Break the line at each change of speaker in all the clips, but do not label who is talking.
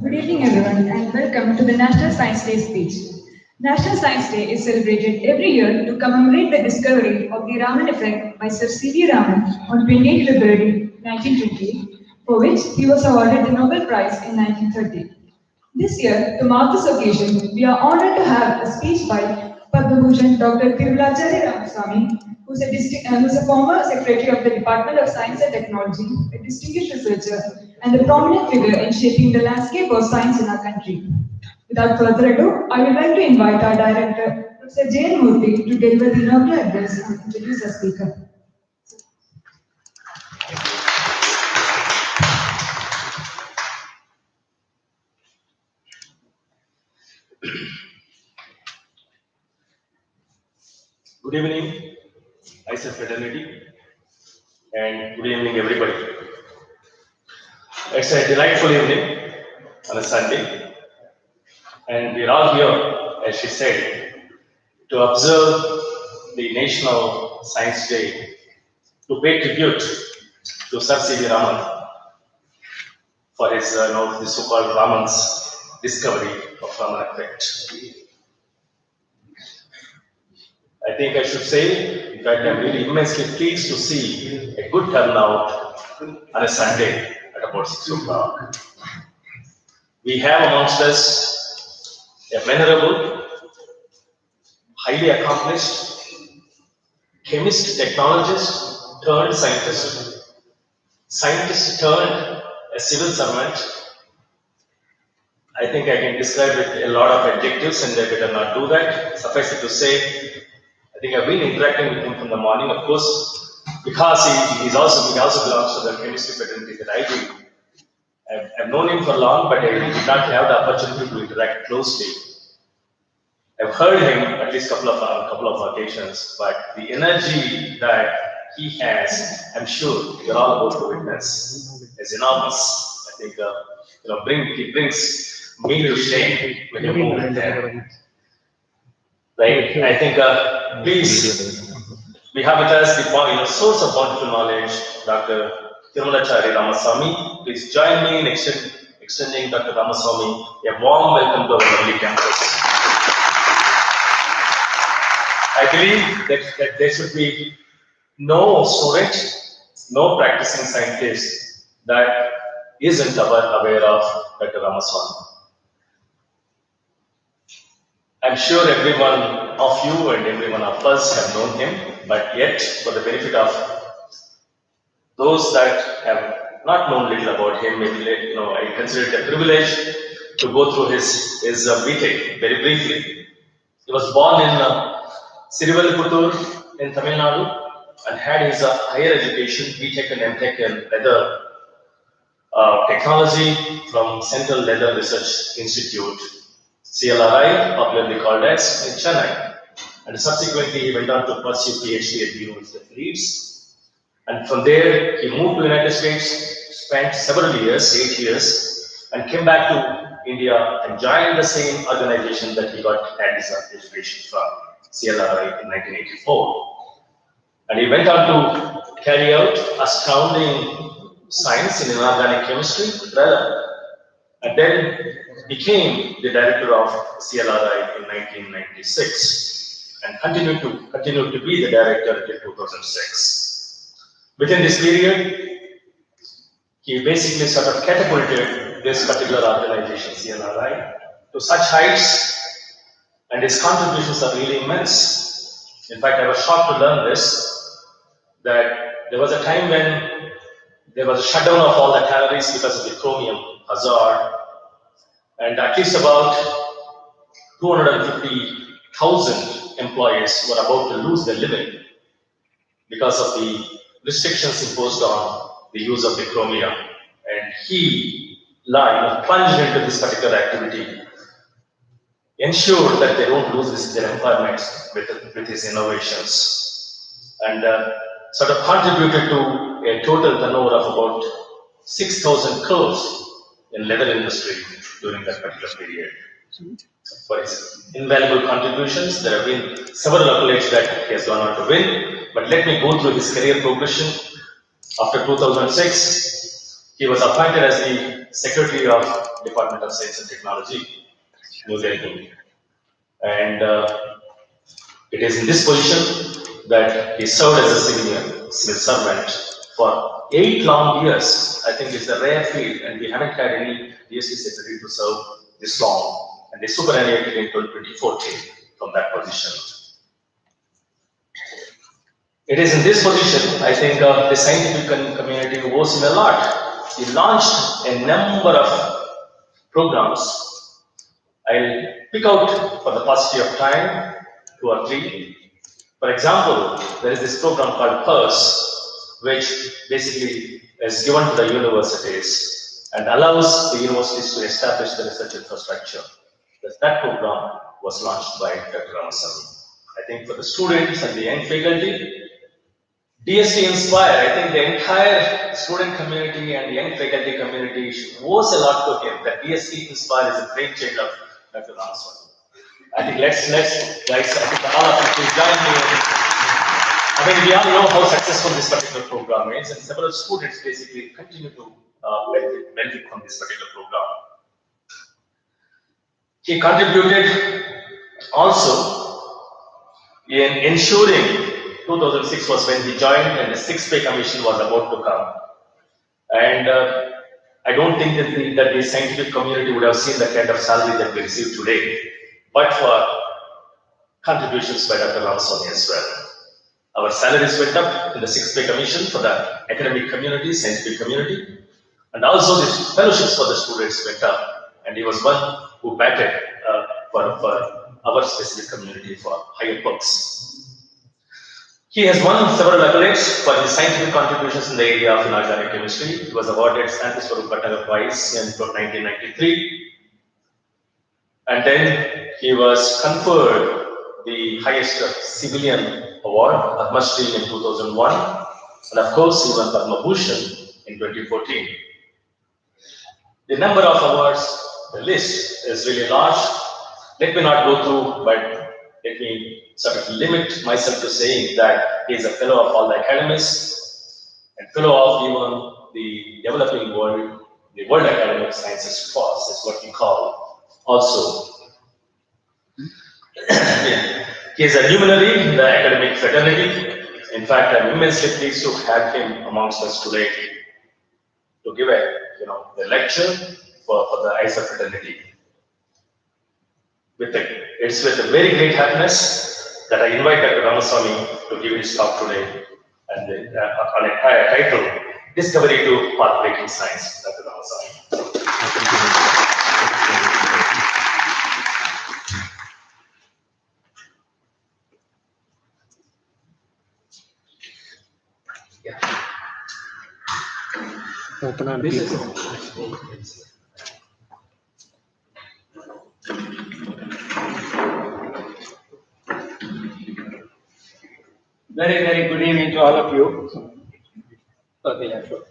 Good evening, everyone, and welcome to the National Science Day speech. National Science Day is celebrated every year to commemorate the discovery of the Raman effect by Sir C.V. Raman on 28 February 1920, for which he was awarded the Nobel Prize in 1930. This year, to mark this occasion, we are honored to have a speech by Padma Bhushan Dr. Tirulacharya Ramaswamy, who's a former secretary of the Department of Science and Technology, a distinguished researcher, and a prominent figure in shaping the landscape of science in our country. Without further ado, I would like to invite our director, Professor J.N. Murthy, to deliver the inaugural address and introduce our speaker.
Good evening, ISF fraternity, and good evening, everybody. It's a delightful evening on a Sunday, and we're all here, as she said, to observe the National Science Day, to pay tribute to Sir C.V. Raman for his, the so-called Raman's discovery of Raman effect. I think I should say, in fact, I'm really immensely pleased to see a good turnout on a Sunday at about 6 o'clock. We have amongst us a venerable, highly accomplished chemist, technologist turned scientist turned a civil servant. I think I can describe it a lot of adjectives, and I better not do that. Suffice it to say, I think I've been interacting with him from the morning, of course, because he also belongs to the chemistry fraternity that I do. I've known him for long, but I did not have the opportunity to interact closely. I've heard him at least couple of occasions, but the energy that he has, I'm sure you're all about to witness, is enormous. I think he brings me to shame when you move with him. Right? I think, please, we have with us the source of wonderful knowledge, Dr. Tirulacharya Ramaswamy. Please join me in extending Dr. Ramaswamy a warm welcome to our lovely campus. I believe that there should be no student, no practicing scientist that isn't aware of Dr. Ramaswamy. I'm sure every one of you and every one of us have known him, but yet, for the benefit of those that have not known little about him, maybe I consider it a privilege to go through his BTech very briefly. He was born in Sirivaliputtur in Tamil Nadu and had his higher education, BTech and MTech in leather technology from Central Leather Research Institute, CLRI, popularly called as, in Chennai. And subsequently, he went on to pursue PhD at the University of Leeds. And from there, he moved to the United States, spent several years, 8 years, and came back to India and joined the same organization that he had his education from, CLRI, in 1984. And he went on to carry out astounding science in inorganic chemistry, and then became the director of CLRI in 1996 and continued to be the director until 2006. Within this period, he basically sort of catapulted this particular organization, CLRI, to such heights, and his contributions are really immense. In fact, I was shocked to learn this, that there was a time when there was a shutdown of all the tanneries because of the chromium hazard, and at least about 250,000 employees were about to lose their living because of the restrictions imposed on the use of the chromium. And he plunged into this particular activity ensure that they don't lose their employment with his innovations, and sort of contributed to a total turnover of about 6,000 crores in leather industry during that particular period. For his invaluable contributions, there have been several accolades that he has gone on to win, but let me go through his career progression. After 2006, he was appointed as the Secretary of Department of Science and Technology, New Delhi. And it is in this position that he served as a civil servant for 8 long years. I think it's a rare field, and we haven't had any DSP secretary to serve this long. And they superannuated in 2014 from that position. It is in this position, I think, the scientific community owes him a lot. He launched a number of programs. I'll pick out for the paucity of time 2 or 3. For example, there is this program called PERS, which basically is given to the universities and allows the universities to establish the research infrastructure. That program was launched by Dr. Ramasamy. I think for the students and the young faculty, DST Inspire, I think the entire student community and young faculty community owes a lot to him. That DST Inspire is a great change of Dr. Ramasamy. I think let's guys, I think all of you please join me. I mean, we all know how successful this particular program is, and several students basically continue to benefit from this particular program. He contributed also in ensuring 2006 was when he joined, and the 6th Pay Commission was about to come. And I don't think that the scientific community would have seen the kind of salary that we receive today, but for contributions by Dr. Ramasamy as well. Our salaries went up in the 6th Pay Commission for the academic community, scientific community, and also the fellowships for the students went up. And he was one who batted for our specific community for higher perks. He has won several accolades for his scientific contributions in the area of inorganic chemistry. He was awarded Santhu Swarup Bhattacharya Prize in 1993. And then he was conferred the highest civilian award, Padma Shri, in 2001. And of course, he won Padma Bhushan in 2014. The number of awards, the list is really large. Let me not go through, but let me sort of limit myself to saying that he is a fellow of all the academies and fellow of even the developing world, the World Academy of Sciences Trust is what we call also. He is a luminary in the academic fraternity. In fact, I'm immensely pleased to have him amongst us today to give a lecture for the ISA fraternity. It's with a very great happiness that I invite Dr. Ramasamy to give his talk today, and on a title, Discovery to Pathbreaking Science. Dr. Ramasamy.
Open on
Very, very good evening to all of you. Okay, yeah, sure.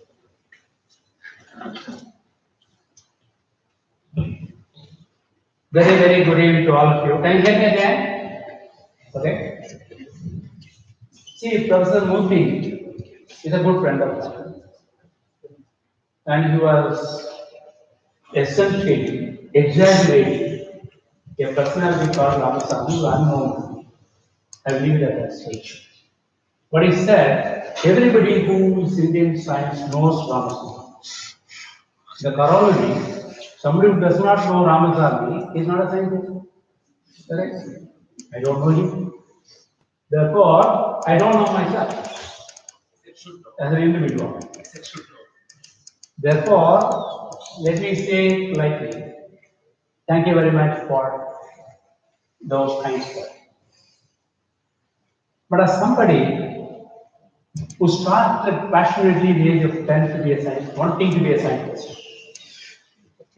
Very, very good evening to all of you. Can you get me again? Okay. See, Professor Murthy is a good friend of mine. And he was essentially exaggerating a personality called Ramasamy, unknown. I leave it at that stage. But he said, everybody who is Indian science knows Ramasamy. The corollary, somebody who does not know Ramasamy is not a scientist. Correct? I don't know him. Therefore, I don't know myself as an individual. Therefore, let me say politely, thank you very much for those kind words. But as somebody who started passionately at the age of 10 to be a scientist, wanting to be a scientist,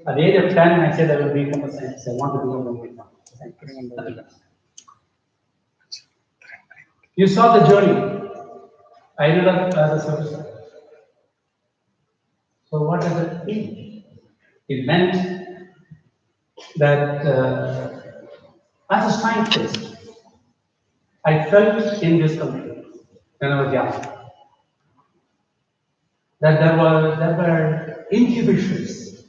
At the age of 10, I said I will become a scientist. I want to become a scientist. You saw the journey. I ended up as a citizen. So what does it mean? It meant that as a scientist, I felt in this country when I was young that there were inhibitions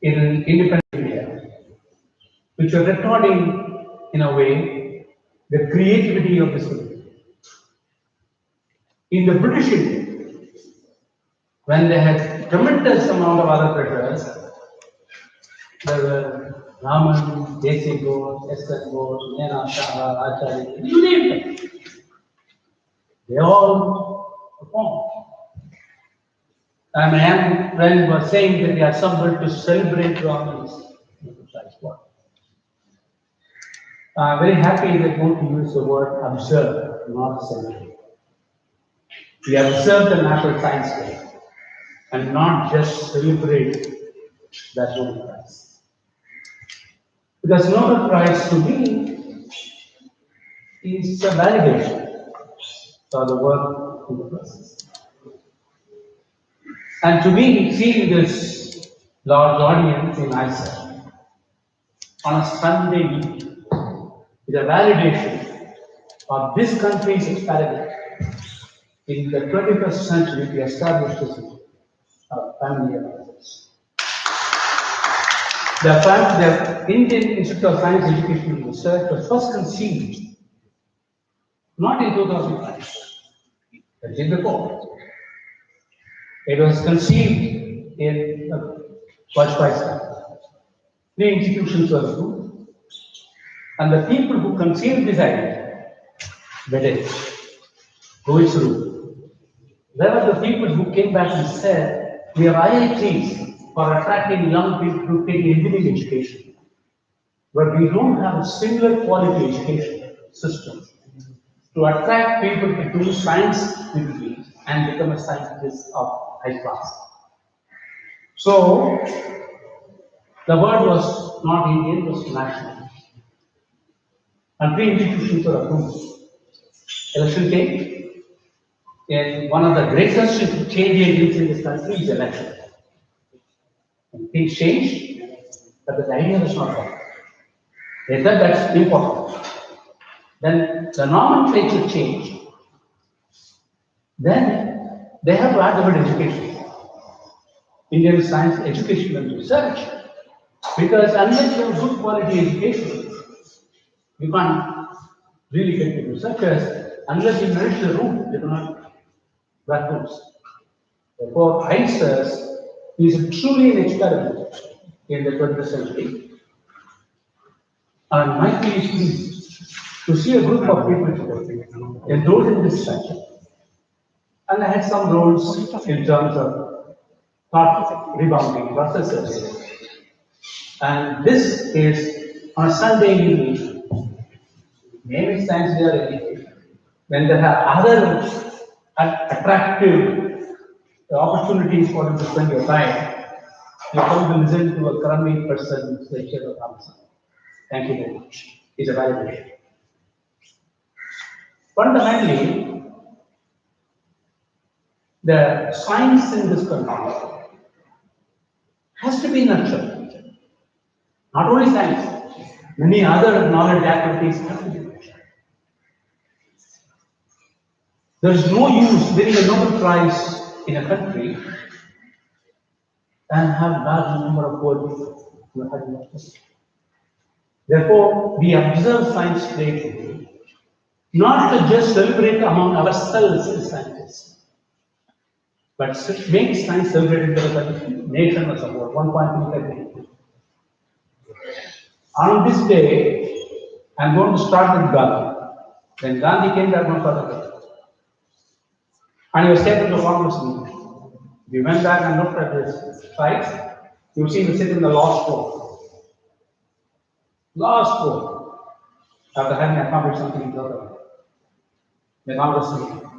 in independent India which were retarding, in a way, the creativity of this country. In the British India, when they had tremendous amount of other pressures, there were Raman, Desi Ghosh, S.S. Ghosh, Nena Shah, Acharya, you name them. They all performed. And my young friend was saying that they are assembled to celebrate Raman's work. I'm very happy that both use the word observe, not celebrate. We observe the National Science Day and not just celebrate that Nobel Prize. Because Nobel Prize to me is a validation for the work in the process. And to me, seeing this large audience in ISA on a Sunday week is a validation of this country's experiment in the 21st century to establish this family of science. The Indian Institute of Science Education and Research was first conceived not in 2005, but in before. It was conceived in Vajpayee. 3 institutions were approved, and the people who conceived this idea, Vedek, Goisru, they were the people who came back and said, we have IITs for attracting young people to take engineering education, but we don't have a similar quality education system to attract people to do science degrees and become a scientist of high class. So, the word was not Indian, it was national. And 3 institutions were approved. Election came, and one of the greatest change agents in this country is election. And things changed, but the idea was not right. They said that's important. Then the nomenclature changed. Then they have to add the word education. Indian Science Education and Research. Because unless you have good quality education, you can't really get the researchers. Unless you nourish the root, you cannot grab roots. Therefore, ICES is truly an experiment in the 20th century. And my PhD is to see a group of people enrolled in this structure. And I had some roles in terms of thought rebounding processes. And this is on a Sunday evening, maybe Science Day or anything, when there are other attractive opportunities for you to spend your time, you come to listen to a crummy person's lecture of Ramasa. Thank you very much. It's a validation. Fundamentally, the science in this country has to be nurtured. Not only science, many other knowledge activities have to be nurtured. There is no use winning a Nobel Prize in a country and have large number of poor people. Therefore, we observe Science Day not to just celebrate among ourselves as scientists, but make science celebrated by the nation as a whole, 1.25 billion. On this day, I'm going to start with Gandhi. When Gandhi came back from South Africa, and he was taken to Congress meeting. We went back and looked at his sites. You see him sit in the last row. Last row. After having accomplished something in the Congress meeting.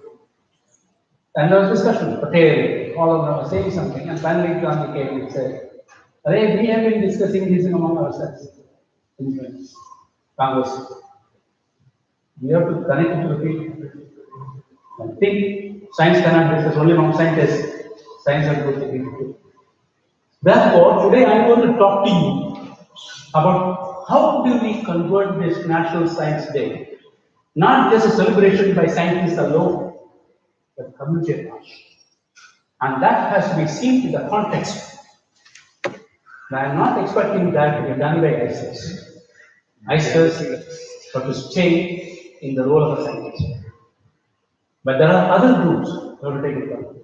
And there was discussion. Patel, all of them were saying something, and finally Gandhi came and said, We have been discussing this among ourselves in Congress. We have to connect it to the people. I think science cannot discuss only among scientists. Science has to be people. Therefore, today I am going to talk to you about how do we convert this National Science Day, not just a celebration by scientists alone, but community at large. And that has to be seen in the context. Now, I am not expecting that to be done by ICES. ICES have to stay in the role of a scientist. But there are other groups who have to take it on.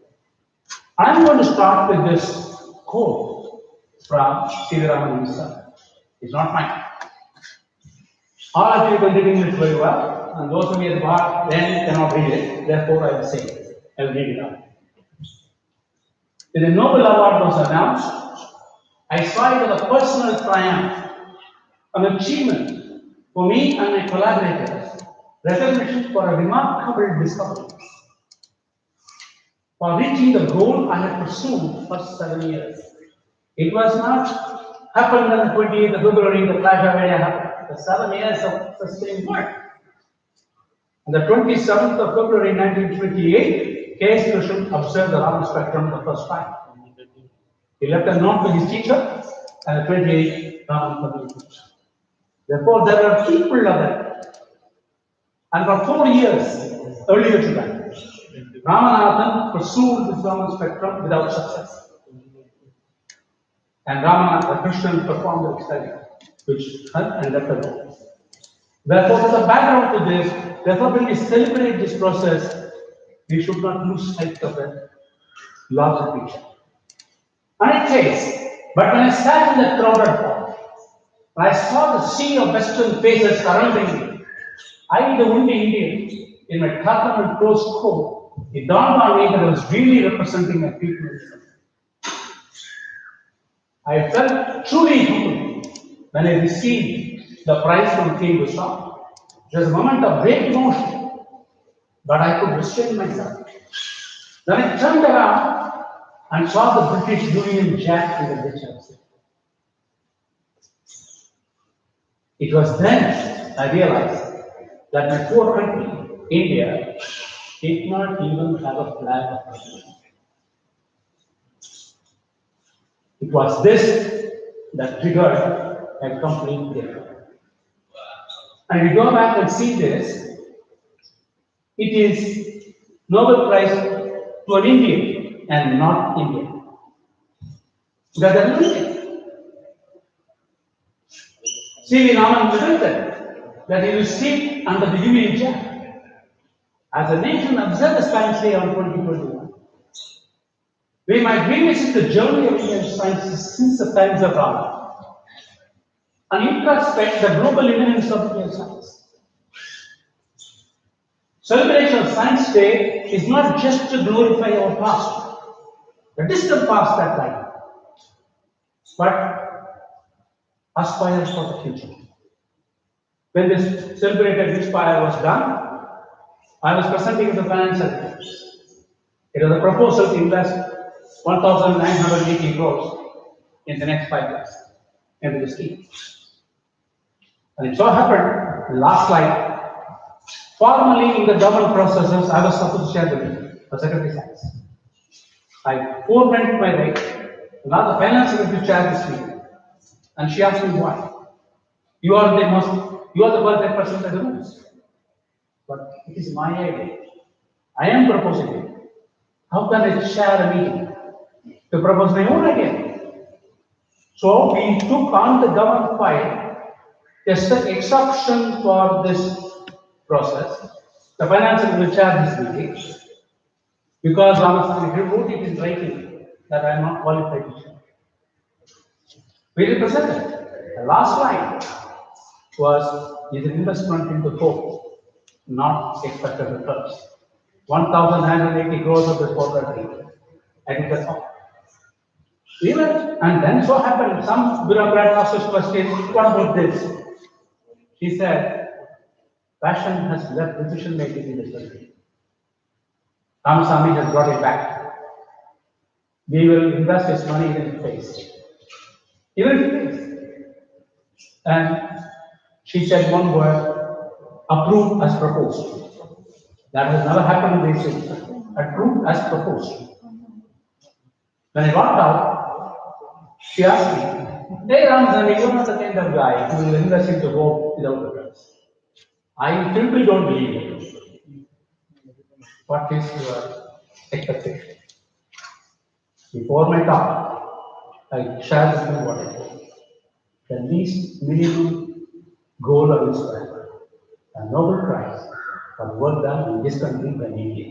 I am going to start with this quote from C.V. Raman himself. It's not mine. All of you can read English very well, and those of you at the back then cannot read it. Therefore, I will say it. I will read it out. When the Nobel Award was announced, I saw it as a personal triumph, an achievement for me and my collaborators, recognition for a remarkable discovery, for reaching the goal I had pursued for 7 years. It was not happened on the 28th of February, the flash of area happened. The 7 years of sustained work. On the 27th of February 1928, K.S. Krishnan observed the Raman spectrum the first time. He left a note to his teacher, and the 28th Raman published. Therefore, there are people of that. And for 4 years earlier to that, Ramanathan pursued the Raman spectrum without success. And Ramanathan Krishnan performed the experiment, which helped and left alone. Therefore, as a background to this, therefore, when we celebrate this process, we should not lose sight of the larger picture. And it says, but when I sat in the crowded hall, when I saw the sea of Western faces surrounding me, I, the only Indian, in my tartan and close coat, it dawned on me that I was really representing my people. I felt truly humbled when I received the prize from King Gustav. It was a moment of great emotion, but I could restrain myself. Then I turned around and saw the British Union Jack in the ditch outside. It was then I realized that my poor country, India, did not even have a flag of revolution. It was this that triggered a complete breakthrough. And we go back and see this, it is Nobel Prize to an Indian and not Indian. That is limited. C.V. Raman predicted that he will sit under the Union Jack. As a nation, observe the Science Day on 2021. We might revisit the journey of Indian science since the times of Raman and introspect the global imminence of Indian science. Celebration of Science Day is not just to glorify our past, the distant past that lies, but aspire for the future. When this celebrated Inspire was done, I was presenting the finance secretary. It was a proposal to invest 1,980 crores in the next 5 years into the scheme. And it so happened, the last slide, formally in the government processes, I was supposed to share the meeting for Secretary of Science. I forewent my right, now the finance secretary chaired this meeting. And she asked me why. You are the one that presented the rules. But it is my idea. I am proposing it. How can I share a meeting to propose my own idea? So we took on the government file as the exception for this process. The finance will chair this meeting because Ramaswamy wrote it in writing that I am not qualified to share. We represented. The last line was is an investment into hope, not expected returns. 1,980 crores of the poor country. I think that's all. We went, and then so happened, some bureaucrat asked us questions, what about this? He said, passion has left decision making in this country. Ramaswamy has brought it back. We will invest his money in space. Even if it is. And she said one word, approved as proposed. That has never happened in this city. Approved as proposed. When I got out, she asked me, hey Ramzan, you're not the kind of guy who will invest into hope without returns. I simply don't believe it. What is your expectation? Before my talk, I shared with you what I told. The least minimum goal of this life, a Nobel Prize for work done in this country by India.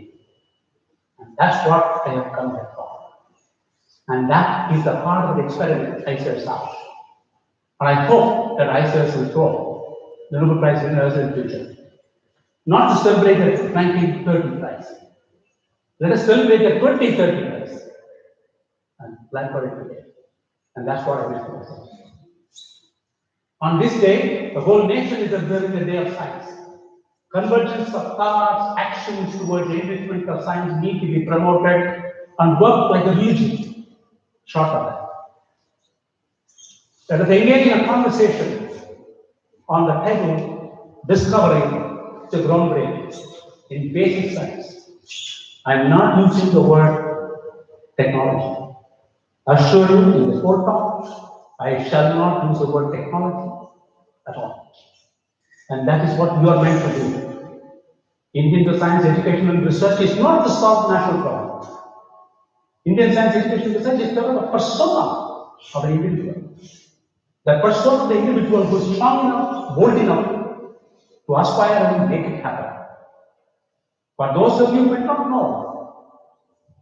And that's what I have come here for. And that is the part of the experiment ICERS has. And I hope that ICERS will throw the Nobel Prize winners in the future. Not to celebrate the 1930 prize. Let us celebrate the 2030 prize. And plan for it today. And that's what I wish for myself. On this day, the whole nation is observing the Day of Science. Convergence of thoughts, actions towards the enrichment of science need to be promoted and work like a religion. Short of that. Let us engage in a conversation on the title, Discovering the Groundbreaking in Basic Science. I am not using the word technology. I assure you in this whole talk, I shall not use the word technology at all. And that is what you are meant to do. Indian science education and research is not to solve national problems. Indian science education and research is to develop a persona of an individual. The persona of the individual who is strong enough, bold enough to aspire and make it happen. For those of you who may not know,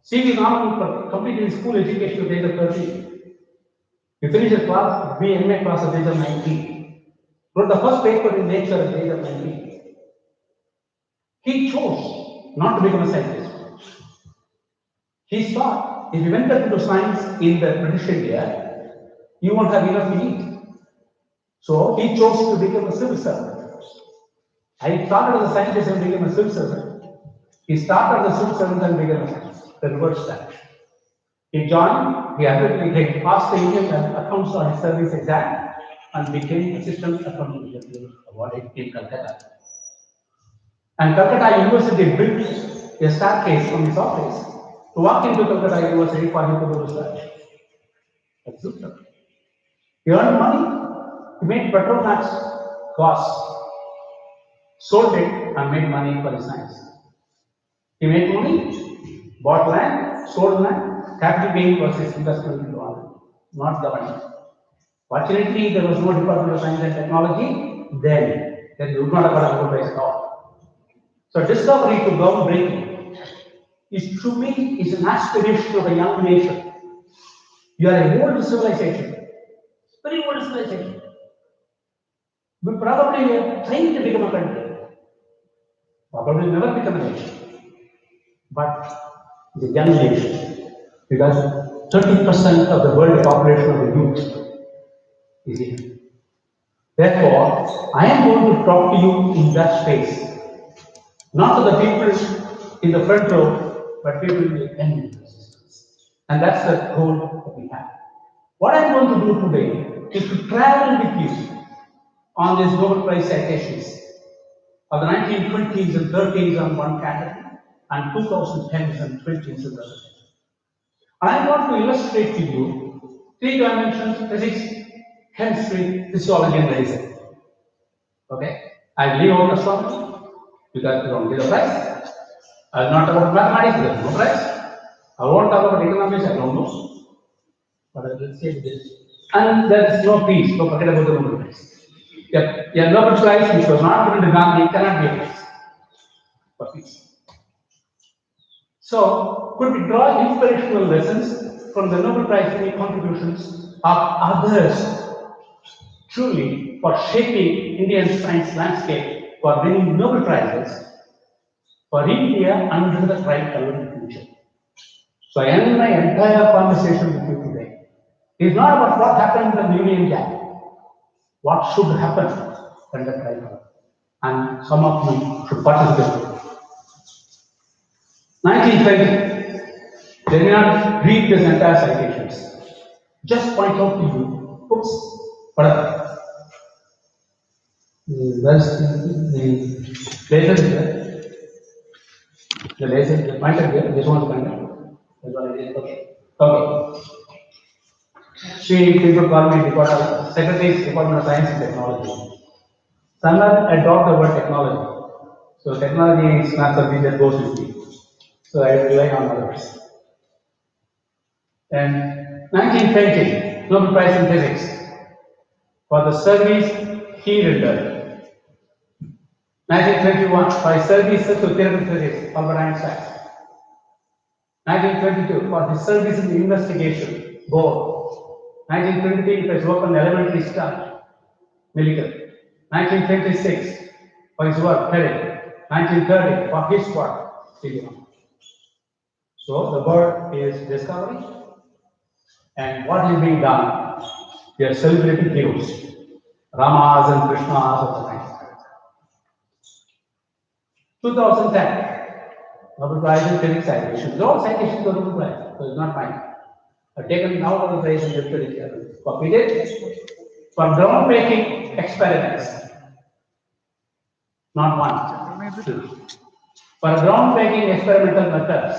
C.V. Raman completed his school education at the age of 13. He finished his class, BMA class at the age of 19. Wrote the first paper in Nature at the age of 19. He chose not to become a scientist. He thought if he went into science in the British India, he won't have enough to eat. So he chose to become a civil servant. I started as a scientist and became a civil servant. He started as a civil servant and became a scientist. The reverse that. He joined, he passed the Indian Accounts on Service exam and became assistant accountant general awarded in Calcutta. And Calcutta University built a staircase from his office to walk into Calcutta University for him to do research. That's super. He earned money. He made Petromax gas, sold it and made money for his science. He made money, bought land, sold land, capital gain was his investment into oil, not government. Fortunately, there was no Department of Science and Technology then. Then you would not have got a Nobel Prize at all. So discovery to groundbreaking is to me is an aspiration of a young nation. You are a old civilization, very old civilization. We probably are trying to become a country. Probably never become a nation. But the young nation, because 30% of the world population of the youth is here. Therefore, I am going to talk to you in that space. Not to the people in the front row, but people in the end resistance. And that's the goal that we have. What I'm going to do today is to travel with you on these Nobel Prize citations of the 1920s and 30s on one category and 2010s and 20s on the other. I want to illustrate to you three dimensions: physics, chemistry, physiology, and medicine. Okay? I leave out astronomy because we don't get a prize. I'll not talk about mathematics, there's no prize. I won't talk about economics, I don't know. But I will say this. And there is no peace, don't forget about the Nobel Prize. A Nobel Prize which was not given to Gandhi cannot be a prize for peace. So, could we draw inspirational lessons from the Nobel Prize winning contributions of others truly for shaping Indian science landscape, for winning Nobel Prizes for India under the tricolor future? So I end my entire conversation with you today. It's not about what happened in the Union Jack. What should happen under tricolor? And some of you should participate. 1920. Let me not read this entire citations. Just point out to you Oops, whatever. That's the laser here. The laser, the pointer here, this one is pointer. That's what it is. Okay. Okay. She people call me Secretary Department of Science and Technology. Somewhere I dropped the word technology. So technology is not something that goes with me. So I rely on others. And 1920, Nobel Prize in Physics for the service he rendered. 1921, for his services to theoretical physics, Albert Einstein. 1922, for his service in the investigation, Bohr. 1923, for his work on elementary stuff, Millikan. 1926, for his work, Perry. 1930, for his work, Stephen. So the word is discovery. And what is being done? We are celebrating heroes, Ramas and Krishnas of the time. 2010, Nobel Prize in Physics citations. All citations are Nobel Prize, so it's not mine. I've taken out of the prize and lifted it here. Copied it for groundbreaking experiments. Not one, two. For groundbreaking experimental methods,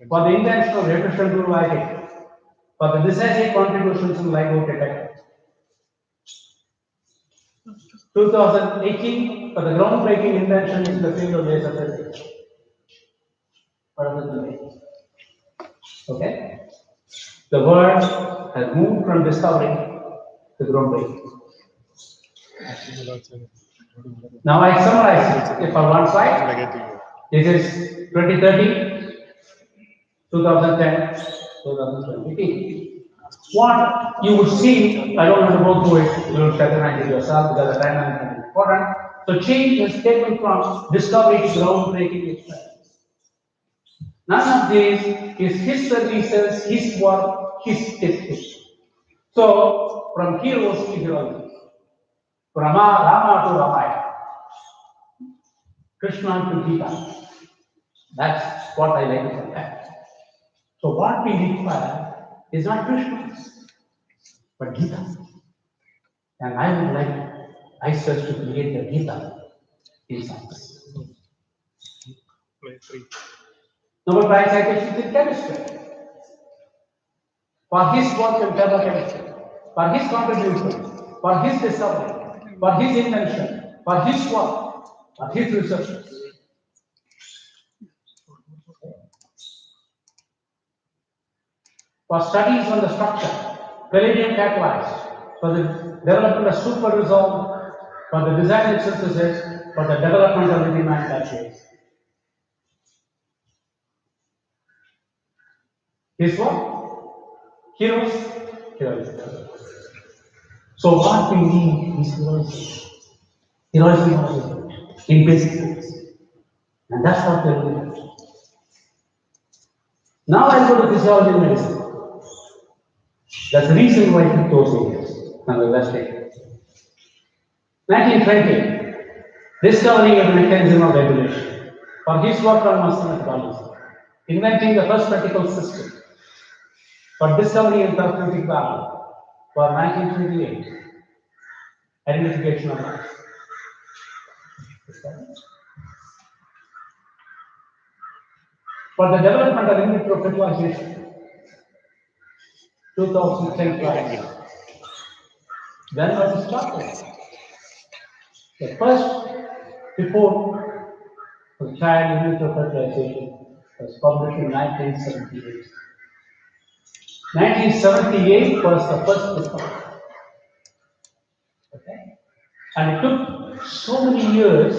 for the invention of efficient rule writing, for the decisive contributions in LIGO detector. 2018, for the groundbreaking inventions in the field of laser physics. What are the names? Okay? The world has moved from discovery to groundbreaking. Now I summarize it for one slide. This is 2013, 2010, 2020. What you would see, I don't want to go through it, you will recognize it yourself because the time management is important. So change is taken from discovery to groundbreaking experiments. None of this is his services, his work, his history. So from heroes to heroes, from Rama to Ramayana, Krishna to Gita. That's what I like to compare. So what we require is not Krishna, but Gita. And I would like ICES to create the Gita in science. Nobel Prize citations in chemistry. For his work in thermochemistry, for his contribution, for his discovery, for his invention, for his work, for his research. For studies on the structure, palladium catalyzed, for the development of super resolve, for the design and synthesis, for the development of lithium ion batteries. His work, heroes, heroism. So what we need is heroism. Heroism in basic sense. And that's what we're doing. Now I go to physiology and medicine. That's the reason why I took those areas. Now let's take it. 1920, discovery of mechanism of regulation. For his work on muscle methodology, inventing the first vertical system. For discovery in therapeutic value. For 1928, identification of life. For the development of in vitro fertilization. 2010 prize. Then was started. The first report for child in vitro fertilization was published in 1978. 1978 was the first discovery. Okay? And it took so many years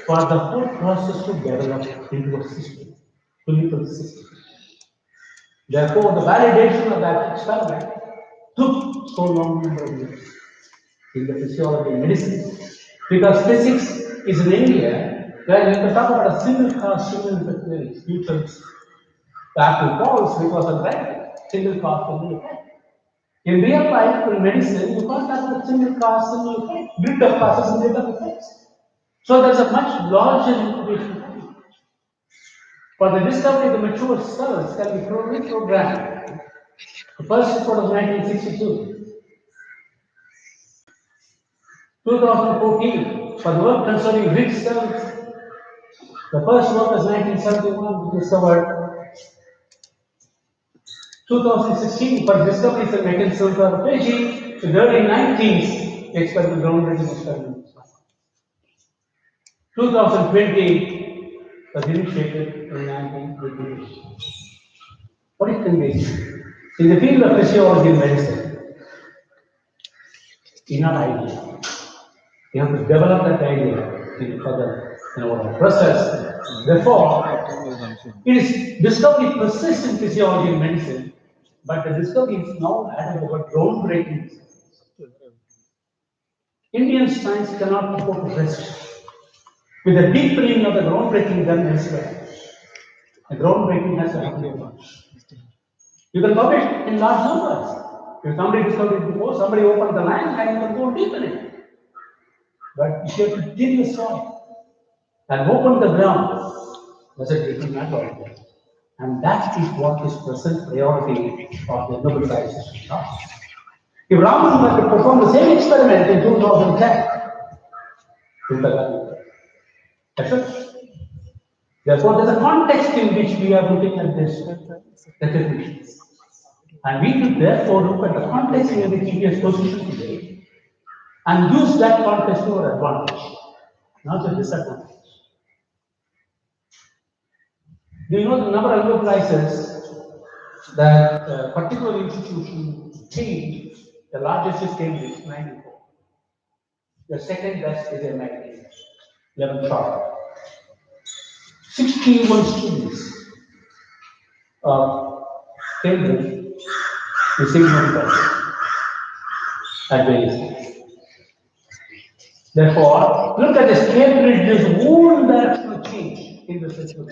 for the whole process to develop into a system, clinical system. Therefore, the validation of that experiment took so long number of years in the physiology and medicine. Because physics is an area where you can talk about a single cause, single effect theory. Newton's apple falls because of that single cause, single effect. In real life, in medicine, you can't talk about single cause, single effect, grid of causes and grid of effects. So there's a much larger incubation time. For the discovery of the mature cells can be reprogrammed. The first report was 1962. 2014, for the work concerning rich cells, the first work was 1971 discovered. 2016, for discoveries in mechanisms of aging, in the early 90s, experiment groundbreaking experiments. 2020 was initiated in 1988. What is conveyed? In the field of physiology and medicine, is not idea. You have to develop that idea in further process. Therefore, it is discovery persists in physiology and medicine, but the discovery is now added over groundbreaking. Indian science cannot afford to rest. With the deepening of the groundbreaking done elsewhere, the groundbreaking has to happen. You can publish in large numbers. If somebody discovered it before, somebody opened the line, and you can go deep in it. But if you have to dig the soil and open the ground, that's a different matter. And that is what is present priority of the Nobel Prize system. If Raman were to perform the same experiment in 2010, that's it. Therefore, there's a context in which we are looking at this recognition. And we should therefore look at the context in which India is positioned today and use that context to our advantage, not the disadvantage. Do you know the number of Nobel Prizes that a particular institution gained? The largest is Cambridge, 94. The second best is MIT, 11 sharp. 61 students of Cambridge received Nobel Prize at various. Therefore, look at this Cambridge's own directional change in the system.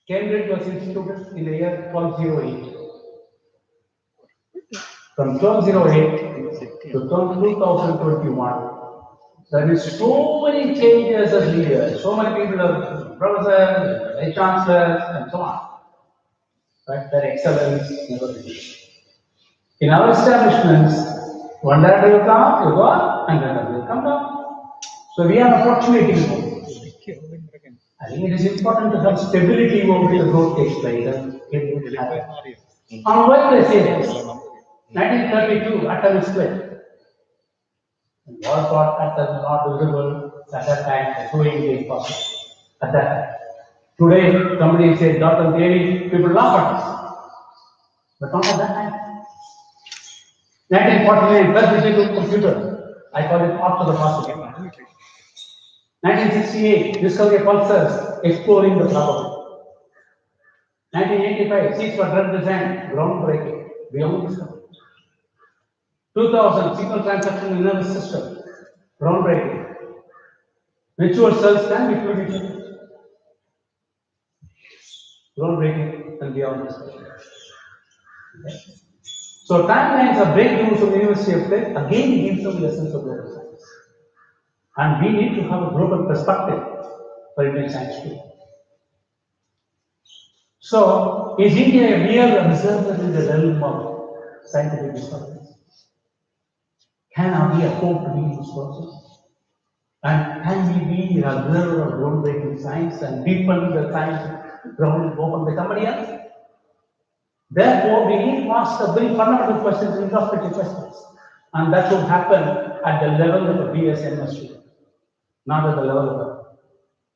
Cambridge was instituted in the year 1208. From 1208 to 2021, there is so many changes as leaders, so many people are professors, vice chancellors, and so on. But their excellence never reaches. In our establishments, one director will come, you go up, and another will come down. So we are fluctuating mode. I think it is important to have stability over the growth takes place. On why they say this? 1932, atom split. War thought atom not visible at that time, so it is possible. At that time. Today, somebody says Dr. Theory, people laugh at us. But not at that time. 1949, first digital computer. I call it after the possible. 1968, discovery of pulsars, exploring the problem. 1985, seeds for drug design, groundbreaking, beyond discovery. 2000, signal transduction in nervous system, groundbreaking. Ritual cells can be purified, groundbreaking, and beyond discovery. Okay. So timelines of breakthroughs from the University of Pitt again gives them the essence of global science. And we need to have a global perspective for Indian science too. So, is India a real observer in the realm of scientific discoveries? Can we afford to be this person? And can we be an observer of groundbreaking science and deepen the science ground open by somebody else? Therefore, we need to ask the very fundamental questions, introspective questions. And that should happen at the level of a BSMS student, not at the level of a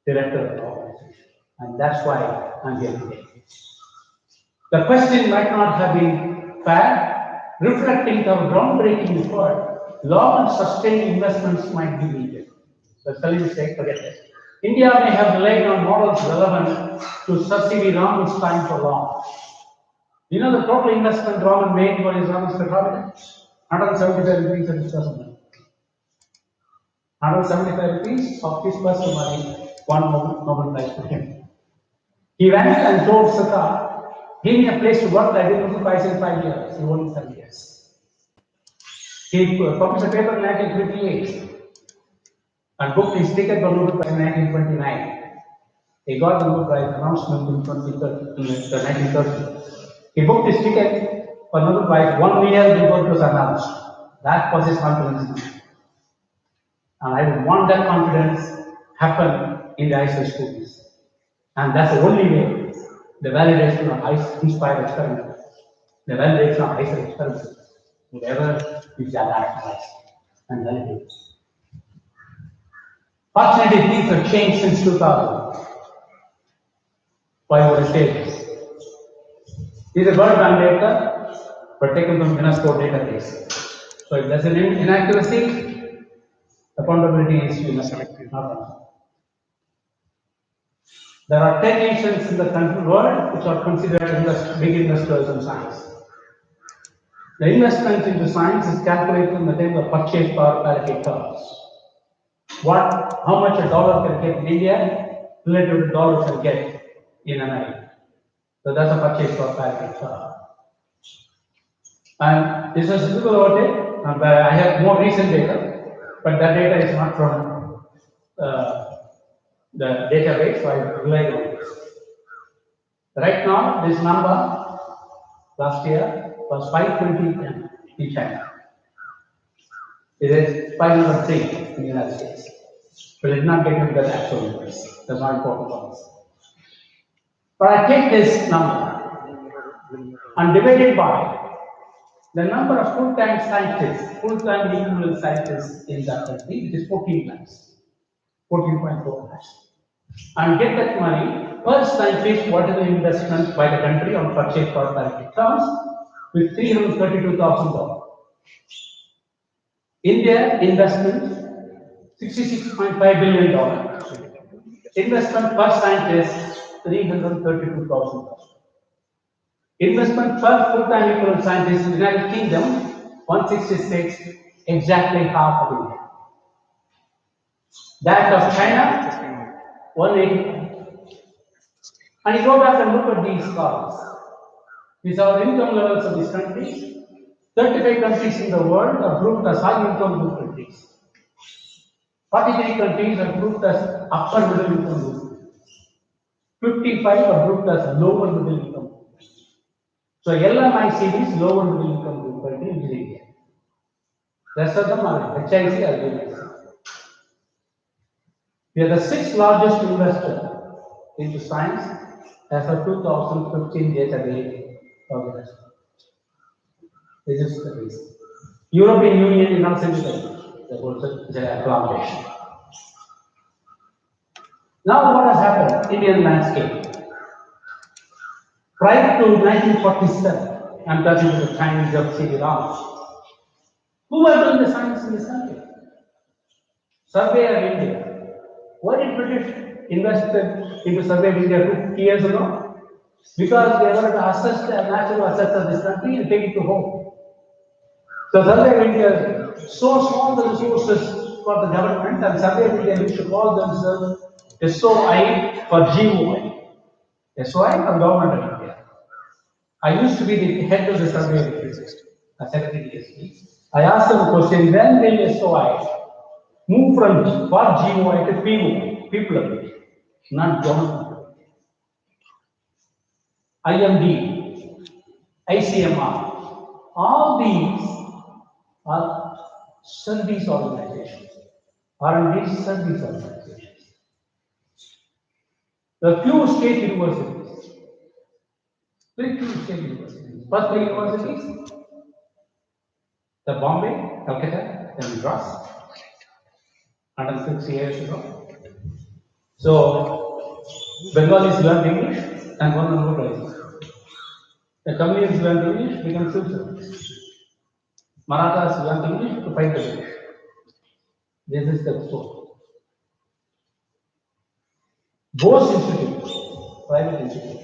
director of the organization. And that's why I'm here today. The question might not have been fair, reflecting our groundbreaking effort, long and sustained investments might be needed. The spelling mistake, forget it. India may have relied on models relevant to Sir C.V. Raman's time for long. You know the total investment Raman made for his Raman spectrometer? 175 rupees and his personal money. 175 rupees of his personal money, one Nobel Prize for him. He went and told Saka, give me a place to work, I did Nobel Prize in 5 years, in only 7 years. He published a paper in 1958 and booked his ticket for Nobel Prize in 1929. He got the Nobel Prize announcement in 1930. He booked his ticket for Nobel Prize 1 year before it was announced. That possesses confidence in me. And I would want that confidence happen in the ISO students. And that's the only way the validation of inspired experiment, the validation of ISO experiment would ever be characterized and validated. Fortunately, things have changed since 2000. Why would I say this? These are World Bank data, but taken from UNESCO database. So if there's an inaccuracy, accountability is UNESCO, not us. There are 10 nations in the world which are considered big investors in science. The investment into science is calculated in the terms of purchase power parity terms. How much a dollar can get in India relative to dollar can get in America. So that's a purchase power parity term. And this is about it. And I have more recent data, but that data is not from the database, so I rely on this. Right now, this number last year was 520 in China. It is 503 in the United States. But it did not get into the actual numbers. That's not important for us. But I take this number and divide it by the number of full-time scientists, full-time equivalent scientists in that country, which is 14 lakhs, 14.4 lakhs. And get that money per scientist, what is the investment by the country on purchase power parity terms with $332,000. India investment $66.5 billion. Investment per scientist $332,000. Investment per full-time equivalent scientist in the United Kingdom 166, exactly half of India. That of China 180. And you go back and look at these scholars. These are income levels of these countries. 35 countries in the world are grouped as high income countries. 43 countries are grouped as upper middle income group. 55 are grouped as lower middle income group. So LMIC is lower middle income group country in India. Rest of them are HIC or UIC. We are the sixth largest investor into science as of 2015 database organization. This is the reason. European Union is not significant. It's an collaboration. Now what has happened? Indian landscape. Prior to 1947, I'm talking about the times of C.V. Raman. Who were doing the science in this country? Survey of India. Why did British invest into Survey of India 50 years ago? Because they wanted to assess the natural assets of this country and take it to home. So Survey of India sourced all the resources for the government, and Survey of India used to call themselves SOI for GOI. SOI for Government of India. I used to be the head of the Survey of India, a secretary DSP. I asked them a question, when will SOI move from GOI to POI, people of India, not government? IMD, ICMR, all these are service organizations, R&D service organizations. The few state universities, very few state universities, first three universities, the Bombay, Calcutta, and Madras, 160 years ago. So, Bengalis learned English and won the Nobel Prize. The Tamils learned English, became civil. Marathas learned English to fight the British. This is the story. Bose Institute, private institute.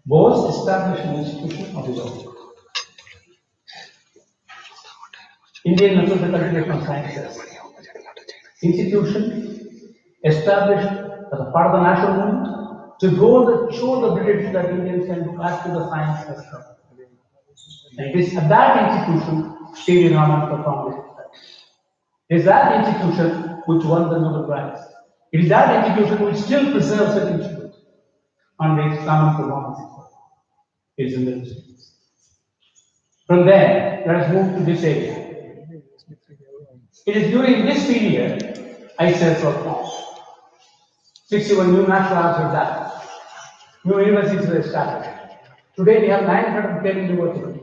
Bose established an institution of his own. Indian Institute of Educational Sciences. Institution established as a part of the national movement to go to show the British that Indians can look after the science sector. And it is at that institution C.V. Raman performed his studies. It is that institution which won the Nobel Prize. It is that institution which still preserves the institute on which Raman performed his in the institute. From there, let us move to this area. It is during this period ICES was formed. 61 new national labs were established. New universities were established. Today we have 910 universities.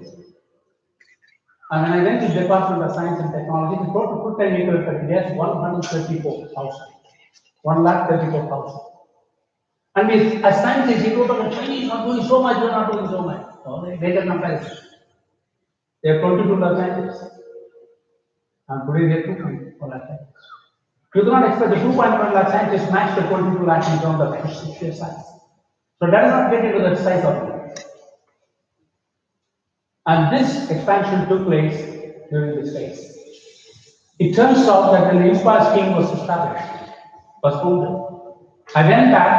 And when I went to the Department of Science and Technology, the total full-time equivalent of India is 134,000. 1,34,000. And we, as scientists, we go to the Chinese are doing so much, we are not doing so much. So they get comparison. They have 22 lakh scientists. And today they are 2.1 lakh scientists. You cannot expect the 2.1 lakh scientists match the 22 lakh in terms of sheer science. So that is not get into the size of it. And this expansion took place during this phase. It turns out that when the INSPIRE scheme was established, was founded, I went back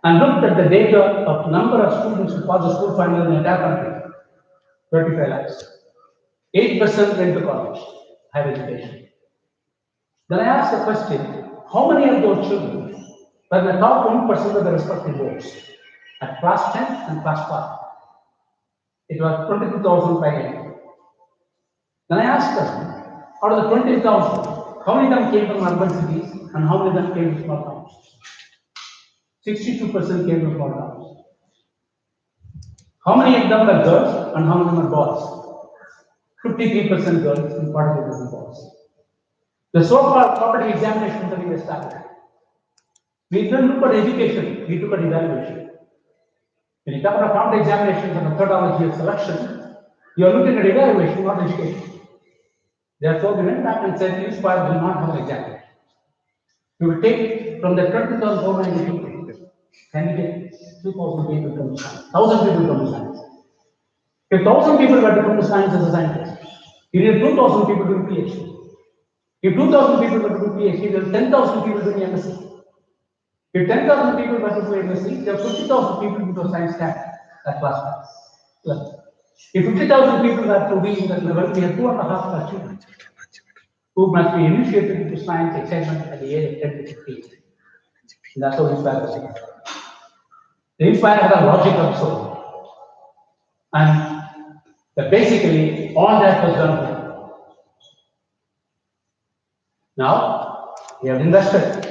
and looked at the data of number of students who passed the school final in the entire country, 35 lakhs. 8% went to college, higher education. Then I asked the question, how many of those children were in the top 1% of the respective boards at class 10 and class 5? It was 22,500. Then I asked them, out of the 20,000, how many of them came from urban cities and how many of them came from small towns? 62% came from small towns. How many of them were girls and how many of them were boys? 53% girls and 42% boys. The so-called property examination that we established. We didn't look at education, we look at evaluation. When you talk about property examinations and methodology of selection, you are looking at evaluation, not education. Therefore, we went back and said, INSPIRE will not have an examination. We will take from the 20,490 people, can we get 2,000 people from science, 1,000 people from science? If 1,000 people were to come to science as a scientist, you need 2,000 people doing PhD. If 2,000 people were to do PhD, there are 10,000 people doing MSc. If 10,000 people were to do MSc, there are 50,000 people into a science camp at class 5. If 50,000 people were to be in that level, we have 2.5 lakh children who must be initiated into science excitement at the age of 10 to 15. And that's how INSPIRE was. The INSPIRE has a logic of soul. And basically, all that was done. Now, we have invested.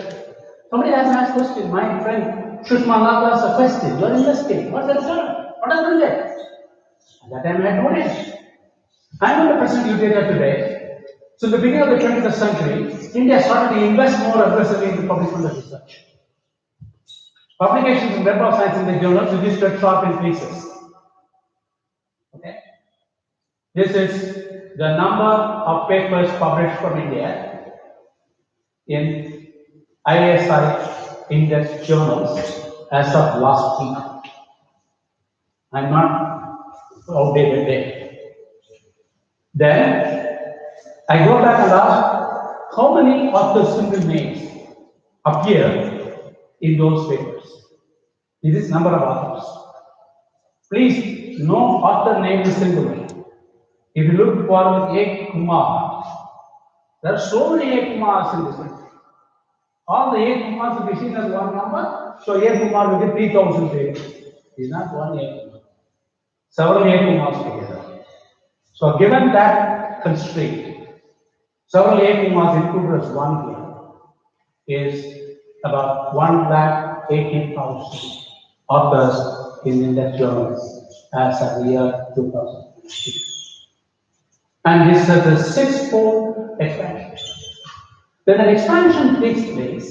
Somebody has asked a question. My friend Shushma Nath asked a question. You are investing. What's the return? What does it get? At that time, I had no idea. I'm going to present you data today. So, in the beginning of the 21st century, India started to invest more aggressively in the publication of research. Publications in Web of Science in the journals registered sharp increases. Okay. This is the number of papers published from India in ISI index journals as of last week. I'm not outdated there. Then I go back and ask how many authors' single names appear in those papers. This is number of authors. Please, no author name is single name. If you look for A. Kumar, there are so many A. Kumars in this country. All the A. Kumars will be seen as one number, so A. Kumar will get 3,000 papers. It is not one A. Kumar. Several A. Kumars together. So given that constraint, several A. Kumars included as one here is about 1,80,000 authors in index journals as of the year 2000. And this is the sixfold expansion. When an expansion takes place,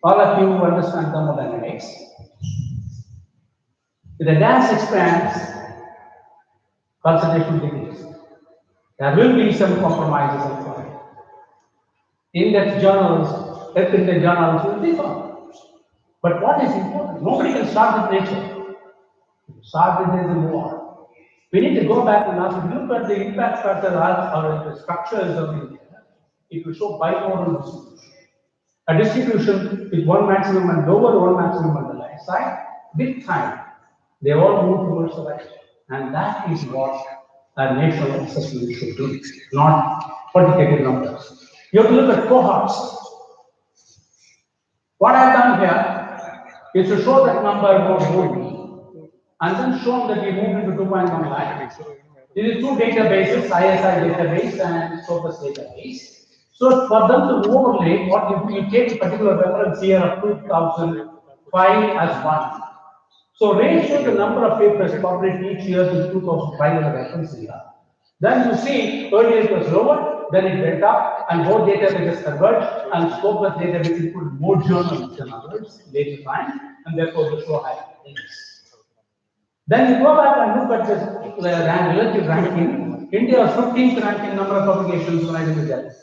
all of you who understand thermodynamics, if the gas expands, concentration decreases. There will be some compromises required. Index journals, index journals will differ. But what is important? Nobody can start with nature. Start with this and move on. We need to go back and ask, if you look at the impact factor or the structures of India, it will show bimodal distribution. A distribution with one maximum and lower, one maximum on the left side, with time, they all move towards the right. And that is what a national assessment should do, not quantitative numbers. You have to look at cohorts. What I have done here is to show that number more boldly, and then show that we moved into 2.1 lakh. These are two databases, ISI database and Scopus database. So for them to overlay, what you take a particular reference here of 2005 as one. So ratio the number of papers published each year to 2005 as a reference here. Then you see earlier it was lower, then it went up, and both databases converged, and Scopus database included more journals than others later time, and therefore they show higher rates. Then you go back and look at this relative ranking. India was 15th ranking number of publications when I did that.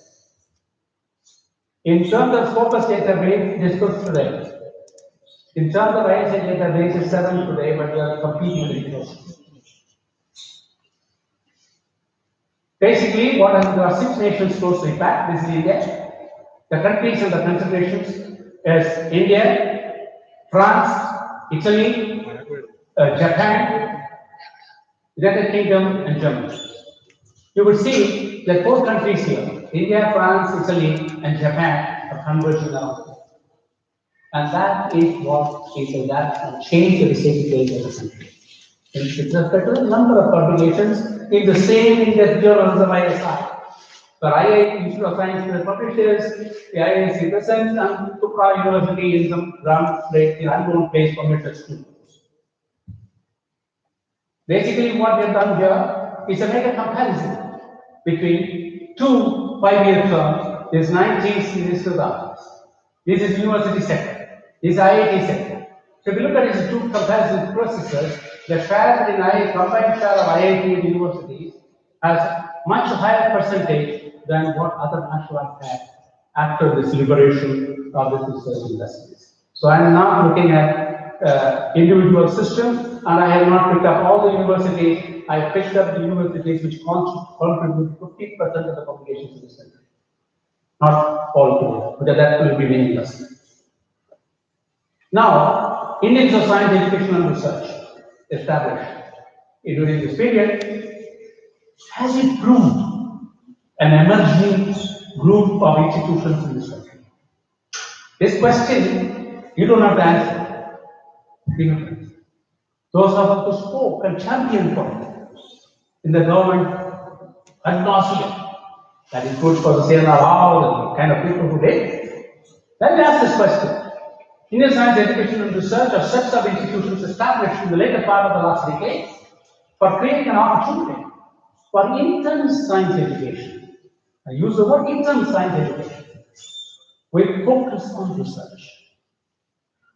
In terms of Scopus database, it is good today. In terms of ISA database, it's 7 today, but we are competing with it. Basically, what there are 6 nations closely packed. This is India. The countries and the considerations is India, France, Italy, Japan, United Kingdom, and Germany. You will see that 4 countries here, India, France, Italy, and Japan, are converging around. And that is what is that change the research rate of the country. With respect to the number of publications in the same in-depth journals of ISI. For IIT Institute of Science publishes, the IISc presents, and Tukra University in some ground place, in unknown place for research students. Basically, what we have done here is to make a comparison between 2 5-year terms. This 19 series to others. This is university sector. This is IIT sector. So if you look at these 2 comparison processes, the share in combined share of IIT and universities has much higher percentage than what other national had after this liberation of the research industries. So I am now looking at individual systems, and I have not picked up all the universities. I have picked up the universities which contribute 50% of the publications in this country. Not all together, but that will be meaningless. Now, Indians of Science, Education and Research established during this period, has it proved an emerging group of institutions in this country? This question you don't have to answer. Those of us who spoke and championed for it in the government ad nauseam, that includes for the CNR Rao, the kind of people who did. Let me ask this question. Indian Science, Education and Research are sets of institutions established in the later part of the last decade for creating an opportunity for intense science education. I use the word intense science education with focus on research.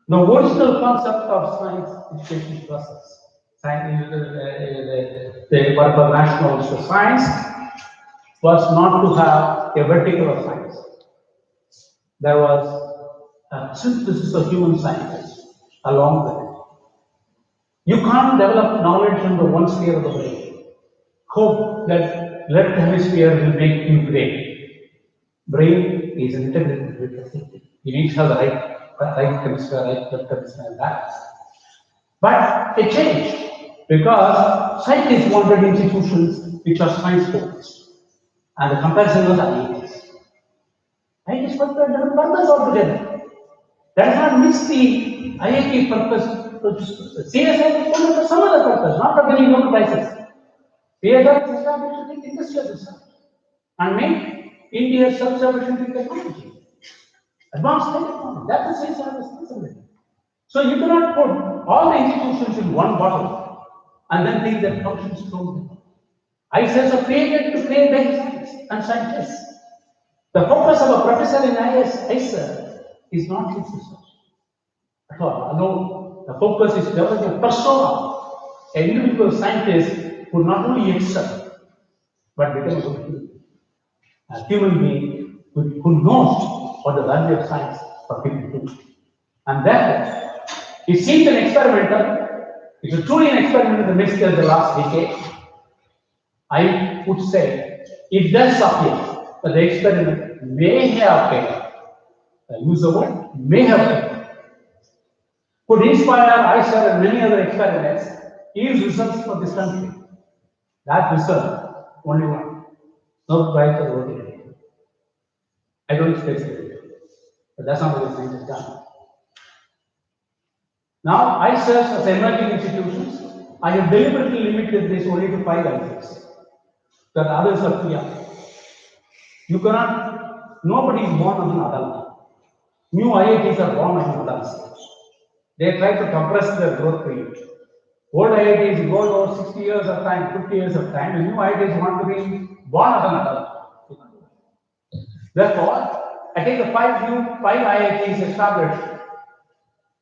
The original concept of science education process, what for national science, was not to have a vertical of science. There was a synthesis of human sciences along with it. You can't develop knowledge in the one sphere of the brain. Hope that left hemisphere will make you great. Brain is an integrated representation. You need to have the right hemisphere, right left hemisphere, and balance. But it changed because scientists wanted institutions which are science focused. And the comparison was IITs. IITs for a different purpose altogether. That does not miss the IIT purpose. CSI is for some other purpose, not for winning Nobel prizes. CSI is established to think industrial research and make India self-sufficient in technology. Advanced technology. That's the CSI responsibility. So you cannot put all the institutions in one bottle and then think that functions close. ISIS are created to create data science and scientists. The focus of a professor in ISIS is not his research at all. No, the focus is developing a persona, an individual scientist who not only excel but become a good human, a human being who knows what the value of science for people do. And therefore, it seems an experimenter. It's truly an experiment in the midst of the last decade. I would say it does appear that the experiment may have failed. I use the word may have failed. Could inspire ISER and many other experiments, yield results for this country. That result, only one. No prize for the working. I don't specify, but that's not what science has done. Now, ISERs as emerging institutions, I have deliberately limited this only to 5 ISERs. The others are clear. You cannot Nobody is born as an adult. New IITs are born as adults. They try to compress their growth period. Old IITs go over 60 years of time, 50 years of time. The new IITs want to be born as an adult. Therefore, I take the five IITs established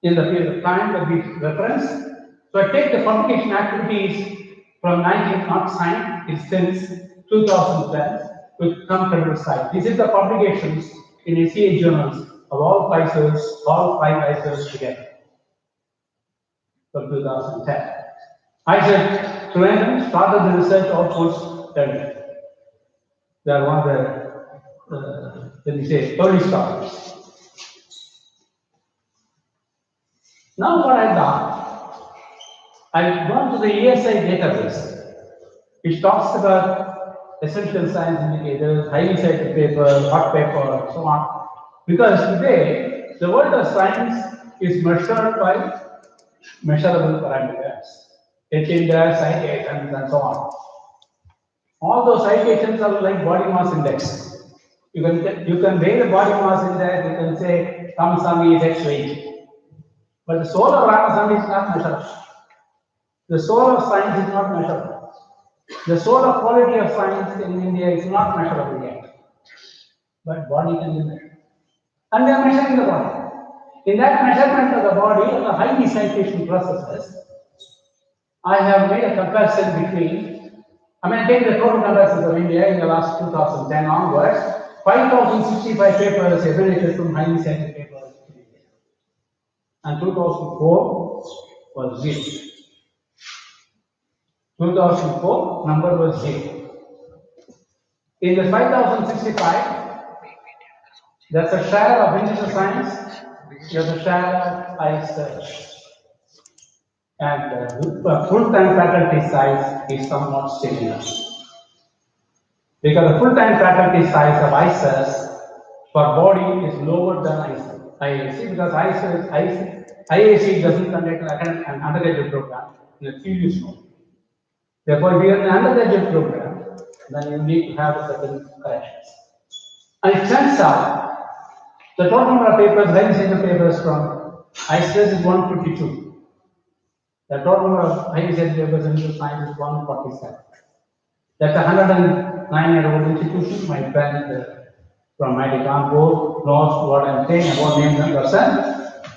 in the period of time that we reference. So I take the publication activities from 1909, it's since 2010, with comparable site. This is the publications in ACA journals of all five ISOs together from 2010. I said, Trivandrum started the research outputs early. They are one of the, let me say, early starters. Now what I've done, I've gone to the ESI database, which talks about essential science indicators, highly cited papers, hot paper, and so on. Because today, the world of science is measured by measurable parameters, attendance, citations, and so on. All those citations are like body mass index. You can weigh the body mass index, you can say Ramasamy is X weight. But the soul of Ramasamy is not measurable. The soul of science is not measurable. The soul of quality of science in India is not measurable yet. But body can be measured. And they are measuring the body. In that measurement of the body, of the highly citation processes, I have made a comparison between, take the total comparisons of India in the last 2010 onwards, 5,065 papers emanated from highly cited papers in India. And 2004 was 0. 2004 number was 0. In the 5,065, there's a share of English science, there's a share of research. And the full-time faculty size is somewhat similar. Because the full-time faculty size of ISIS for body is lower than IAC, because IAC doesn't conduct an undergraduate program in a serious mode. Therefore, if you are in an undergraduate program, then you need to have certain corrections. And it turns out the total number of papers, highly cited papers from ISIS is 152. The total number of highly cited papers in science is 147. That's 109-year-old institution. My friend from IIT Kanpur knows what I'm saying about names and person.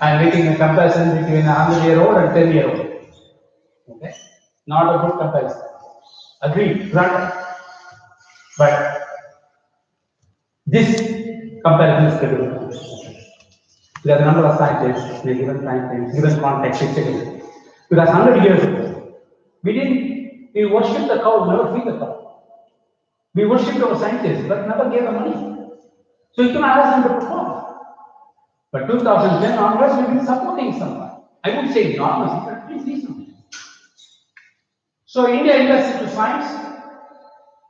I'm making a comparison between a 100-year-old and 10-year-old. Okay? Not a good comparison. Agreed, granted. But this comparison is critical. There are a number of scientists in a given time frame, given context, etc. Because 100 years ago, we worshipped the cow, never feed the cow. We worshipped our scientists, but never gave them money. So you can ask them to perform. But 2010 onwards, we've been supporting someone. I would say enormously, but please reasonably. So India invests into science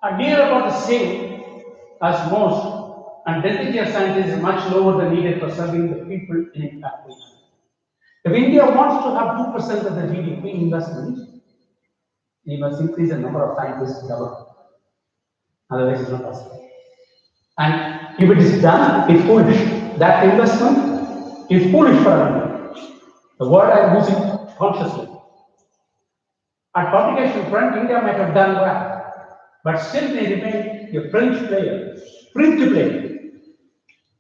are near about the same as most, and density of science is much lower than needed for serving the people in impact. If India wants to have 2% of the GDP investment, we must increase the number of scientists double. Otherwise, it's not possible. And if it is done, it's foolish. That investment is foolish for India. The word I'm using consciously. At publication front, India might have done well, but still they remain a fringe player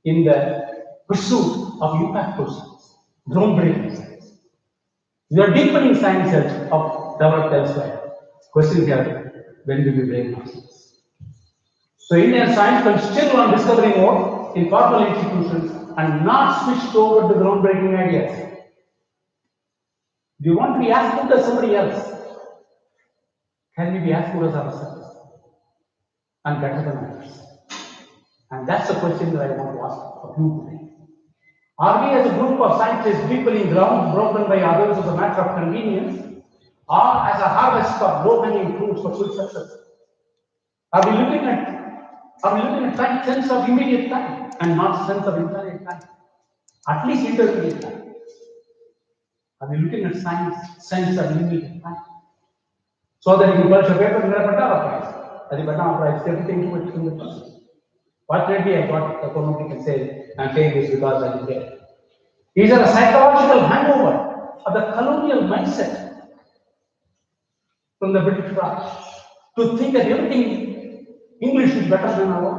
in the pursuit of impact pursuits, groundbreaking science. We are deepening sciences of developed elsewhere. Question here, when will we break ourselves? So Indian science can still on discovery mode in formal institutions and not switched over to groundbreaking ideas. Do you want to be as good as somebody else? Can we be as good as ourselves? And better than others? And that's the question that I want to ask of you today. Are we as a group of scientists deeply ground broken by others as a matter of convenience, or as a harvest of low-hanging fruits for quick success? Are we looking at time, sense of immediate time and not sense of infinite time? At least intermediate time. Are we looking at science, sense of immediate time? So that you can publish a paper and get a Patala prize. As a Patala prize, everything to it in the process. Fortunately, I got it. So nobody can say I'm saying this because I did it. These are a psychological hangover of the colonial mindset from the British Raj to think that everything English is better than our own.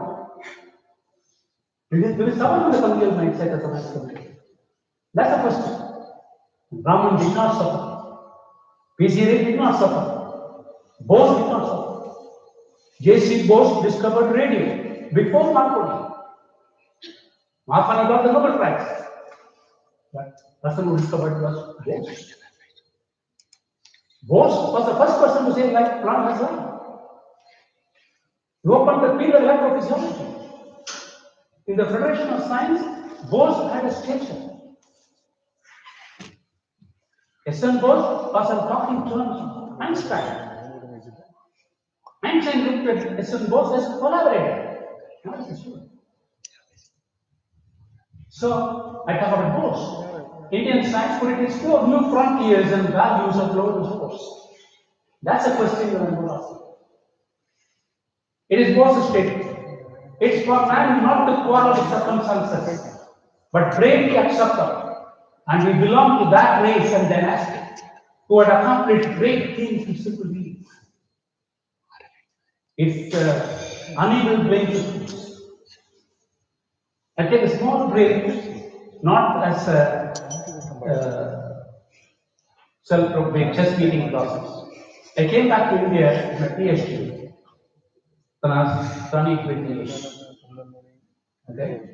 There is someone in the colonial mindset as a mass community. That's the question. Brahman did not suffer. P.C. Ray did not suffer. Bose did not suffer. J.C. Bose discovered radio before Marconi. Marconi got the Nobel Prize. But the person who discovered was Bose. Bose was the first person to say life plant has life. He opened the field of electrophysiology. In the Federation of Science, Bose had a stature. S.N. Bose was on talking terms with Einstein. Einstein looked at S.N. Bose as a collaborator, not as a student. So, I talk about Bose. Indian science could explore new frontiers and values of low resource. That's a question that I'm going to ask. It is Bose's statement. It's for man not to quarrel with circumstances, but bravely accept them. And we belong to that race and dynasty who had accomplished great things with simple beings. It's uneven playing field. I take a small break, not as a self-proclaimed chess beating process. I came back to India with my PhD when I was turning 28. Okay?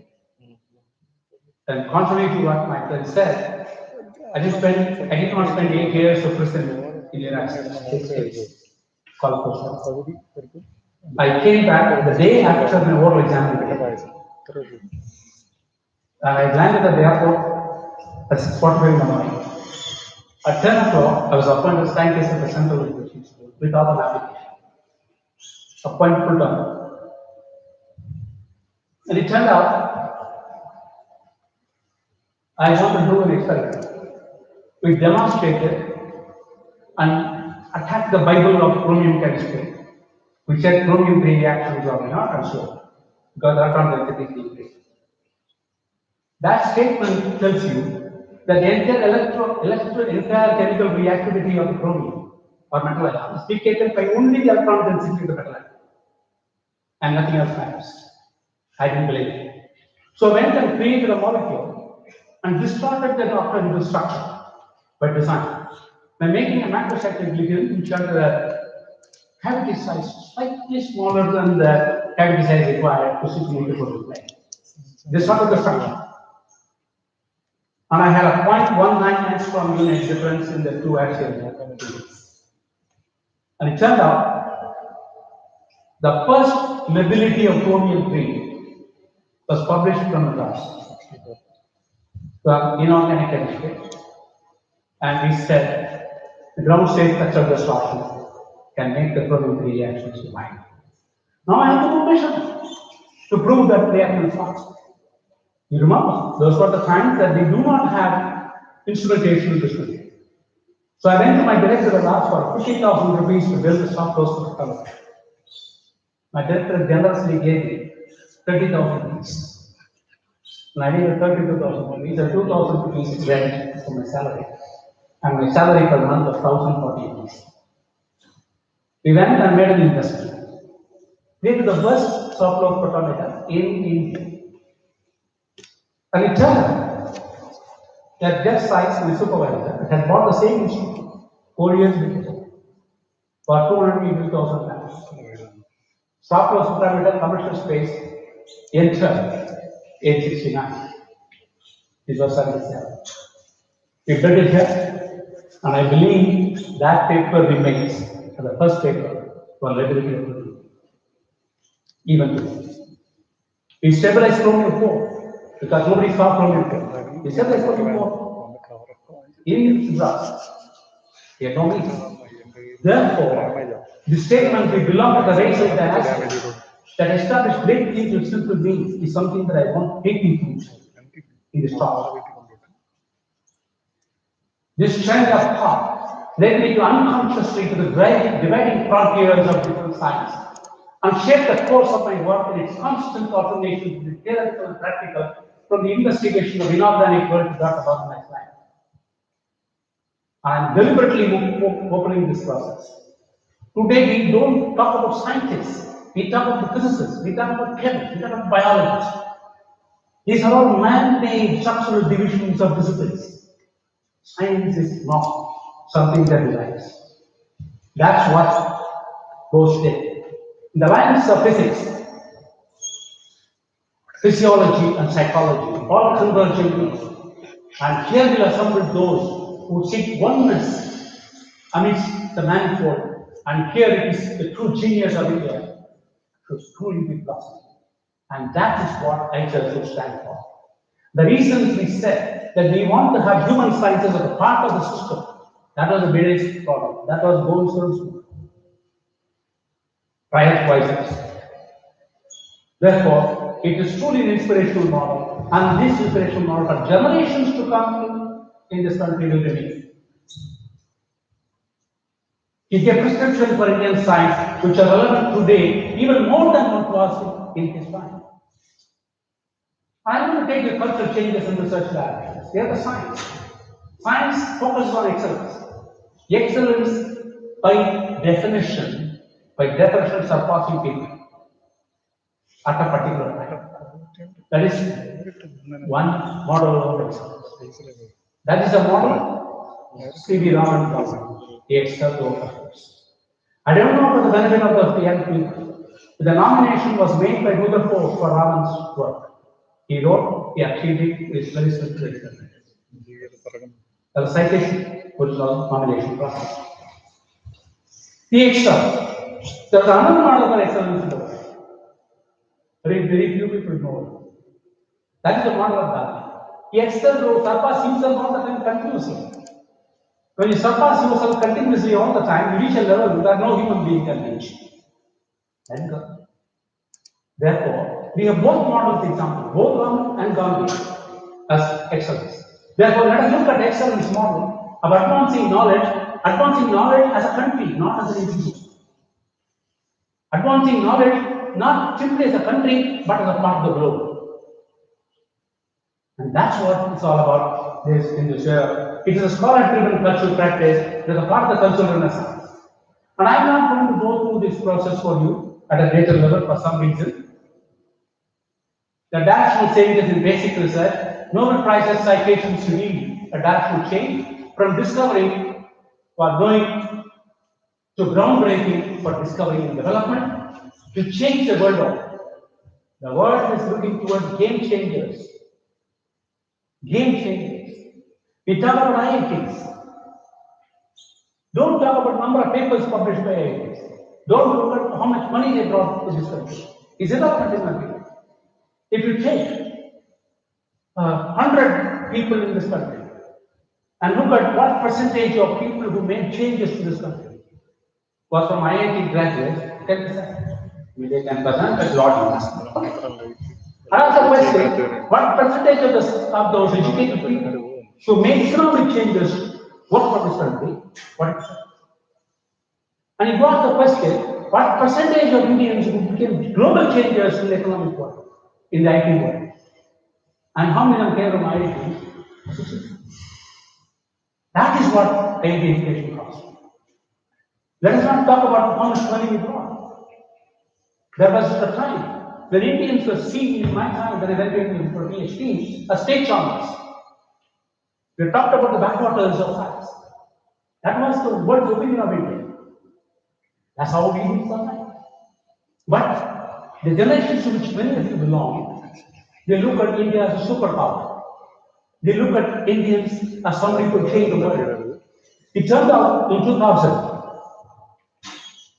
And contrary to what my friend said, I did not spend 8 years of prison in the United States. Called postdoc. I came back the day after my oral examination. I landed at the airport at 6:45 in the morning. At 10 o'clock, I was appointed as scientist at the Central University School without an application. Appointed full time. And it turned out I want to do an experiment. We demonstrated and attacked the Bible of chromium chemistry. We said chromium 3 reactions are not and so because electron density is decreased. That statement tells you that the entire chemical reactivity of the chromium or metal ion is dictated by only the electron density of the metal ion. And nothing else matters. I didn't believe it. So I went and created a molecule and distorted the doctrine into structure by design. By making a macrocyclic ligand which had the cavity size slightly smaller than the cavity size required to situate the protein plane. Distorted the structure. And I had a 0.19 angstrom unit difference in the two axial units. And it turned out the first lability of chromium 3 was published from Madras, the inorganic chemistry. And we said the ground state structure distortion can make the chromium 3 reactions combine. Now I have to do measurements to prove that reaction is fast. You remember, those were the times that we do not have instrumentation in this country. So I went to my director and asked for 50,000 rupees to build a soft close protocol. My director generously gave me 30,000 rupees. And I gave 32,000 rupees, and 2,000 rupees rent for my salary. And my salary per month was 1,040 rupees. We went and made an investment. We did the first soft close protometer in India. And it turned out that Jeff Sykes, my supervisor, had bought the same instrument 4 years before for 280,000 pounds. Software supermeter commercial space entered 869. This was 77. We built it here, and I believe that paper remains the first paper for lability of the even today. We stabilized chromium 4. Because nobody saw chromium 4. We stabilized chromium 4 in drugs. They don't need it. Therefore, the statement we belong to the race of dynasty that established great things with simple beings is something that I want to take into in this talk. This trend of thought led me to unconsciously to the dividing frontiers of different science and shape the course of my work in its constant alternation between theoretical and practical, from the investigation of inorganic world to that of organized life. I am deliberately opening this process. Today we don't talk about scientists, we talk about physicists, we talk about chemists, we talk about biologists. These are all man-made structural divisions of disciplines. Science is not something that relies. That's what goes there. In the lines of physics, physiology and psychology, all converging. And here we assemble those who seek oneness amidst the manifold. And here it is the true genius of India to truly be blossomed. And that is what ICER should stand for. The reasons we said that we want to have human sciences as a part of the system, that was the basic problem. That was Bowen's prior choices. Therefore, it is truly an inspirational model, and this inspirational model for generations to come in this country will remain. He gave prescriptions for Indian science which are relevant today even more than what was in his time. I want to take the cultural changes in research directions. They are the science. Science focuses on excellence. Excellence, by definition, surpassing people at a particular time. That is one model of excellence. That is a model C.V. Raman calls the external efforts. I don't know for the benefit of the young people. The nomination was made by Rutherford for Raman's work. He wrote, he achieved it with very simple experiment. The citation was the nomination process. The extra. There's another model for excellence in the world. Very few people know. That is the model of Gandhi. He excelled to surpass himself all the time continuously. When you surpass yourself continuously all the time, you reach a level that no human being can reach. And therefore, we have both models examples, both Raman and Gandhi, as excellence. Therefore, let us look at excellence model of advancing knowledge as a country, not as an individual. Advancing knowledge not simply as a country, but as a part of the globe. And that's what it's all about this in this year. It is a scholar-driven cultural practice. It is a part of the cultural renaissance. And I'm not going to go through this process for you at a greater level for some reason. The directional changes in basic research, Nobel Prizes citations to read a directional change from discovery for going to groundbreaking for discovery and development to change the world order. The world is looking towards game changers. Game changers. We talk about IITs. Don't talk about number of papers published by IITs. Don't look at how much money they brought to this country. Is irrelevant in my view. If you take 100 people in this country and look at what percentage of people who made changes to this country was from IIT graduates, 10%. We take 10%, that's a lot. Another question, what percentage of those educated people who made economic changes work for this country? What percent? And you ask the question, what percentage of Indians who became global changers in the economic world, in the IT world? And how many of them came from IIT? That is what IIT education costs. Let us not talk about how much money we brought. There was a time when Indians were seen in my time when I went in for PhD as state charmers. We talked about the backwaters of science. That was the world's opinion of India. That's how we do sometimes. But the generations to which many of you belong, they look at India as a superpower. They look at Indians as somebody who could change the world. It turned out in 2000,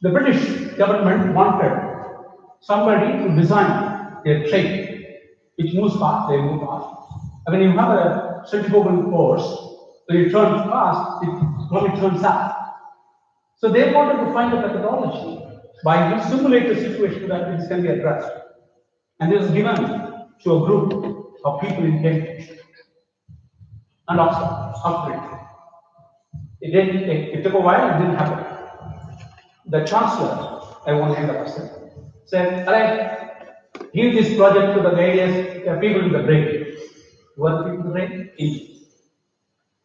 the British government wanted somebody to design a train which moves fast, they move fast. And when you have a centrifugal force, when you turn fast, it turns up. So they wanted to find a methodology by which simulate a situation that this can be addressed. And this was given to a group of people in Cambridge and Oxford. It took a while, it didn't happen. The chancellor, I won't name the person, said, alright, give this project to the various people in the brain. What are the people in the brain? Indians.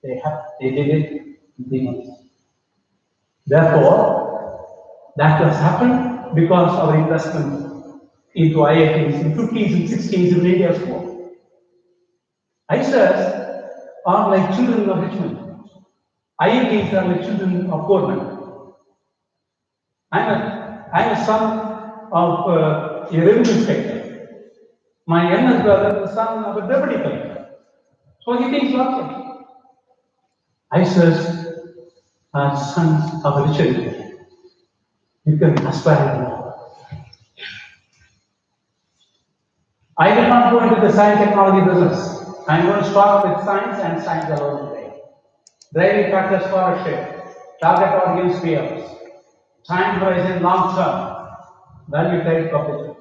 They did it in 3 months. Therefore, that has happened because of our investment into IITs in 50s and 60s in India school. ISAs are like children of Richmond. IITs are like children of Portland. I'm a son of a revenue inspector. My younger brother is the son of a deputy collector. So he thinks like that. ISAs are sons of a rich. You can aspire more. I will not go into the science technology business. I'm going to start with science and science alone today. Driving factor scholarship, target audience peers, time horizon long term, value type publisher.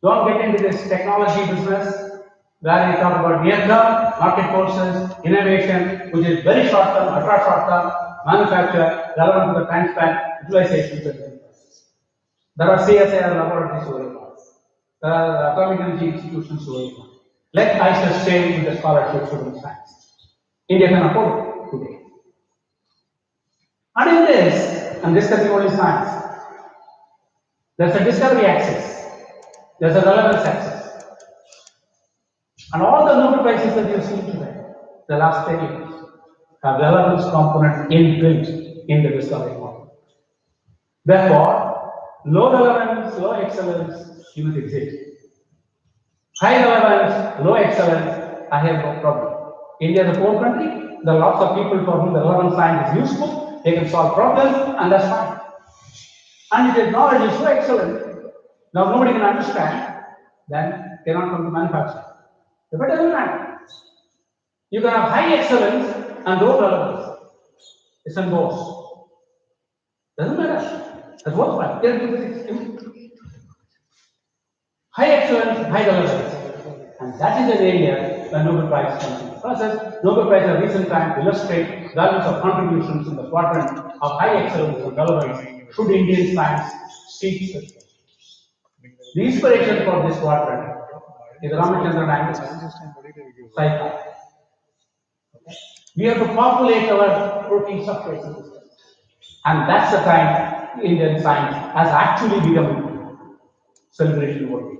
Don't get into this technology business where we talk about near term, market forces, innovation, which is very short term, ultra short term, manufacture, relevant to the time span, utilization. There are CSIR laboratories going on. There are atomic energy institutions going on. Let ISA stay with the scholarships in science. India can afford it today. And in this, I'm discussing only science. There's a discovery axis. There's a relevance axis. And all the Nobel Prizes that you've seen today, the last 10 years, have relevance component inbuilt in the discovery model. Therefore, low relevance, low excellence, you must exist. High relevance, low excellence, I have no problem. India is a poor country. There are lots of people for whom the relevant science is useful. They can solve problems, and that's fine. And if the knowledge is so excellent, now nobody can understand, then they cannot come to manufacture. But it doesn't matter. You can have high excellence and low relevance. It's endorsed. Doesn't matter. That's worthwhile. High excellence, high relevance. And that is an area where Nobel Prize comes into process. Nobel Prize in recent time illustrate values of contributions in the quadrant of high excellence and relevance should Indian science seek such. The inspiration for this quadrant is Ramachandran Angus cycle. We have to populate our protein substrate system. And that's the time Indian science has actually become celebration worthy.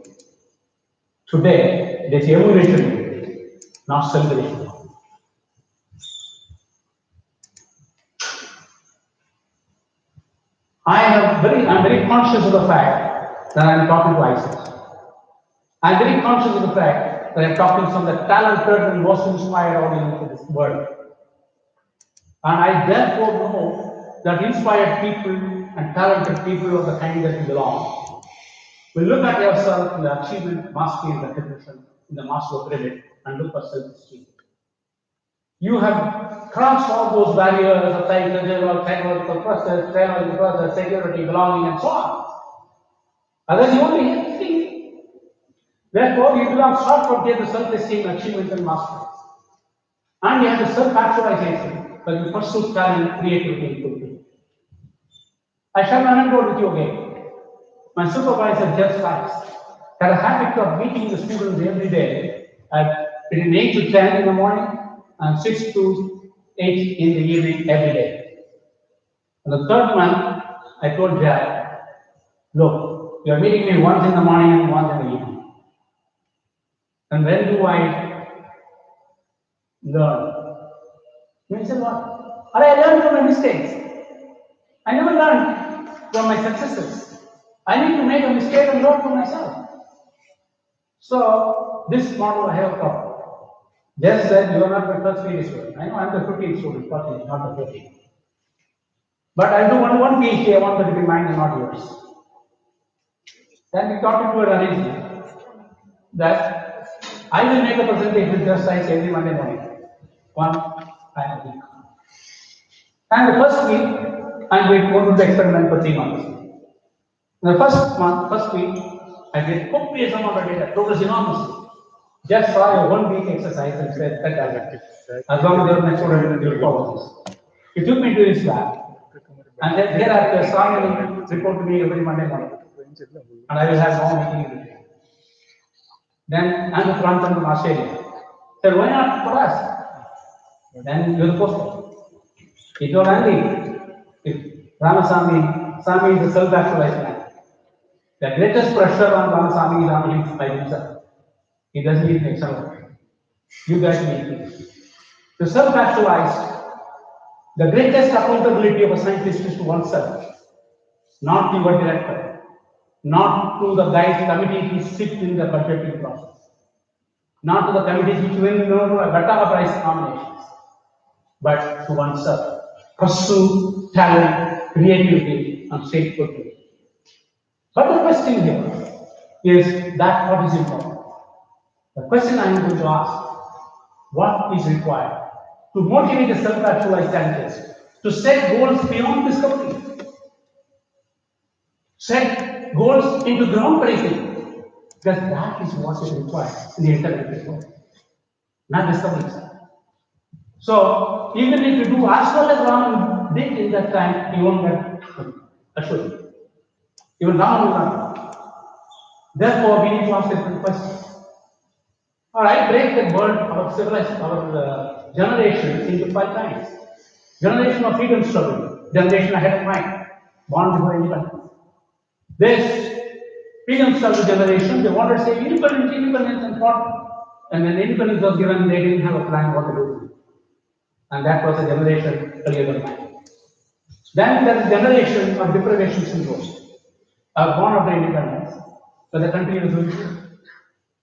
Today, it is emulation worthy, not celebration worthy. I'm very conscious of the fact that I'm talking to ISIS. I'm very conscious of the fact that I'm talking to some of the talented and most inspired audience in this world. And I therefore know that inspired people and talented people of the kind that we belong will look at yourself in the achievement, mastery, and recognition in the Maslow pyramid and look for self-esteem. You have crossed all those barriers of psychological process, technological process, security, belonging, and so on. Otherwise, you only have to think. Therefore, you belong short from here to self-esteem, achievement, and mastery. And you have the self-actualization, but you pursue talent, creativity, and fulfillment. I shall not anecdote with you again. My supervisor, Jeff Sykes, had a habit of meeting the students every day at between 8 to 10 in the morning and 6 to 8 in the evening every day. And the third month, I told Jeff, look, you are meeting me once in the morning and once in the evening. And when do I learn? He said, what? I learned from my mistakes. I never learned from my successes. I need to make a mistake and learn from myself. So, this model I have taught. Just said you are not the first PhD student. I know I am the 15th student, but he is not the 15th. But I do one PhD, I want that to be mine and not yours. Then we got into an arrangement that I will make a presentation with Just Science every Monday morning, one time a week. And the first week, I am going to go to the experiment for 3 months. In the first week, I did copious amount of data, progress enormously. Just saw a 1 week exercise and said, as long as you're my student, you'll follow this. He took me to his lab, and then thereafter, saw him report to me every Monday morning. and I will have no meeting with you. Then I'm the front from Australia. Said, why not for us? Then you're the poster. He told Andy, if Ramasamy, Samy is a self-actualized man. The greatest pressure on Ramasamy is on him by himself. He doesn't need external. You guys need it. To self-actualize, the greatest accountability of a scientist is to oneself, not to your director, not to the guys committee who sit in the budgeting process, not to the committees which will know better price nominations, but to oneself. Pursue talent, creativity, and stay put to it. But the question here is that what is important? The question I am going to ask, what is required to motivate a self-actualized scientist to set goals beyond discovery? Set goals into groundbreaking, because that is what is required in the intellectual world, not discoveries. So, even if you do as well as Raman did in that time, you won't get assured. Even Raman will not. Therefore, we need to ask a different question. All right, break the world, our civilization, our generation into 5 kinds. Generation of freedom struggle, generation ahead of mind, born before independence. This freedom struggle generation, they wanted to say independence is important. And when independence was given, they didn't have a plan what to do. And that was a generation earlier than mine. Then there is generation of deprivation syndrome, born after independence, but the country was doing.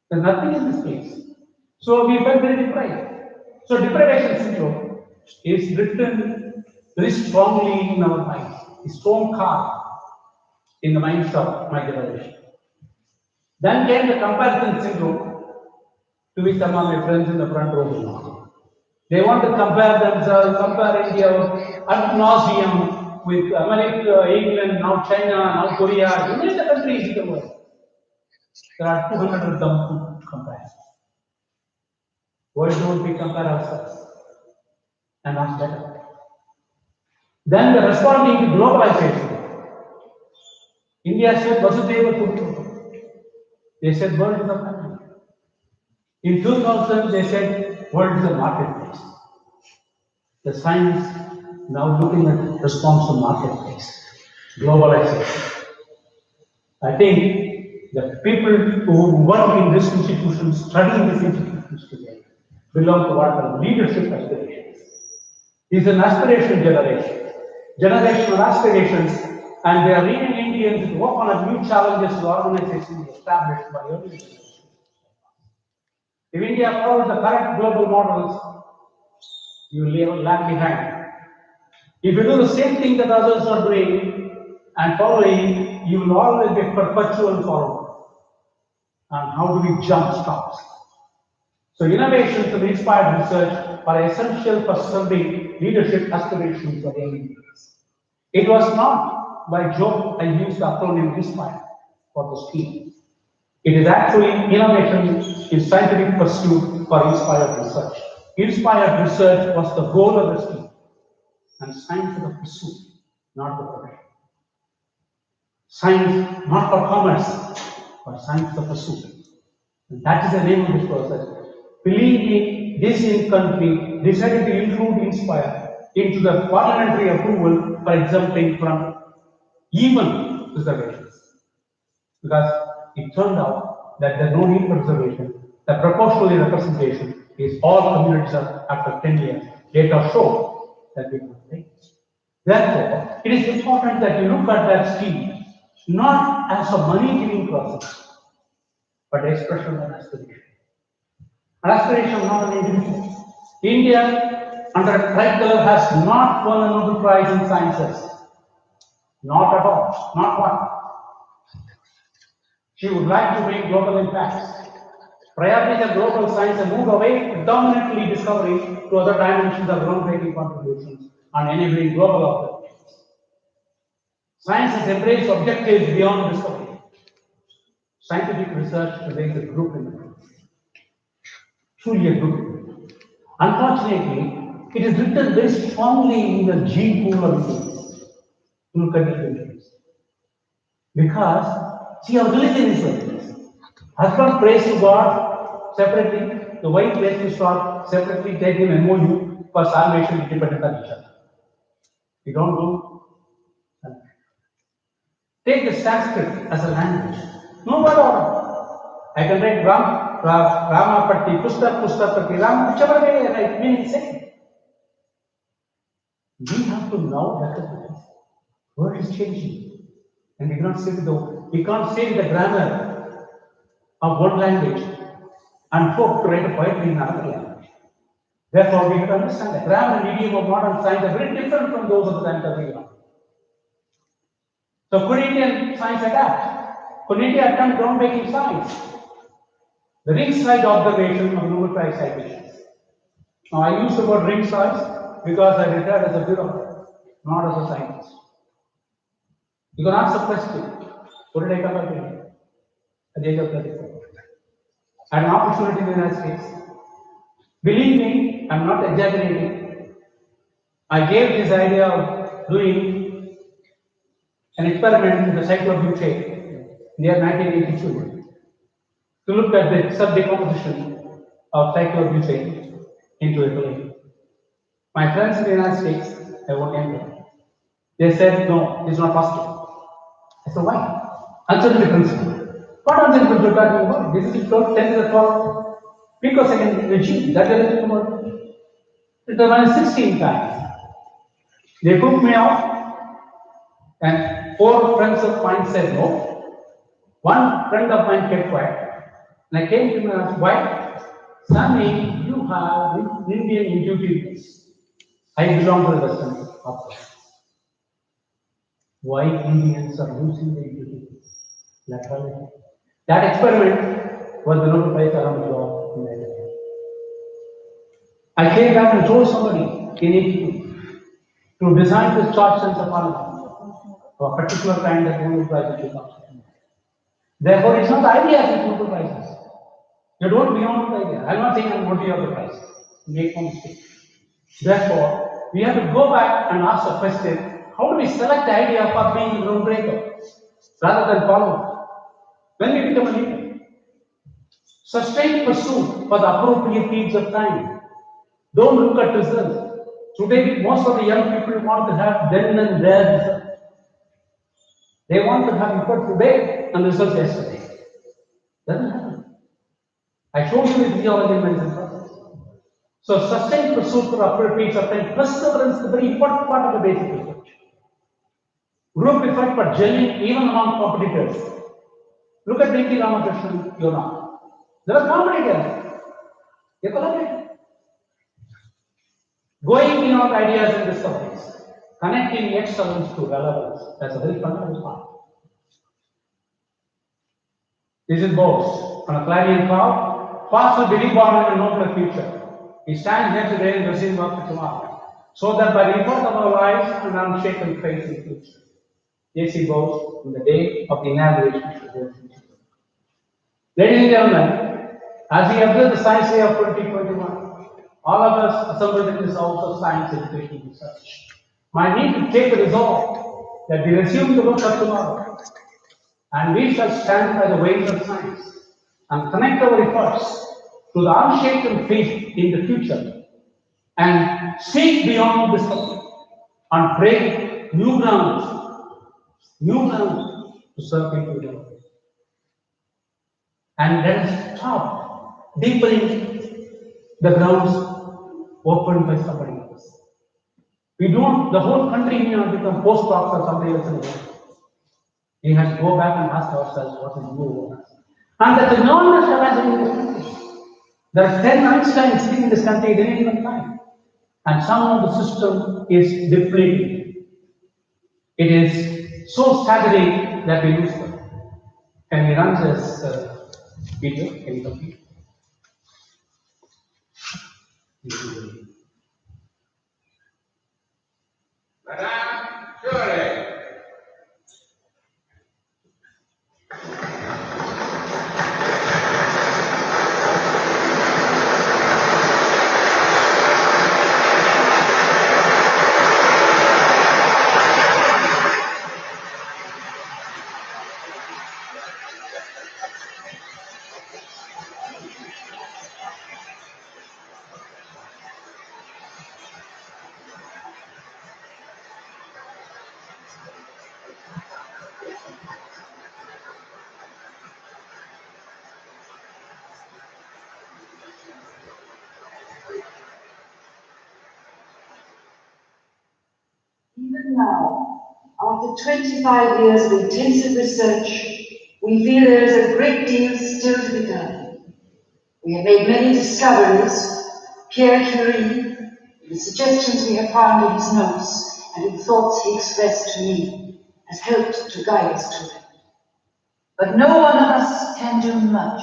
There's nothing in this case. So we felt very deprived. So deprivation syndrome is written very strongly in our minds. It's strong card in the minds of my generation. Then came the comparison syndrome, to which some of my friends in the front row belong. They want to compare themselves, compare India ad nauseum with America, England, now China, now Korea, you name the countries in the world. There are 200 of them to compare. Why don't we compare ourselves and ask better? Then the responding to globalization. India said Vasudeva Kutumbakam. They said world is a family. In 2000 they said world is a marketplace. The science now looking at response to marketplace, globalization. I think the people who work in this institution, studying this institution today, belong to what are leadership aspirations. It's an aspiration generation. Generation of aspirations, and they are leading Indians to work on a new challenges to organizations established by early generations. If India follows the current global models, you will lag behind. If you do the same thing that others are doing and following, you will always be a perpetual follower. And how do we jump start? So innovations and inspired research are essential for serving leadership aspirations of young Indians. It was not by joke I used the acronym INSPIRE for the scheme. It is actually innovation in scientific pursuit for inspired research. Inspired research was the goal of the scheme, and science is the pursuit, not the profession. Science not for commerce, but science the pursuit. And that is the name of this process. Believe me, this country decided to include INSPIRE into the parliamentary approval for exempting from even reservations. Because it turned out that there is no need for reservation. The proportional representation is all communities after 10 years. Data show that we can take. Therefore, it is important that you look at that scheme not as a money-giving process, but expression of aspiration. An aspiration not an individual. India, under Tricolor, has not won a Nobel Prize in Sciences. Not at all. Not one. She would like to bring global impacts. Prioritize global science and move away predominantly discovery to other dimensions of groundbreaking contributions and enabling global objectives. Science has embraced objectives beyond discovery. Scientific research today is a group in the world. Truly a group. Unfortunately, it is written very strongly in the gene pool of Indians. Look at the Indians. Because See, our religion is like this. Husband prays to God separately, the wife prays to God separately, take him MOU for salvation independent of each other. We don't do. Take the Sanskrit as a language. No matter. I can write Rama Patti, Pusta Patti, Rama, whichever way I write, meaning same. We have to now recognize world is changing. And we can't say the grammar of one language and hope to write a poetry in another language. Therefore, we have to understand the grammar and idiom of modern science are very different from those of the time that we are. So could Indian science adapt? Could India attempt groundbreaking science? The ringside observation of numerous citations. Now I use the word ringside because I retired as a bureaucrat, not as a scientist. You can ask a question. What did I come back to India? At the age of 34. I had an opportunity in the United States. Believe me, I'm not exaggerating. I gave this idea of doing an experiment in the cycle of butane in the year 1982 to look at the sub-decomposition of cyclobutane into ethylene. My friends in the United States, I won't enter. They said, no, it's not possible. I said, why? Uncertainty principle. What uncertainty principle are you talking about? This is 10 to the 12 picosecond regime. That is the word. It was 16 times. They took me off, and 4 friends of mine said no. One friend of mine kept quiet. And I came to him and asked, why? Sammy, you have Indian intuitiveness. I belong to the Western option. Why Indians are losing the intuitiveness? Laterally. That experiment was the Nobel Prize around the world in Nigeria. I came back and told somebody in 82 to design this charge sensor parallel of a particular kind of Nobel Prize which is not. Therefore, it's not the idea of Nobel Prizes. You don't beyond the idea. I'm not saying I'm worthy of the prize. Make no mistake. Therefore, we have to go back and ask the question, how do we select the idea for being the groundbreaker rather than follow? When we become a leader, sustained pursuit for the appropriate periods of time. Don't look at results. Today, most of the young people want to have then and there results. They want to have effort today and results yesterday. Doesn't happen. I showed you the physiology and medicine process. So, sustained pursuit for appropriate periods of time, perseverance is a very important part of the basic research. Group effort for gelling even among competitors. Look at V.P. Ramakrishnan, Yona. There are competitors. They collaborate. Going beyond ideas and discoveries. Connecting excellence to relevance. That's a very fundamental part. This is Bose on a clarion call. Fast will be reborn in a nobler future. We stand here today and receive work for tomorrow. So that by the effort of our lives and unshaken faith in the future. J.C. Bose on the day of the inauguration of the future. Ladies and gentlemen, as we observe the Science Day of 2021, all of us assembled in this house of science, education, and research might need to take a resolve that we resume the work of tomorrow, and we shall stand by the ways of science and connect our efforts to the unshaken faith in the future and seek beyond this and break new grounds to serve people. And let us stop deepening the grounds opened by somebody else. We don't, the whole country may not become postdocs or somebody else in the world. We have to go back and ask ourselves what is new about us. And that's enormous capacity in this country. There are 10 Einsteins sitting in this country at any given time. And somehow the system is depleting. It is so staggering that we lose them. Can we run this video? Can you complete?
Madame, surely.
Even now, after 25 years of intensive research, we feel there is a great deal still to be done. We have made many discoveries. Pierre Curie, the suggestions we have found in his notes and in thoughts he expressed to me, has helped to guide us to them. But no one of us can do much.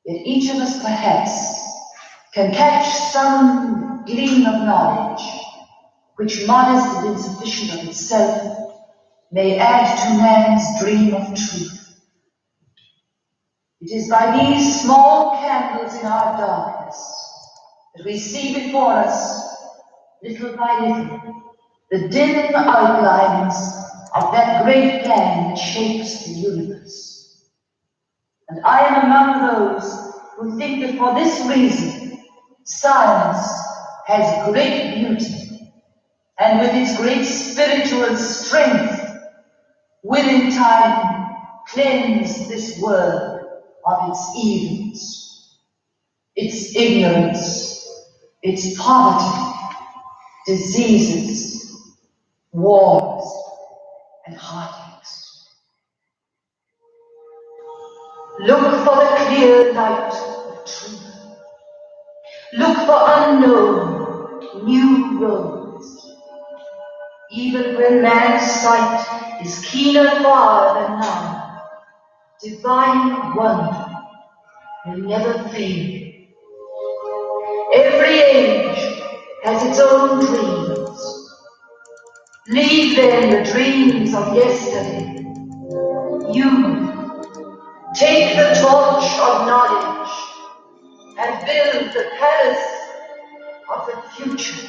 Yet each of us perhaps can catch some gleam of knowledge, which, modest and insufficient of itself, may add to man's dream of truth. It is by these small candles in our darkness that we see before us, little by little, the dim outlines of that great plan that shapes the universe. And I am among those who think that for this reason, science has great beauty, and with its great spiritual strength, will in time cleanse this world of its evils, its ignorance, its poverty, diseases, wars, and heartaches. Look for the clear light of truth. Look for unknown, new roads. Even when man's sight is keener far than now, divine wonder will never fade. Every age has its own dreams. Leave then the dreams of yesterday. You take the torch of knowledge and build the palace of the future.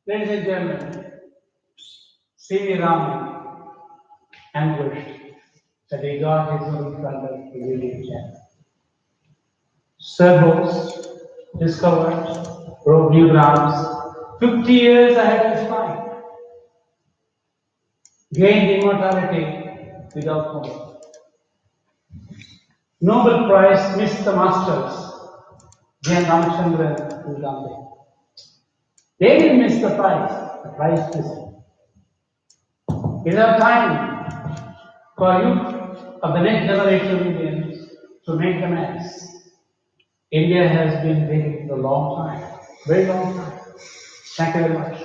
Ladies and gentlemen, C.V. Raman anguished that he got his own conduct to really check. Servos discovered, broke new grounds, 50 years ahead of his time, gained immortality without knowledge. Nobel Prize missed the masters, J.N. Ramachandran and Gandhi. They didn't miss the prize missed. It is our time for youth of the next generation of Indians to make amends. India has been waiting for a long time, very long time. Thank you very much.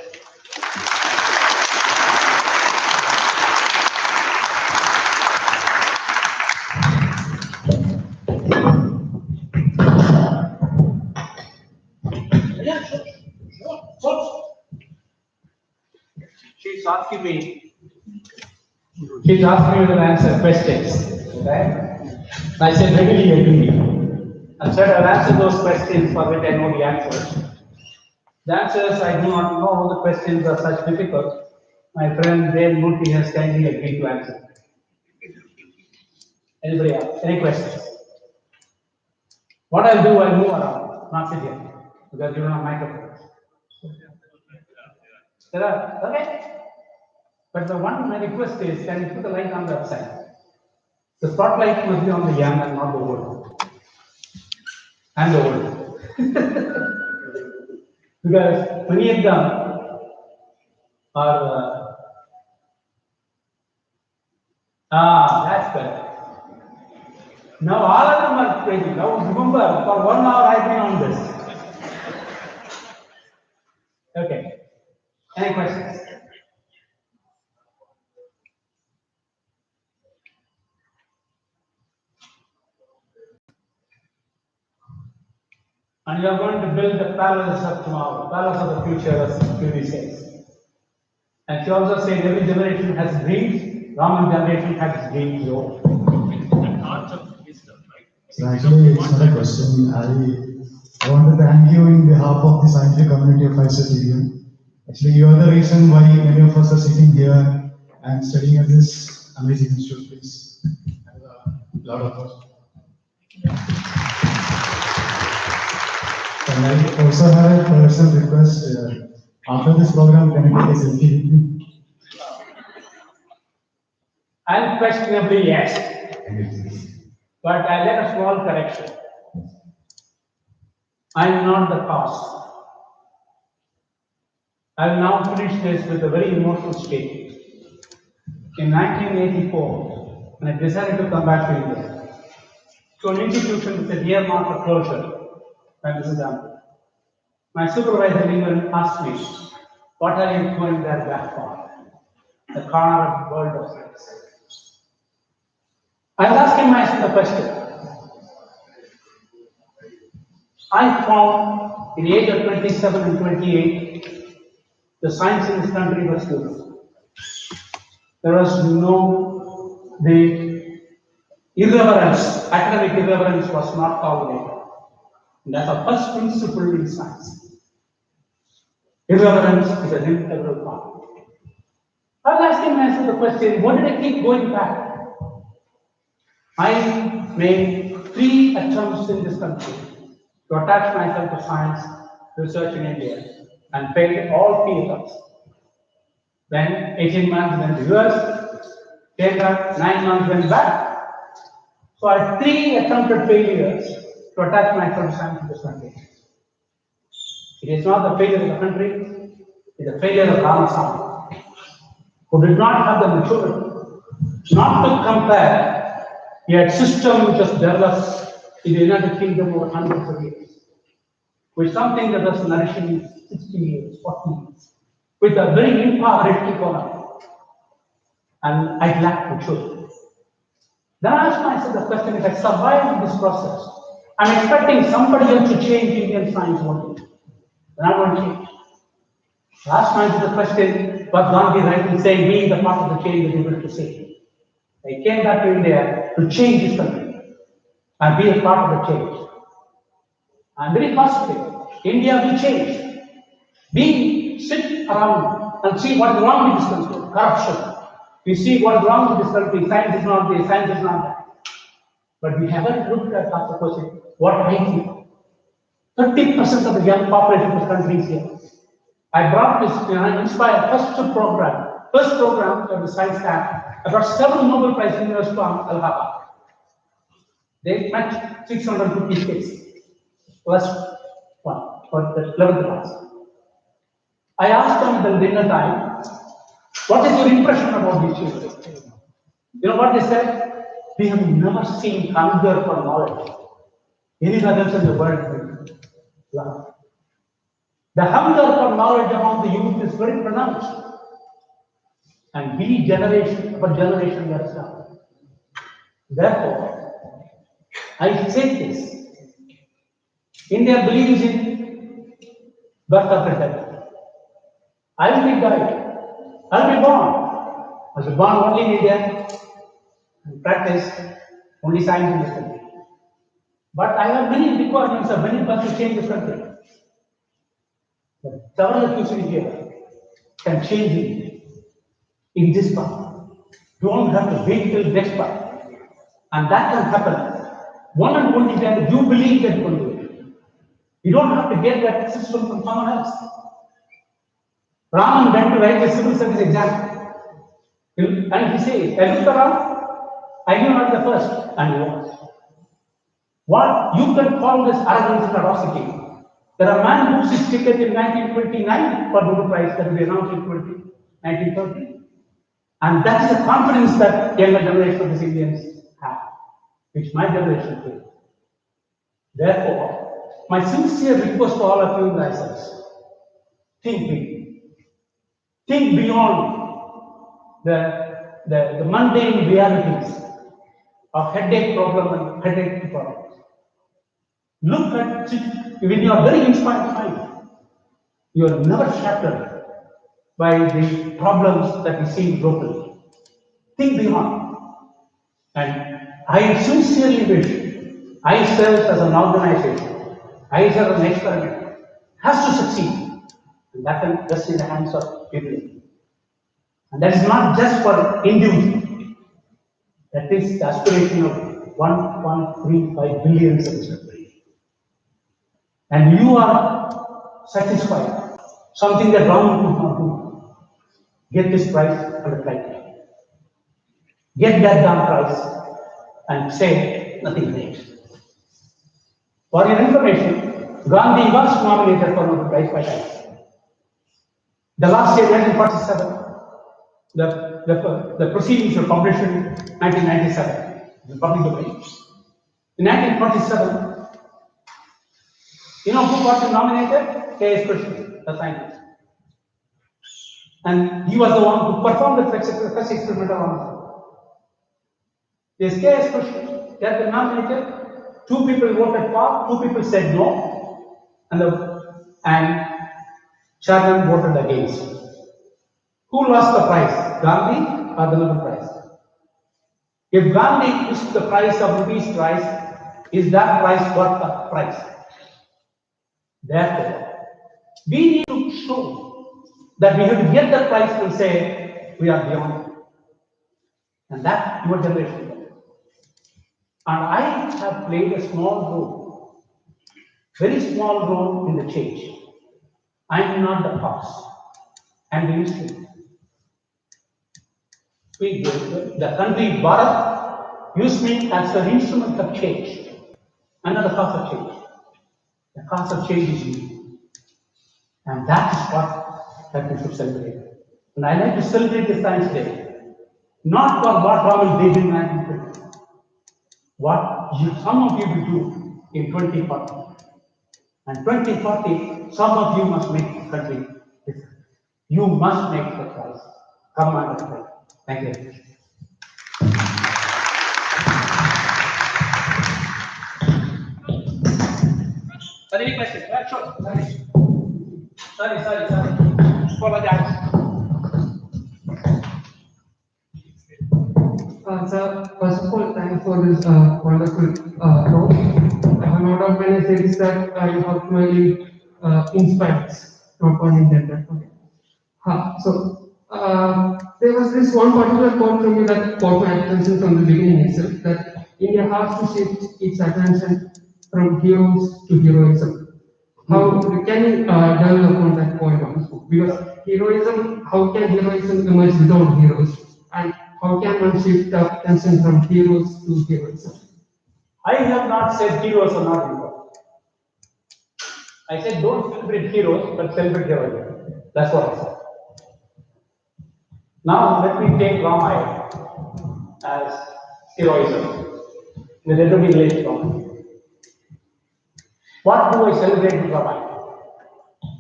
She's asking me whether I answer questions. Okay? I said, readily agree. I said, I'll answer those questions for which I know the answers. The answers I do not know, the questions are such difficult. My friend Dave Murthy has kindly agreed to answer. Anybody else? Any questions? What I'll do, I'll move around, not sit here, because you don't have microphones. There are, okay? But the one my request is, can you put the light on the upside? The spotlight must be on the young and not the old. And the old. Because many of them are, that's correct. Now all of them are crazy. Now remember, for 1 hour I've been on this. Okay. Any questions? And you are going to build the palace of tomorrow, palace of the future, as Curie says. And she also said every generation has dreams, Raman generation has dreams too.
So actually, it's not a question. I want to thank you in behalf of the scientific community of ICTM. Actually, you are the reason why many of us are sitting here and studying at this amazing institute. Please have a lot of applause. And I also have a personal request. After this program, can you take a selfie with me?
Unquestionably, yes. But I let a small correction. I'm not the cause. I'll now finish this with a very emotional statement. In 1984, when I decided to come back to India, to an institution with a near mark for closure, and this is done, my supervisor in England asked me, what are you going there back for? The corner of the world of science. I was asking myself the question. I found in the age of 27 and 28, the science in this country was good. There was the irreverence, academic irreverence was not tolerated. And that's the first principle in science. Irreverence is an integral part. I was asking myself the question, what did I keep going back? I made 3 attempts in this country to attach myself to science research in India and failed all 3 attempts. Then 18 months went to US, came back, 9 months went back. So I had 3 attempted failures to attach myself to science in this country. It is not the failure of the country, it is the failure of Ramaswamy, who did not have the maturity not to compare a system which was developed in the United Kingdom over hundreds of years, with something that was nourishing 60 years, 40 years, with a very impoverished economy. And I lacked maturity. Then I asked myself the question, if I survive this process, I'm expecting somebody else to change Indian science one day. Then I won't change. I asked myself the question, was Gandhi right in saying, being the part of the change that he able to say? I came back to India to change this country and be a part of the change. I'm very positive. India will change. We sit around and see what is wrong with this country. Corruption. We see what is wrong with this country. Science is not there, science is not that. But we haven't looked at the question, what I think. 30% of the young population of this country is here. I brought this Inspire first program of the science camp. I brought 7 Nobel Prize winners from Allahabad. They met 650 kids, plus 1 for the 11th class. I asked them at the dinner time, what is your impression about these children? You know what they said? We have never seen hunger for knowledge. Anywhere else in the world. Wow. The hunger for knowledge among the youth is very pronounced. And we generation upon generation are stuck. Therefore, I say this. India believes in birth after death. I will be died. I will be born. I was born only in India and practice only science in this country. But I have many requirements of many parts to change this country. But several of you sitting here can change it in this part. Don't have to wait till next part. And that can happen one and only when you believe that you can do it. You don't have to get that system from someone else. Raman went to write the civil service exam. And he says, I looked around, I knew not the first, and he was. What you can call this arrogance and ferocity. There are man who is ticket in 1929 for Nobel Prize that will be announced in 1930. And that is the confidence that younger generation of these Indians have, which my generation failed. Therefore, my sincere request to all of you guys is, think big. Think beyond the mundane realities of headache problem and headache problems. Look at it when you are very inspired mind. You are never shattered by the problems that we see locally. Think beyond. And I sincerely wish ourselves as an organization, ourselves as an experiment, has to succeed. And that can rest in the hands of people. And that is not just for individuals. That is the aspiration of 1.35 billion citizens. And you are satisfied. Something that Raman could not do. Get this prize and apply it. get that damn price and say nothing late. For your information, Gandhi was nominated for Nobel Prize 5 times. The last year, 1947, the proceedings were published in 1997, in the public domain. In 1947, you know who got nominated? K.S. Krishnan, the scientist. And he was the one who performed the first experimental on this K.S. Krishnan got nominated. 2 people voted for, 2 people said no, and Chairman voted against. Who lost the prize, Gandhi or the Nobel Prize? If Gandhi pushed the price of the peace prize, is that prize worth the price? Therefore, we need to show that we have to get the prize and say we are beyond it. And that your generation. And I have played a small role, very small role in the change. I am not the cause. I am the instrument. The country Bharat used me as an instrument of change. I am not the cause of change. The cause of change is you. And that is what we should celebrate. And I like to celebrate the Science Day. Not for what Raman did in 1920. What some of you will do in 2040. And 2040, some of you must make the country different. You must make the choice. Come on, let's Thank you. Any questions? Sure. Sorry. Apologize.
Sir, first of all, thanks for this wonderful talk. No doubt when I say this that you have really inspired, not only intended. So there was this one particular quote from you that caught my attention from the beginning itself, that India has to shift its attention from heroes to heroism. How can you develop on that point also? Because heroism, how can heroism emerge without heroes? And how can one shift the attention from heroes to heroism?
I have not said heroes are not important. I said don't celebrate heroes, but celebrate heroism. That's what I said. Now let me take Ramayana as heroism. The little English Ramayana. What do I celebrate in Ramayana?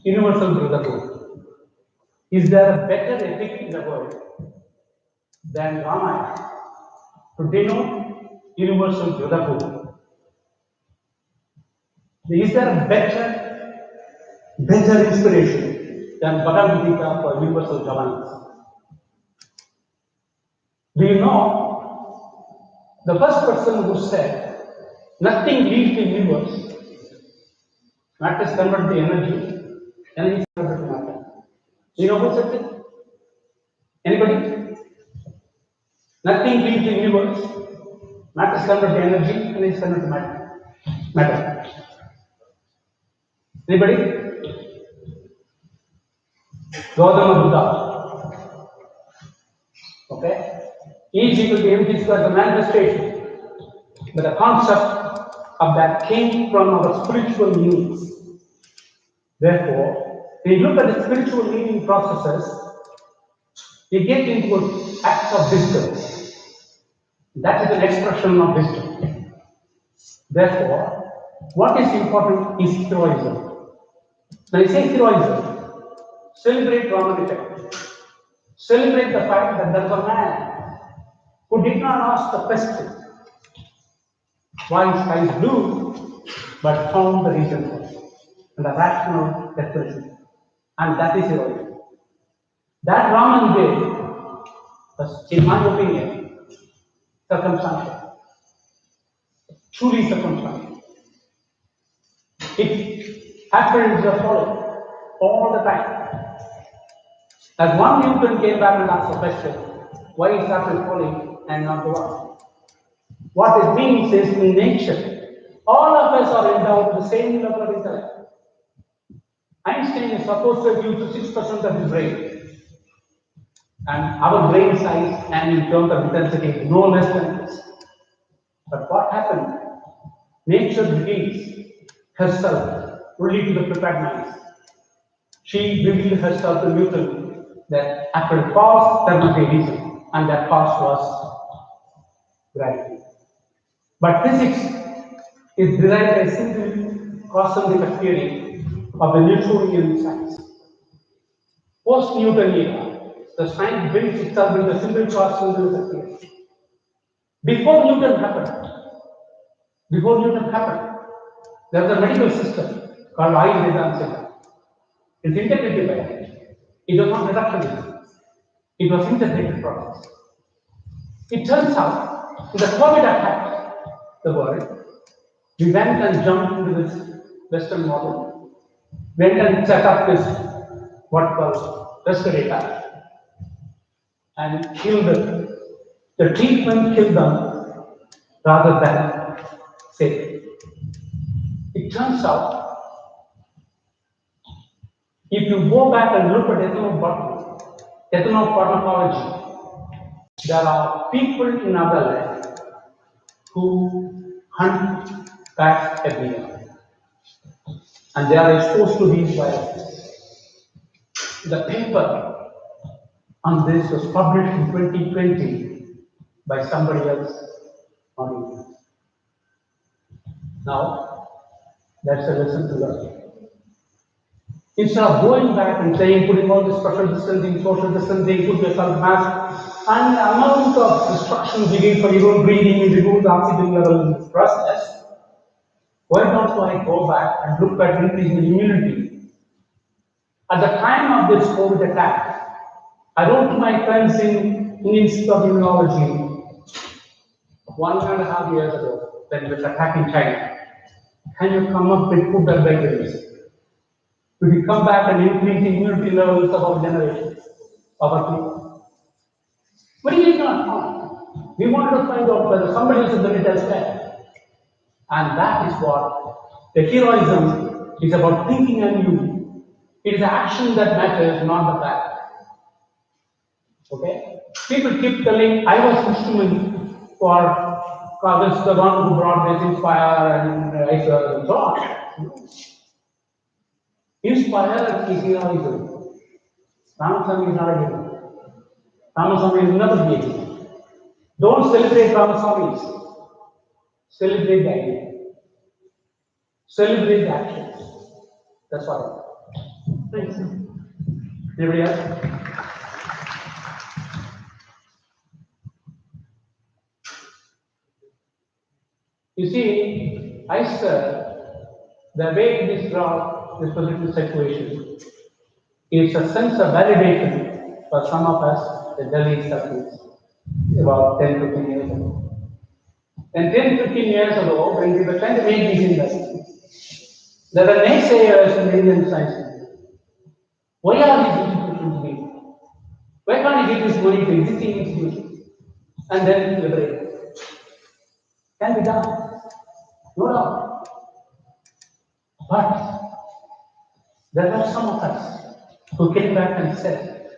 Universal brotherhood. Is there a better epic in the world than Ramayana to denote universal brotherhood? Is there a better inspiration than Bhagavad Gita for universal governance? Do you know the first person who said nothing leaves the universe, matters convert the energy is convert to matter? Do you know who said it? Anybody? Nothing leaves the universe, matters convert the energy is convert to matter. Anybody? Gautama Buddha. Okay? Each equal to mc square, the manifestation. But the concept of that came from our spiritual meanings. Therefore, when you look at the spiritual meaning processes, you get into an act of wisdom. That is an expression of wisdom. Therefore, what is important is heroism. When I say heroism, celebrate Raman effect. Celebrate the fact that there was a man who did not ask the question why sky is blue, but found the reason for it, and the rational definition. And that is heroism. That Raman did was, in my opinion, circumstantial. Truly circumstantial. It happened the following all the time. As one Newton came back and asked the question, why is apple falling and not the one? What it means is in nature, all of us are endowed with the same level of intellect. Einstein is supposed to have used 6% of his brain. And our brain size and in terms of intensity, no less than this. But what happened? Nature reveals herself only to the prepared minds. She revealed herself to Newton that after a cause there must be a reason, and that cause was gravity. But physics is derived by simple cause and effect theory of the Newtonian science. Post-Newton era, the science builds itself with a simple cause and effect theory. Before Newton happened, there was a medical system called Ayurveda system. It's integrated biology. It was not reductionism. It was integrated process. It turns out, when the COVID attacked the world, we went and jumped into this Western model, went and set up this what called respirator, and killed them. The treatment killed them rather than saved. It turns out, if you go back and look at ethnopharmacology, there are people in our land who hunt bats every year, and they are exposed to these viruses. The paper on this was published in 2020 by somebody else on India. Now, that's a lesson to learn. Instead of going back and saying, putting all this social distancing, put yourself mask, and the amount of destruction given for your own breathing, remove the oxygen level in this process, why don't I go back and look at increasing immunity? At the time of this COVID attack, I wrote to my friends in Indian Institute of Immunology 1.5 years ago, when it was attacking China. Can you come up with food advisories? Could you come back and increase the immunity levels of our generation, of our people? But he did not find. We wanted to find out whether somebody else has done it elsewhere. And that is what the heroism is about, thinking anew. It is the action that matters, not the fact. Okay? People keep telling, I was instrument for this, the one who brought this Inspire and ISER and so on. Inspire is heroism. Ramaswamy is not a hero. Ramaswamy will never be a hero. Don't celebrate Ramaswamys. Celebrate the idea. Celebrate the actions. That's what I want. Thanks. Anybody else? You see, ISER, the way it is brought this political situation, is a sense of validation for some of us, the Delhi circles, about 10-15 years ago. And 10-15 years ago, when we were trying to make these investments, there were naysayers in the Indian science movement. Why are these institutions being? Why can't you give this money to existing institutions and then liberate it? Can be done. No doubt. But there are some of us who came back and said,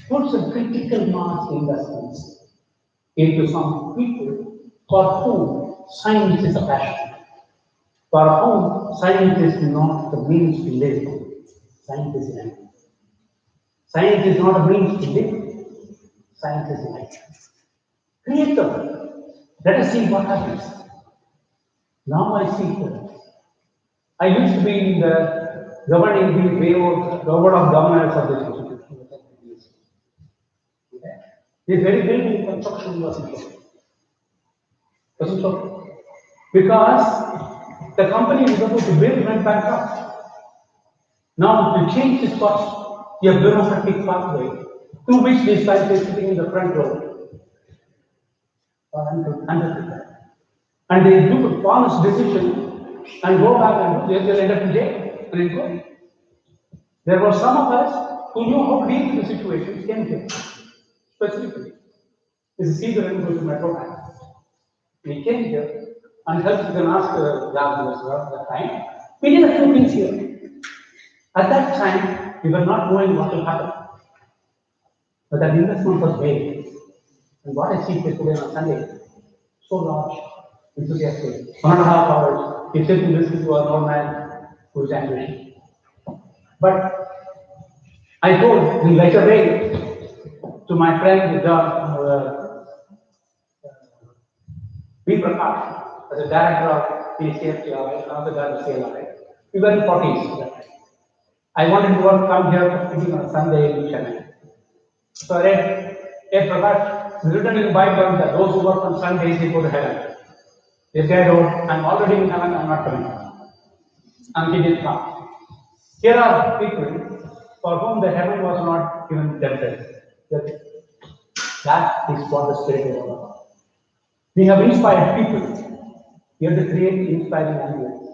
put some critical mass investments into some people for whom science is a passion, for whom science is not the means to live. Science is life. Science is not a means to live. Science is life. Create them. Let us see what happens. Now I see that. I used to be in the governing board of governors of this institution. The very building construction wasn't so. Because the company is supposed to build went bankrupt. Now to change this cost, you have bureaucratic pathway through which this guy is sitting in the front row. And they took a false decision and go back and they'll end up in jail and in court. There were some of us who knew how to deal with the situation, came here specifically. This is Caesar and goes to Metro Bank. We came here and helped, you can ask the governors at that time. We did a few things here. At that time, we were not knowing what will happen. But that investment was made. And what I see here today on Sunday, so large, enthusiastic, 1.5 hours, he said to listen to an old man who is angry. But I told in later way to my friend John B. Prakash, as a director of PCFCRI, another guy of CLRI. We were in 40s at that time. I wanted to come here for speaking on Sunday in Chennai. So I read, hey Prakash, it's written in the Bible that those who work on Sundays, they go to heaven. This guy wrote, I'm already in heaven, I'm not coming. And he didn't come. Here are people for whom the heaven was not even tempted. That is what the Spirit is all about. We have inspired people. We have to create inspiring ambience.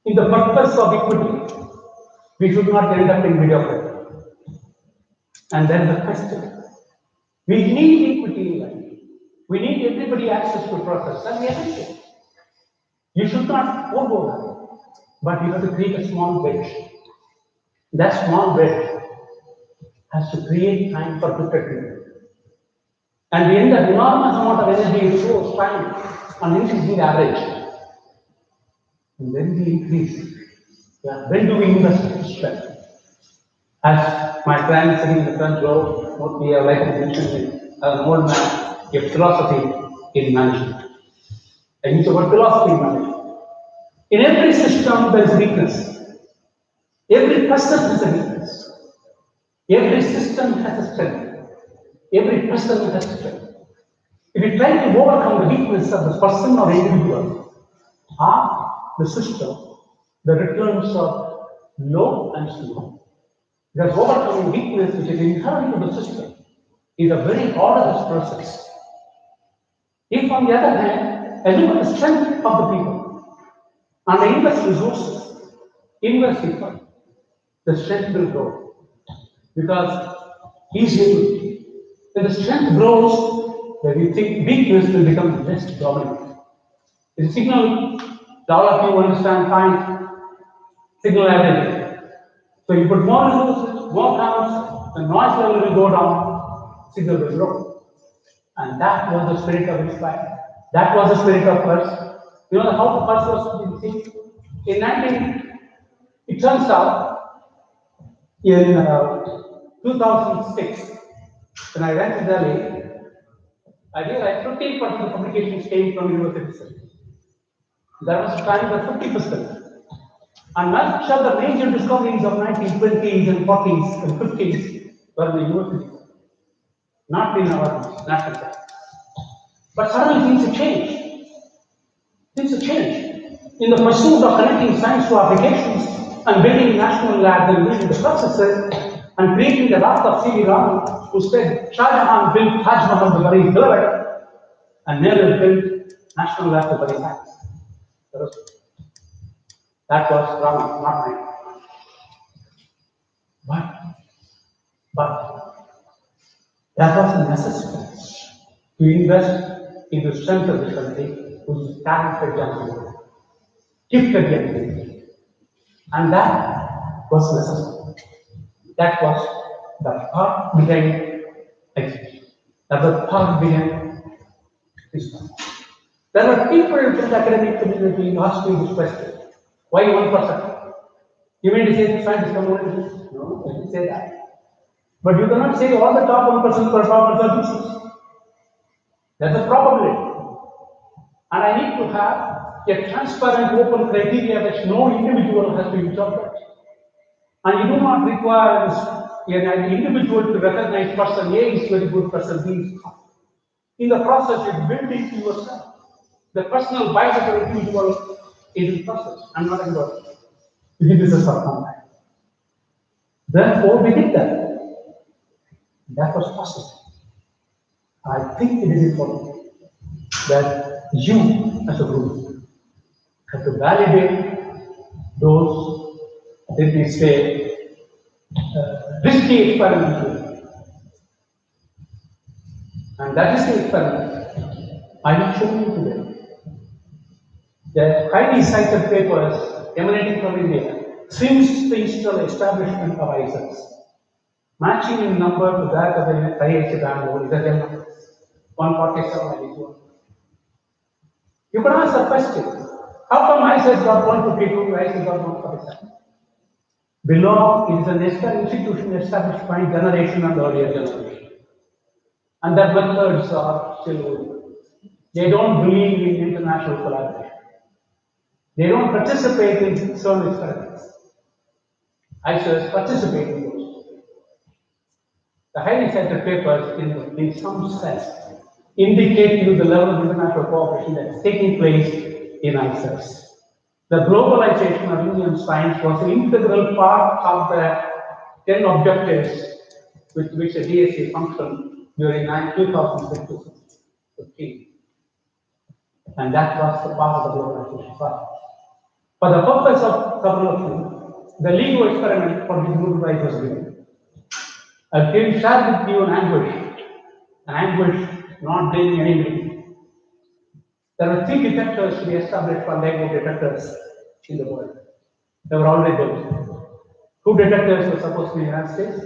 In the purpose of equity, we should not end up in mediocrity. And then the question. We need equity in life. We need everybody access to process. And we have it. You should not forego that. But you have to create a small bridge. That small bridge has to create time for people. And we end up enormous amount of energy into time on increasing the average. And then we increase. Yeah. When do we invest in strength? As my friend sitting in the front row, what we have like to mention as an old man, a philosophy in management. I use the word philosophy in management. In every system there is weakness. Every person has a weakness. Every system has a strength. Every person has a strength. If you try to overcome the weakness of the person or individual, or the system, the returns are low and slow. Because overcoming weakness, which is inherent to the system, is a very arduous process. If, on the other hand, I look at the strength of the people and I invest resources, invest effort, the strength will grow. Because he's able. When the strength grows, then we think weakness will become less dominant. The signal, all of you understand fine, signal average. So you put more resources, more counts, the noise level will go down, signal will grow. And that was the spirit of inspire. That was the spirit of first. You know how the first was being seen? It turns out, in 2006, when I went to Delhi, I realized 15% of the publications came from universities. There was a time that 50%. And much of the major discoveries of 1920s and 40s and 50s were in the universities, not in our national science. But suddenly things have changed. Things have changed. In the pursuit of connecting science to applications and building national labs and building the processes and creating the wrath of C.V. Raman, who said Shah Jahan built Taj Mahal to bury his beloved, and Nehru built national labs to bury science. That was Raman, not mine. But that was necessary to invest in the strength of the country, which is talented young people, gifted young people. And that was necessary. That was the thought behind execution. That was the thought behind this. There were people in the academic community who asked me this question. Why 1%? You mean to say the scientists come over? No, I didn't say that. But you cannot say all the top 1% performance are useless. That's a probability. And I need to have a transparent, open criteria which no individual has to interpret. And you do not require an individual to recognize person A is very good, person B is not. In the process, you build into yourself. The personal bias of the individual is in process. I'm not involved. We did this for some time. Therefore, we did that. That was possible. I think it is important that you, as a group, have to validate those, let me say, risky experiments. And that is the experiment I will show you today. The highly cited papers emanating from India since the initial establishment of ISACs. matching in number to that of the IIT Bangalore is again 147. You can ask the question, how come ICS got 152, ICS got 147? Below, it is an institution established by generation and earlier generation. And their methods are still old. They don't believe in international collaboration. They don't participate in external experiments. ICS participate in those. The highly cited papers, in some sense, indicate to you the level of international cooperation that is taking place in ICS. The globalization of Indian science was an integral part of the 10 objectives with which the DSA functioned during 2015. And that was the part of the globalization part. For the purpose of couple of things, the LEGO experiment for this Nobel Prize was given. I'll share with you an anguish not blaming anybody. There were 3 detectors we established for LEGO detectors in the world. They were already built. 2 detectors were supposed to be in the United States.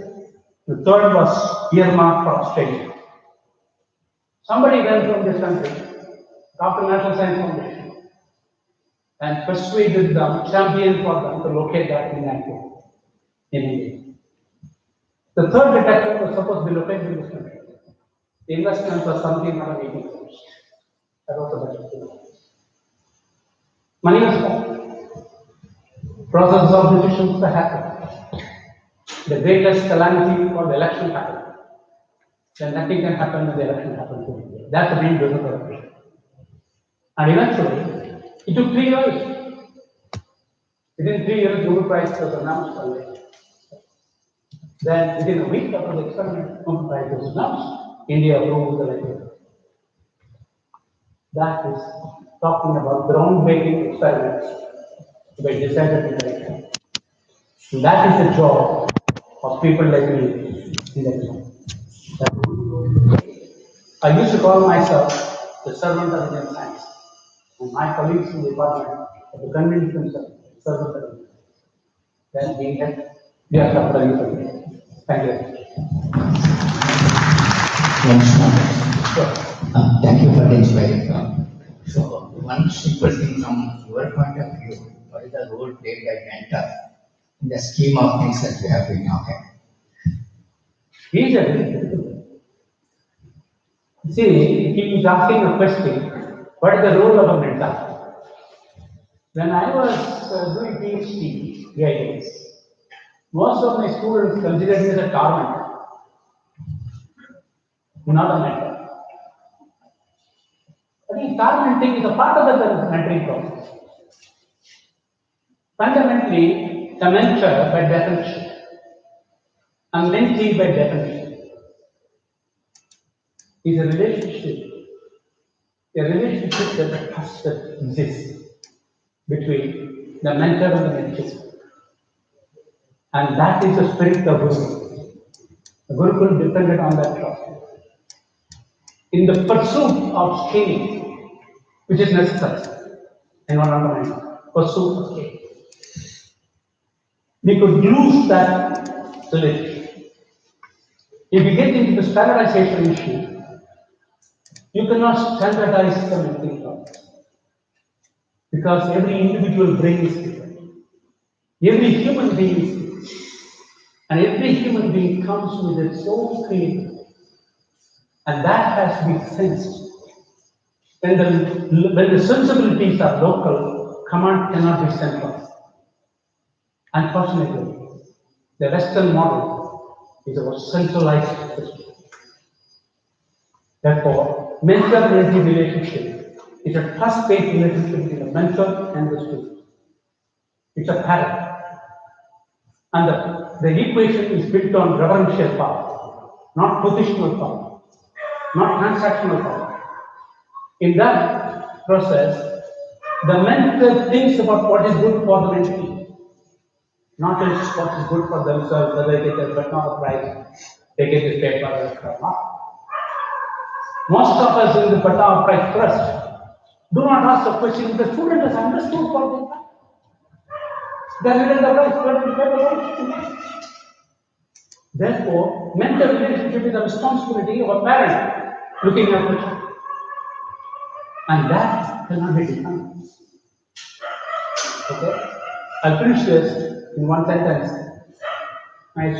The 3rd was earmarked for Australia. Somebody went from this country, Dr. National Science Foundation, and persuaded them, championed for them to locate that in Nagpur, in India. The 3rd detector was supposed to be located in this country. The investment was something around 18 crores. That was the budget. Money was spent. Process of decisions that happened. The greatest calamity for the election happened. Then nothing can happen when the election happens in India. That's the main business of it. And eventually, it took 3 years. Within 3 years, Nobel Prize was announced already. Then within a week after the experiment, Nobel Prize was announced. India approved the letter. That is talking about groundbreaking experiments by decided direction. That is the job of people like me in the exam. I used to call myself the servant of Indian science, and my colleagues in the department have to convince themselves servant of Indian science. Then we are suffering. Thank you.
Thank you for the inspiring talk. So, one simple thing from your point of view, what is the role played by mentor in the scheme of things that we have been talking?
He is a very difficult. See, he is asking a question, what is the role of a mentor? When I was doing PhD guidance, most of my students considered me as a tormentor, not a mentor. I think tormenting is a part of the mentoring process. Fundamentally, the mentor by definition, and mentee by definition, is a relationship that has to exist between the mentor and the mentee. And that is the spirit of Guru. The Gurukul depended on that trust. In the pursuit of scaling, which is necessary, environmental pursuit of scaling, we could lose that relationship. If you get into the standardization issue, you cannot standardize the mentoring process because every individual brain is different. Every human being is different. And every human being comes with its own creativity. And that has to be sensed. When the sensibilities are local, command cannot be centralized. Unfortunately, the Western model is about centralized system. Therefore, mentor-mentee relationship is a trust-based relationship between the mentor and the student. It's a pattern. And the equation is built on reverential power, not positional power, not transactional power. In that process, the mentor thinks about what is good for the mentee, not just what is good for themselves, whether they get a Bhatnagar Prize, they get this paper or not. Most of us in the Bhatnagar Prize Trust do not ask the question if the student has understood what they have. Therefore, mental relationship is the responsibility of a parent looking after the child. And that cannot be defined. Okay? I'll finish this in one sentence. My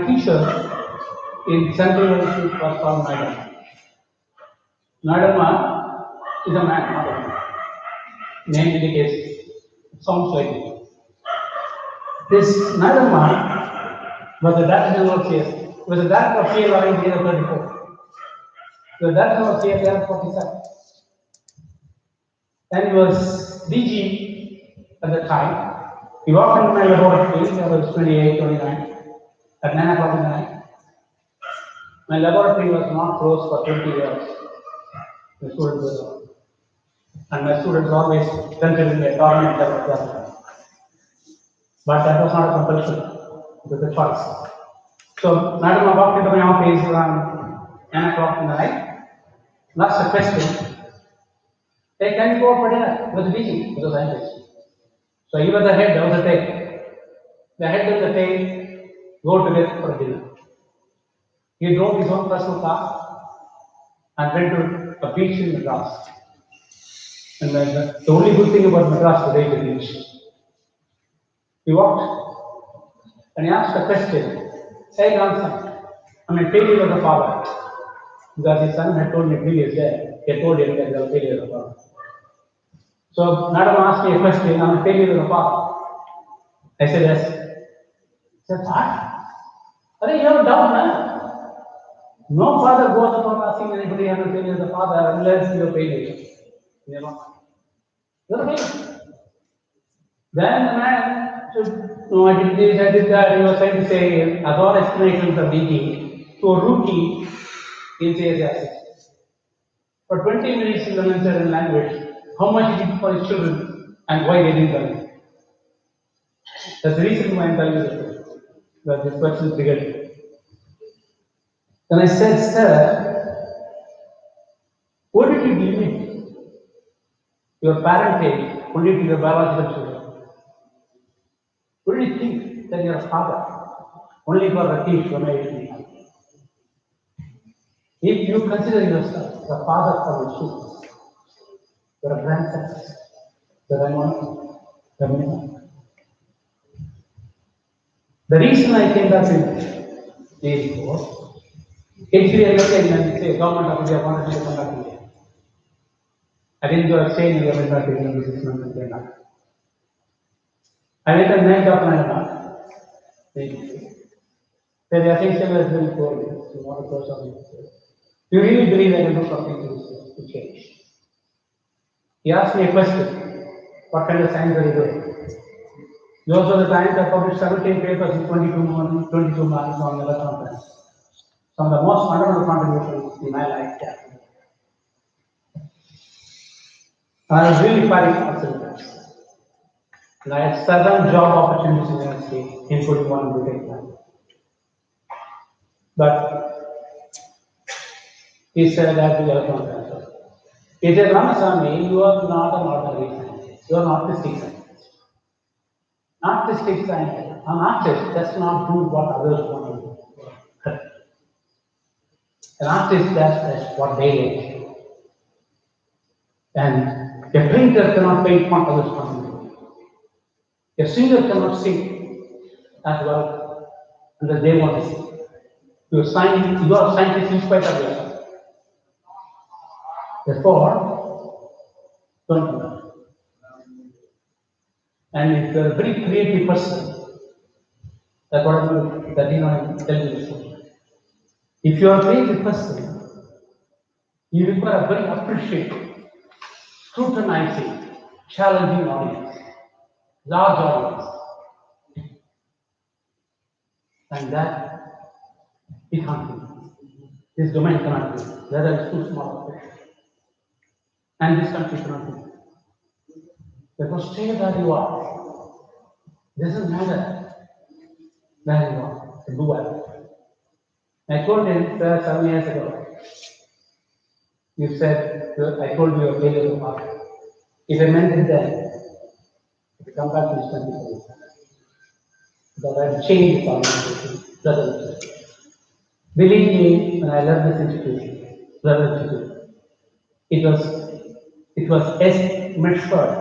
teacher in Central University was called Madam. Madama is a man, not a woman. Name indicates, sounds like it. This Madama was the director of CS, was the director of CLR in the year 34. The director of CLR 47. And he was DG at the time. He walked into my laboratory, I was 28, 29, at 9 o'clock in the night. My laboratory was not closed for 20 years. The students were, and my students always considered me a tormentor of the. But that was not a compulsion, it was a choice. So, Madam, I walked into my office around 9 o'clock in the night. Asked a question. Hey, can you go for dinner? It was teaching, it was scientist. So he was the head, I was the tail. The head and the tail go together for dinner. He drove his own personal car and went to a beach in Madras. And the only good thing about Madras today is the beach. He walked and he asked a question. Say, grandson, I'm a failure of the father. Because his son had told me 3 years there. He had told him that they were failure of the father. So, Madam asked me a question, I'm a failure of the father. I said, yes. He said, what? Are you have a doubt, man? No father goes about asking anybody I'm a failure of the father unless you're a failure. You're a failure. Then the man said, no, I did this, I did that. He was trying to say, as all explanations are leading to a rookie in CSS. For 20 minutes in the Manchurian language, how much he did for his children and why they didn't learn. That's the reason why I'm telling you this. That this question triggered me. Then I said, sir, what did you limit your parentage only to your biological children? What did you think that you're a father only for the kids from age? If you consider yourself the father for your children, you're a grandson, you're a mom, the reason I came back in days before, say government of India wanted me to come back to India. I didn't go stay in India, went back to India 6 months and came back. I went and met Dr. Nandama. The essential was very poor. You want to go something. You really believe I can do something to change? He asked me a question. What kind of science are you doing? Those are the times I published 17 papers in 22 months on the conference. Some of the most fundamental contributions in my lifetime. I was really fighting for civil. And I had 7 job opportunities in the United States, including one in Britain. But he said that we are not. He said, Ramasamy, you are not an ordinary scientist. You are an artistic scientist. Artistic scientist. An artist does not do what others want to do. An artist does what they like. And a painter cannot paint what others want to do. A singer cannot sing as well as they want to sing. You are a scientist in spite of yourself. Therefore, don't do that. And if you are a very creative person, that's what I'm telling you. If you are a creative person, you require a very appreciative, scrutinizing, challenging audience, large audience. And that we can't do. This domain cannot do. Whether it's too small. And this country cannot do. Therefore, stay where you are. It doesn't matter where you are. Do well. I told him 7 years ago. You said, I told you a failure of heart. If I meant it then, if you come back to this country, that I'll change this organization. Brother, believe me, when I left this institution, it was measured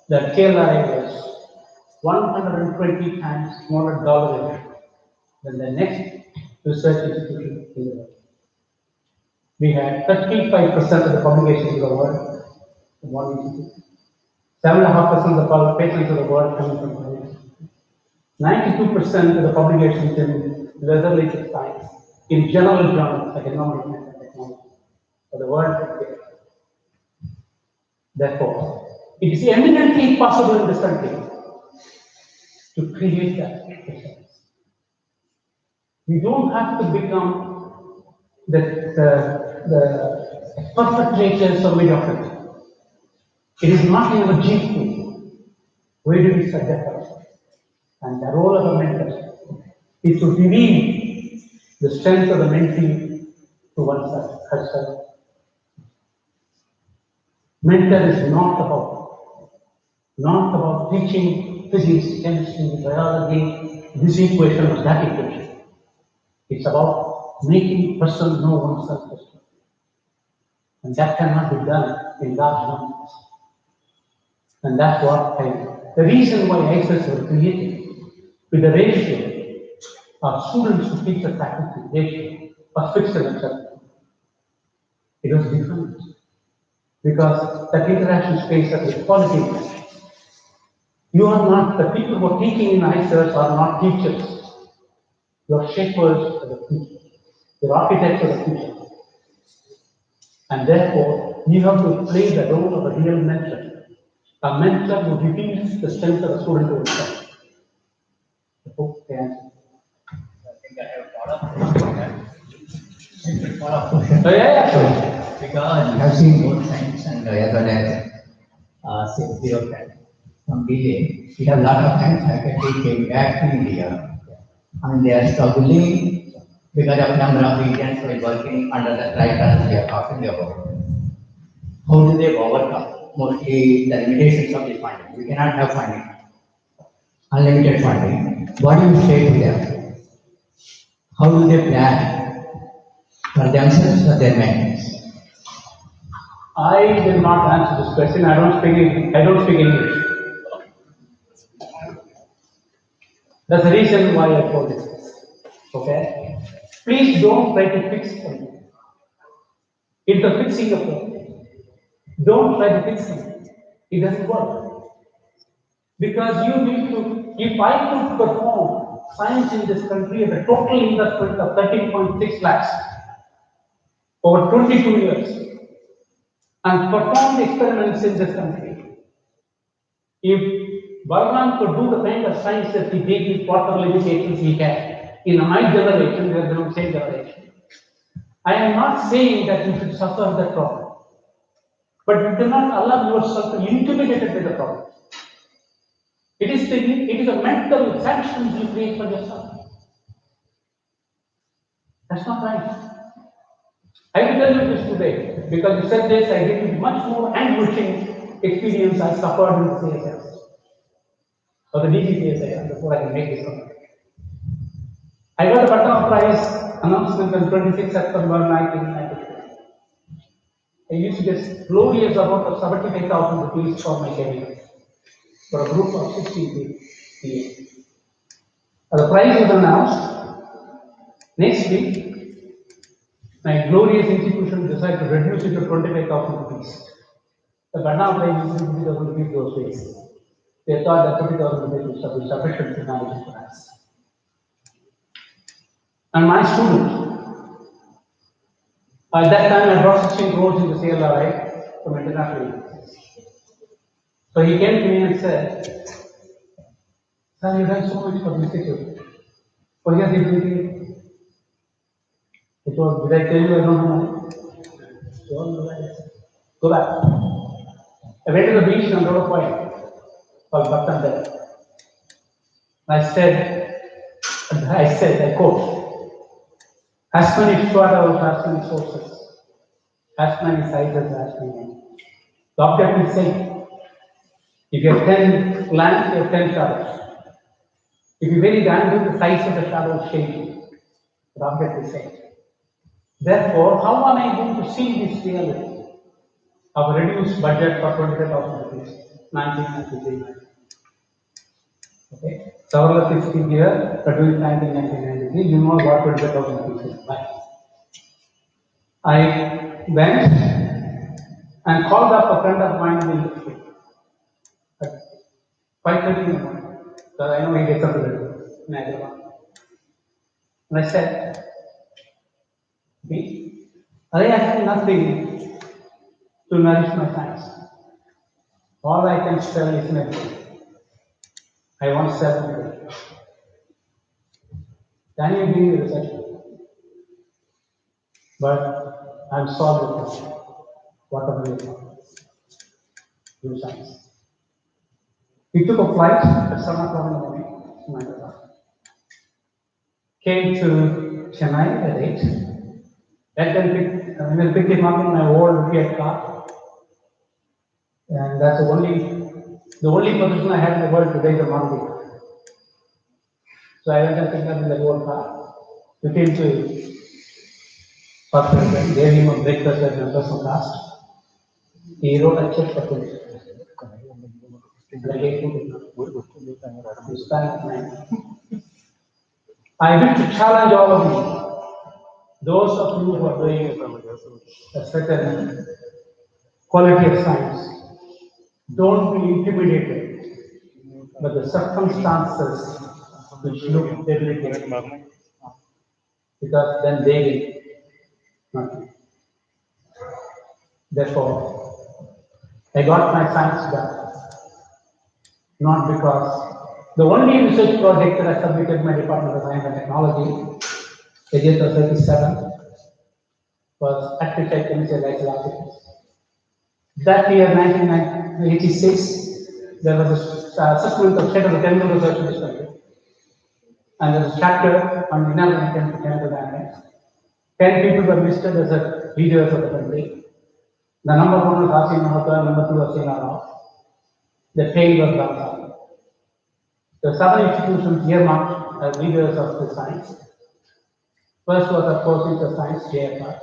that KLI was 120 times smaller dollar than the next research institution in the world. We had 35% of the publications in the world from one institution. 7.5% of the patents of the world coming from one institution. 92% of the publications in leather-related science, in general journals like economics and technology, for the world. Therefore, it is eminently possible in this country to create that research. We don't have to become the perpetrators of mediocrity. It is not in our gene pool. Where do we subject ourselves? And the role of a mentor is to reveal the strength of the mentee to oneself, herself. Mentor is not about teaching physics, chemistry, biology, this equation or that equation. It's about making a person know oneself first. And that cannot be done in large numbers. And that's what the reason why ISS was created with the ratio of students to teacher faculty ratio was fixed in itself. It was different because that interaction space is quality. You are not, the people who are teaching in ISS are not teachers. You are shapers of the future. You are architects of the future. And therefore, you have to play the role of a real mentor. A mentor who reveals the strength of a student to himself. I hope they answer.
I think I have a follow-up question.
Yeah.
Because you have seen both science and as well as safety of that. From delay, we have a lot of times faculty came back to India and they are struggling because of number of regions while working under the criteria we are talking about. How do they overcome? Mostly the limitations of the funding. We cannot have funding, unlimited funding. What do you say to them? How do they plan for themselves or their mentors?
I will not answer this question. I don't speak English. That's the reason why I told this. Okay? Please don't try to fix something. It's the fixing of problem. Don't try to fix something. It doesn't work. Because you need to, if I could perform science in this country at a total investment of 13.6 lakhs over 22 years and perform the experiments in this country, if Bhagwan could do the kind of science that he did with water limitations he had in my generation, we are the same generation. I am not saying that you should suffer that problem. But you cannot allow yourself to intimidate by the problem. It is a mental sanction you create for yourself. That's not right. I will tell you this today because you said this, I gave you much more anguishing experience I suffered in the CSS or the DGCSI before I can make this comment. I got the Patna Prize announcement on 26 September 1993. I used to get glorious amount of 75,000 rupees for my career for a group of 60 people. The prize was announced. Next week, my glorious institution decided to reduce it to 25,000 rupees. The Patna Prize used to be 50,000 rupees those days. They thought that 50,000 rupees was sufficient to manage the prize. And my student, at that time I brought 16 crores in the CLRI from international. So he came to me and said, "Sir, you done so much for the institute. For your dignity." It was, did I tell you I don't have money? Go back. I went to the beach and wrote a poem called Bhaktan. I said, I quote, as many shadows, as many sources, as many sizes, as many. The object is same. If you have 10 lamps, you have 10 shadows. If you vary the angle, the size of the shadow is changing. The object is same. Therefore, how am I going to see this reality of a reduced budget for 25,000 rupees, 1993? Okay, several is here, produced 1993. You know what 25,000 rupees is like. I went and called up a friend of mine in the industry at 5:30 in the morning, because I know he gets up to the Niagara. And I said, I have nothing to nourish my science. All I can sell is medicine. I want 700. Can you give me research? But I'm solved with this. Whatever you want. Do science. He took a flight at 7 o'clock in the morning to Manila. Came to Chennai at 8. Then picked him up in my old Fiat car. And that's the only position I had in the world today is a Maruti. So I went and picked up in the old car. We came to hospital, gave him a breakfast and a personal cost. He wrote a check for 20. I wish to challenge all of you, those of you who are doing a certain quality of science, don't be intimidated by the circumstances which look debilitating, because then they will nothing. Therefore, I got my science done, not because the only research project that I submitted my Department of Science and Technology, Agenda 37, was applied chemistry and isolatics. That year, 1986, there was an assessment of state of the chemical research in this country. And there was a chapter on inorganic chemical dynamics. 10 people were listed as the leaders of the country. The number one was Rasim Mahota, number two was Sina Rao. The tail was Ramsar. The 7 institutions earmarked as leaders of the science. First was, of course, Institute of Science, JFR.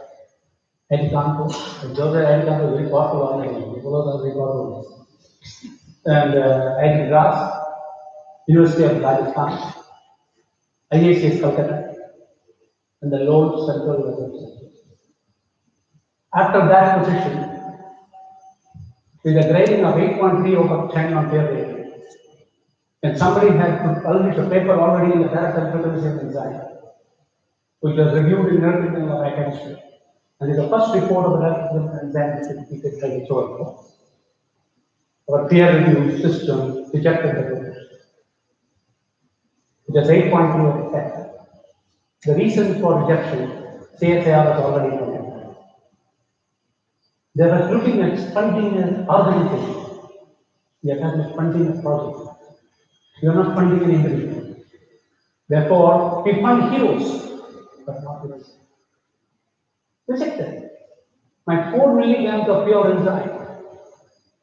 Edicanto, Joseph Edicanto is very powerful already. Follows are very powerful. And Edgras, University of Rajasthan, IACS Calcutta, and the Lord Central Research Center. After that position, with a grading of 8.3 over 10 on peer rating, and somebody had published a paper already in the Direct Electrical Design, which was reviewed in Neurochemical and Biochemistry. And it's the first report of the Direct Electrical Design that our peer review system rejected the paper. It was 8.2 over 10. The reason for rejection, CSIR was already implemented. They were looking at funding an organization. We are not funding a project. We are not funding an individual. Therefore, we fund heroes, but not heroes. Rejected. My 4 milligrams of pure enzyme,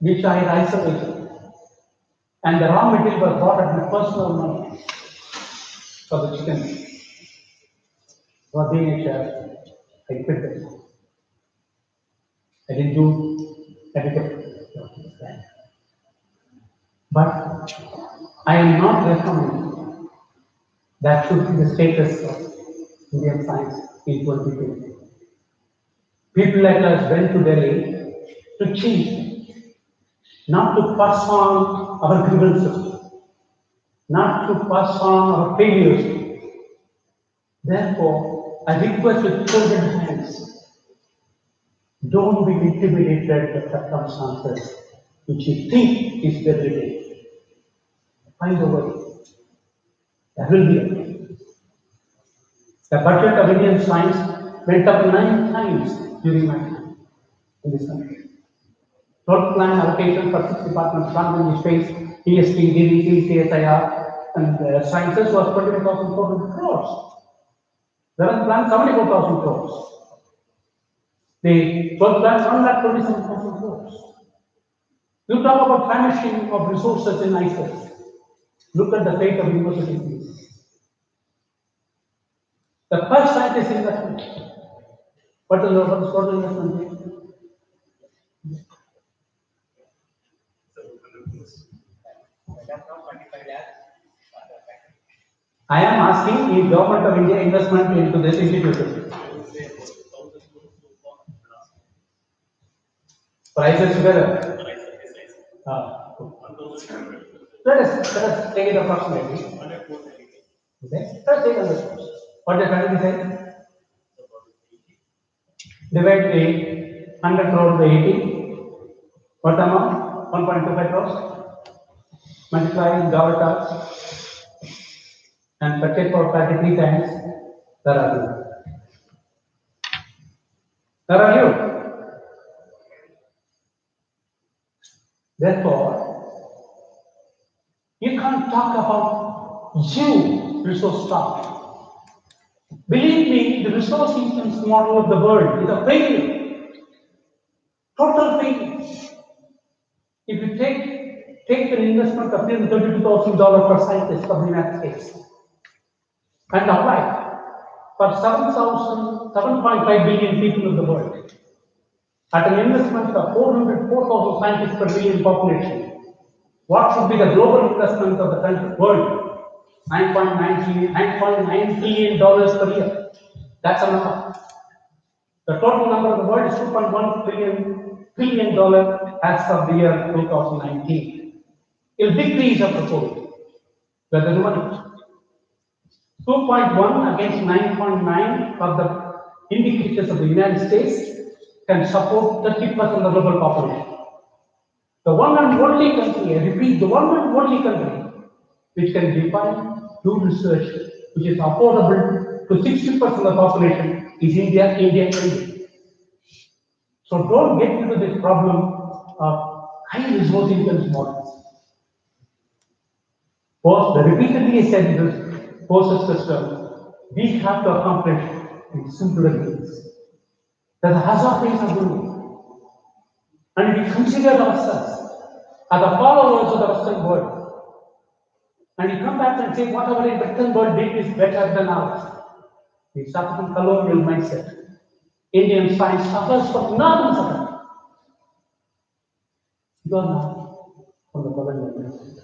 which I had isolated, and the raw material was bought at my personal money for the chicken. For being a chef, I quit it. I didn't do adequate. But I am not recommending that should be the status of Indian science in 2020. People like us went to Delhi to change, not to pass on our grievances, not to pass on our failures. Therefore, I request with children's hands, don't be intimidated by circumstances which you think is debilitating. Find a way. There will be a way. The budget of Indian science went up 9 times during my time in this country. Total plan allocation for 6 departments, Plant Space, EST, DDT, CSIR, and Sciences was 25,400 crores. There was plan 74,000 crores. The 12th plan 127,000 crores. You talk about famishing of resources in ISIS. Look at the fate of university fees. The first scientist investment. What is the total investment? I am asking the government of India investment into this institution. Prices together. Let us take it approximately. Okay. Let us take it. What the currently say? Divide the 100 crore by 80. What amount? 1.25 crores. Multiply dollar tax and purchase for 33 times. There are you. There are you. Therefore, you can't talk about you resource stock. Believe me, the resource instance model of the world is a failure. Total failure. If you take an investment of $32,000 per scientist from the United States and apply for 7.5 billion people in the world at an investment of 4,000 scientists per billion population, what should be the global investment of the country, world? $9.9 trillion per year. That's a number. The total number of the world is $2.1 trillion as of the year 2019. It will decrease up to 4. Whether the money 2.1 against 9.9 of the indicators of the United States can support 30% of the global population. The one and only country, I repeat, the one and only country which can define, do research, which is affordable to 60% of the population is India. So don't get into this problem of high resource incomes models. The repeatedly said this process system, we have to accomplish in simpler things. There's a hazard things are doing. And we consider ourselves as the followers of the Western world. And you come back and say whatever the Western world did is better than ours. We start from colonial mindset. Indian science suffers from enormous suffering. You are not from the colonial mindset.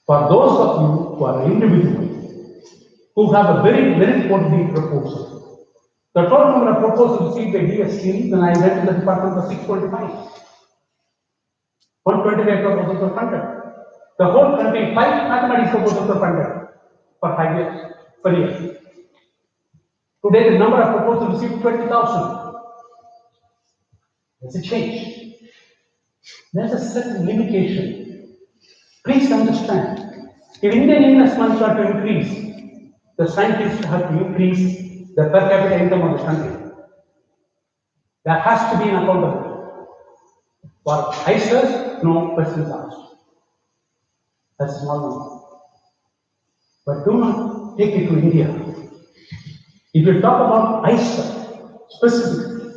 For those of you who are individuals, who have a very important proposal, the total number of proposals received by DST when I went to the department was 625. 125 proposals were funded. The whole country, 5 mathematics proposals were funded for 5 years, per year. Today, the number of proposals received 20,000. There's a change. There's a certain limitation. Please understand, if Indian investments are to increase, the scientists have to increase the per capita income of the country. There has to be an accountability. For ICERs, no questions asked. That's a small number. But do not take it to India. If you talk about ICER specifically,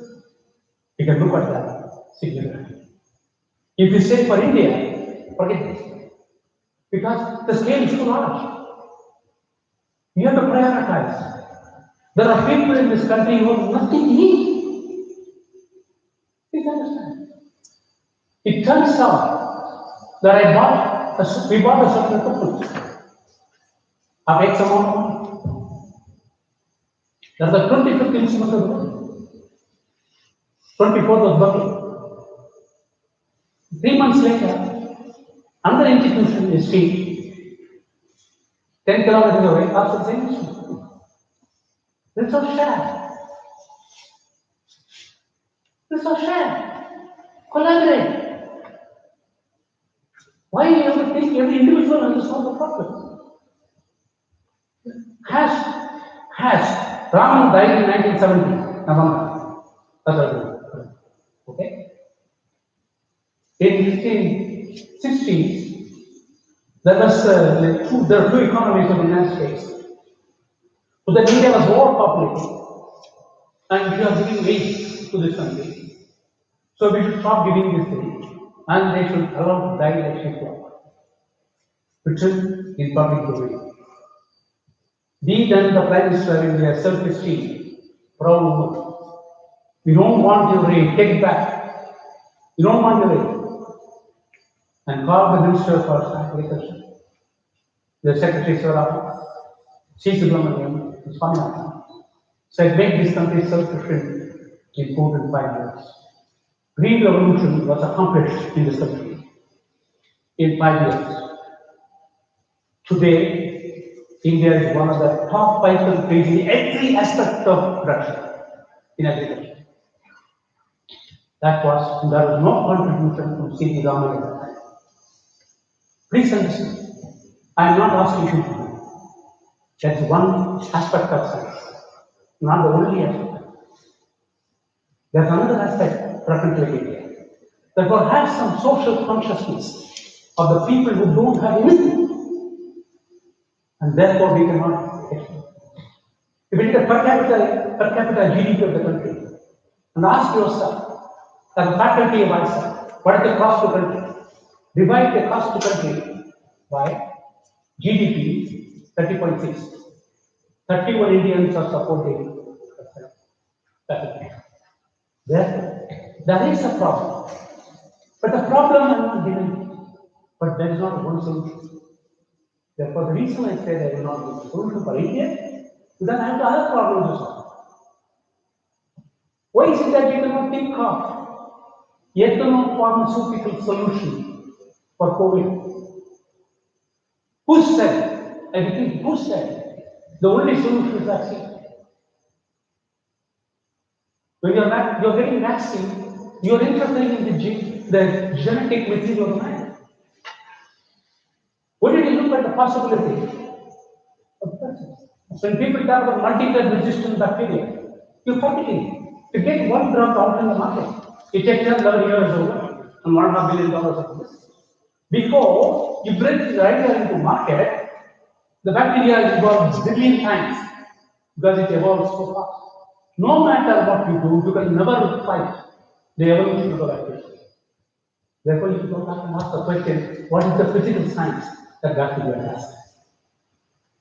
you can look at that significantly. If you say for India, forget this. Because the scale is too large. You have to prioritize. There are people in this country who have nothing to eat. Please understand. It turns out that we bought a certain equipment of X amount of money. That's the 25th instrument of the world. 24th was working. 3 months later, another institution is seen 10 kilometers away after the same instrument. This was shared. This was shared. Collaborate. Why do you have to think every individual has to solve the problem? Raman died in 1970, November. Okay? In 1960s, there were two economies of the United States. So that India was overpopulated. And we are giving aid to this country. So we should stop giving this aid. And they should allow die like sheep, which is in public domain. These and the Prime Minister in their self-esteem, proud woman. We don't want your raid, take it back. We don't want your raid. And call the Minister for Agriculture, the Secretary Swaraj, C. Subramaniam, Swaminathan, said make this country self-sufficient in 4 and 5 years. Green revolution was accomplished in this country in 5 years. Today, India is one of the top 5 countries in every aspect of production in agriculture. There was no contribution from C.P. Raman. Please understand, I am not asking you to do. That's one aspect of science, not the only aspect. There's another aspect for a country like India. Therefore, have some social consciousness of the people who don't have anything. And therefore, we cannot expect. If you take the per capita GDP of the country and ask yourself, as a faculty of answer, what is the cost to country? Divide the cost to country by GDP 30.6. 31 Indians are supporting that. Therefore, there is a problem. But the problem I'm not denying. But there is not one solution. Therefore, the reason I say there is not one solution for India is that I have other problems to solve. Why is it that we cannot think of yet no pharmaceutical solution for COVID? Who said? I repeat, who said the only solution is vaccine? When you're getting vaccine, you're interfering in the genetic material of the man. What did you look at the possibility of vaccines? When people talk about multi-drug resistant bacteria, you're fighting to get one drug out in the market. It takes 11 years over and $1.5 billion of this. Before you bring the idea into market, the bacteria evolves a billion times because it evolves so fast. No matter what you do, you can never fight the evolution of the bacteria. Therefore, you don't have to ask the question, what is the physical science that bacteria has?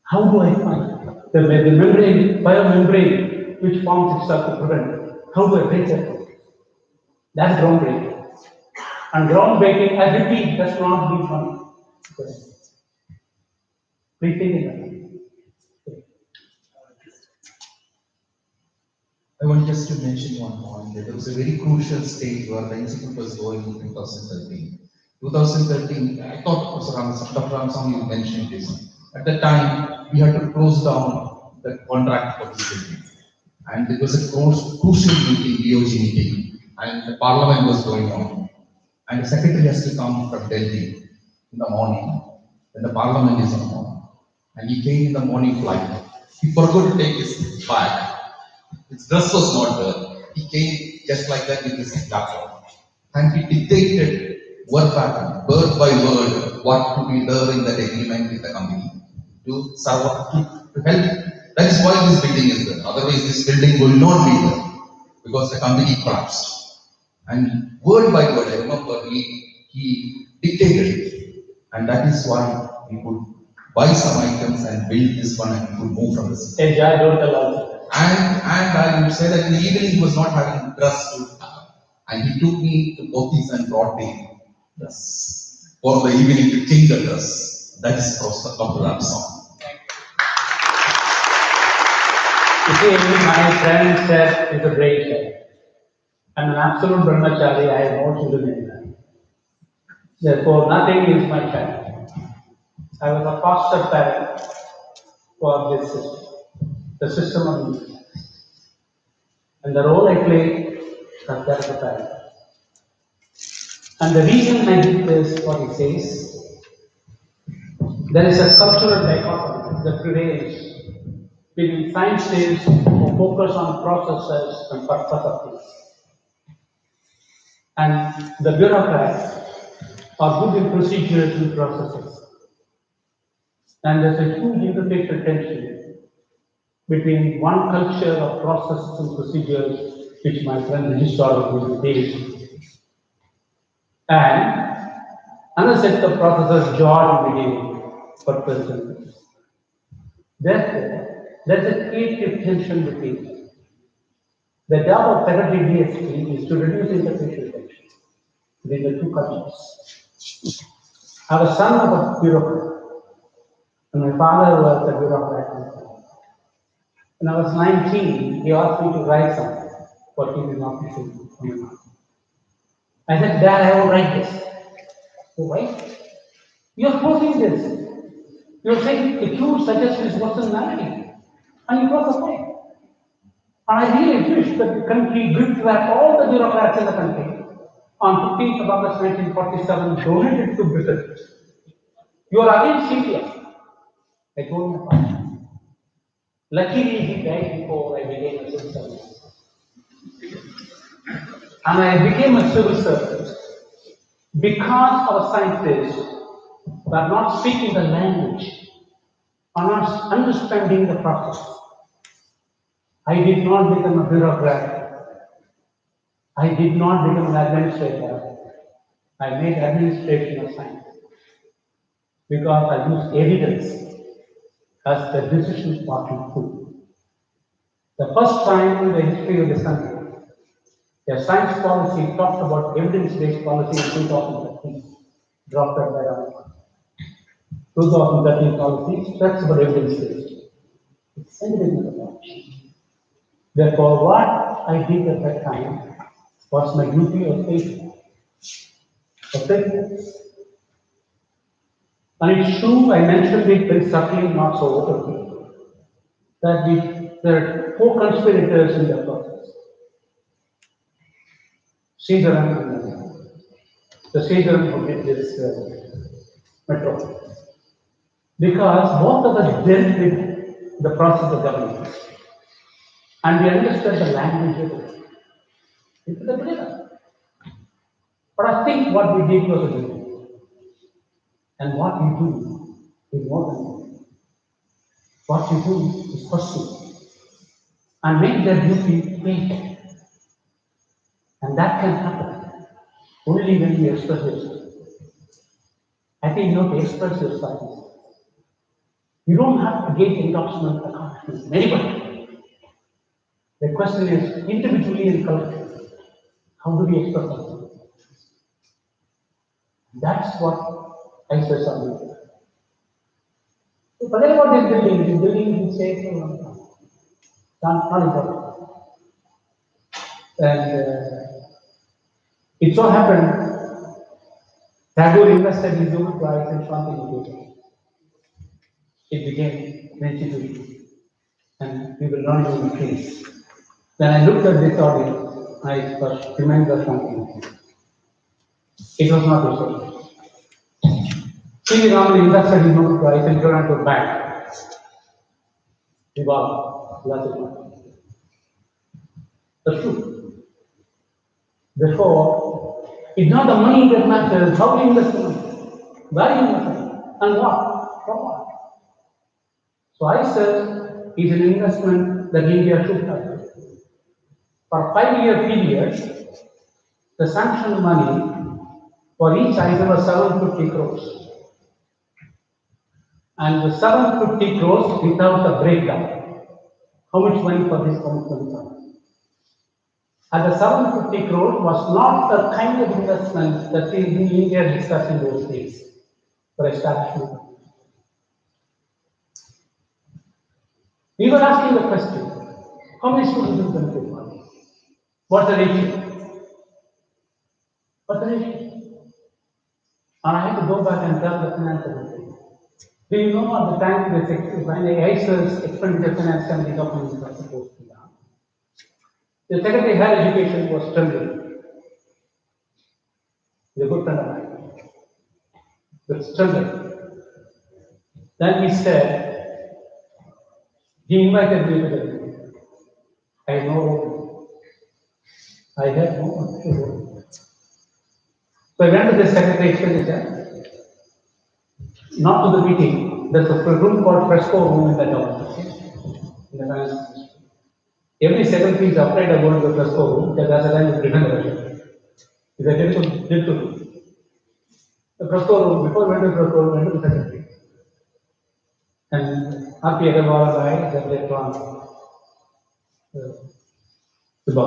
How do I find the membrane, biomembrane, which forms itself to prevent? How do I break that? That's groundbreaking. And groundbreaking, I repeat, does not mean fun. Please think about it.
I want just to mention one point that there was a very crucial stage where the institute was going in 2013. 2013, I thought Dr. Ramasamy mentioned this. At the time, we had to close down the contract for this building. And there was a crucial meeting, DOG meeting, and the parliament was going on. And the secretary has to come from Delhi in the morning, when the parliament is on. And he came in the morning flight. He forgot to take his bag. His dress was not there. He came just like that with his laptop. And he dictated word pattern, word by word, what to be there in that agreement with the company to serve, to help. That is why this building is there. Otherwise, this building will not be there because the company collapsed. And word by word, I remember he dictated it. And that is why we could buy some items and build this one and we could move from the city.
Hey, I don't allow.
And I would say that in the evening he was not having dress to have. And he took me to Pothys and brought me dress for the evening to change the dress. That is Dr. Ramasamy.
You see, my friend said it's a brain cell. I'm an absolute brahmachari, I have no children in life. Therefore, nothing is my child. I was a foster parent for this system, the system of music. And the role I played was that of a parent. And the reason I did this, what he says, there is a cultural dichotomy that prevails between scientists who focus on processes and purpose of things, and the bureaucrats are good in procedures and processes. And there's a huge interfacial tension between one culture of processes and procedures, which my friend Registrar will debate, and another set of processes, joy and beginning for president. Therefore, there's a creative tension between. The job of secretary DSP is to reduce interfacial tension between the two cultures. I was son of a bureaucrat, and my father was a bureaucrat. When I was 19, he asked me to write something for TV official. I said, Dad, I will write this. Oh, why? You're forcing this. You're saying the huge suggestion is personality. And you cross the point. And I really wish that the country gripped that all the bureaucrats in the country on 15th of August 1947 donated to Britain. You are against India. I told my father. Luckily, he died before I became a civil servant. And I became a civil servant because our scientists were not speaking the language, are not understanding the process. I did not become a bureaucrat. I did not become an administrator. I made administration of science because I used evidence as the decision party tool. The first time in the history of this country, a science policy talked about evidence-based policy in 2013, drafted by Ramaphosa. 2013 policy talks about evidence-based. It's evidence approach. Therefore, what I did at that time was my duty of faith. And it's true, I mentioned it very subtly, not so openly, that there are four conspirators in the process. Caesar and the Caesar who did this metro. Because both of us dealt with the process of government. And we understood the language of it. It was a beginner. But I think what we did was a good. And what you do is more than that. What you do is pursue and make their duty painful. And that can happen only when you express yourself. I think you have to express yourself. You don't have to gain endorsement or confidence from anybody. The question is individually and collectively. How do we express ourselves? That's what I say something. So forget about this building is safe for a long time. Not important. And it so happened, Tagore invested his own price in Shanti. It became an institution. And we will not even increase. Then I looked at this audience, I was tremendous Shanti. It was not research. C.V. Raman invested his own price in Toronto Bank. Viva, that's it. That's true. Therefore, it's not the money that matters, how you invest the money, where you invest the money, and what, for what. So I said it's an investment that India should have. For a 5-year period, the sanctioned money for each item was 750 crores. And the 750 crores without a breakdown. How much money for this, how much money for this? And the 750 crores was not the kind of investment that in India discussed in those days for establishment. We were asking the question, how many students in the country? What's the ratio? What's the ratio? And I had to go back and tell the finance secretary. Do you know at the time when the ICER's expenditure finance committee documents were supposed to be done? The Secretary of Higher Education was trembling. He's a good friend of mine. He was trembling. Then he said, he invited me to the meeting. I had no room. I had no room. So I went to the Secretary Expenditure. Not to the meeting. There's a room called Fresco room in the government. In the finance ministry. Every secretary is afraid of going to the Fresco room because that's the time you prevent the budget. It's a difficult room. The Fresco room, before we went to the Fresco room, we went to the secretary. And R.P. Agarwal by the late one, Subha.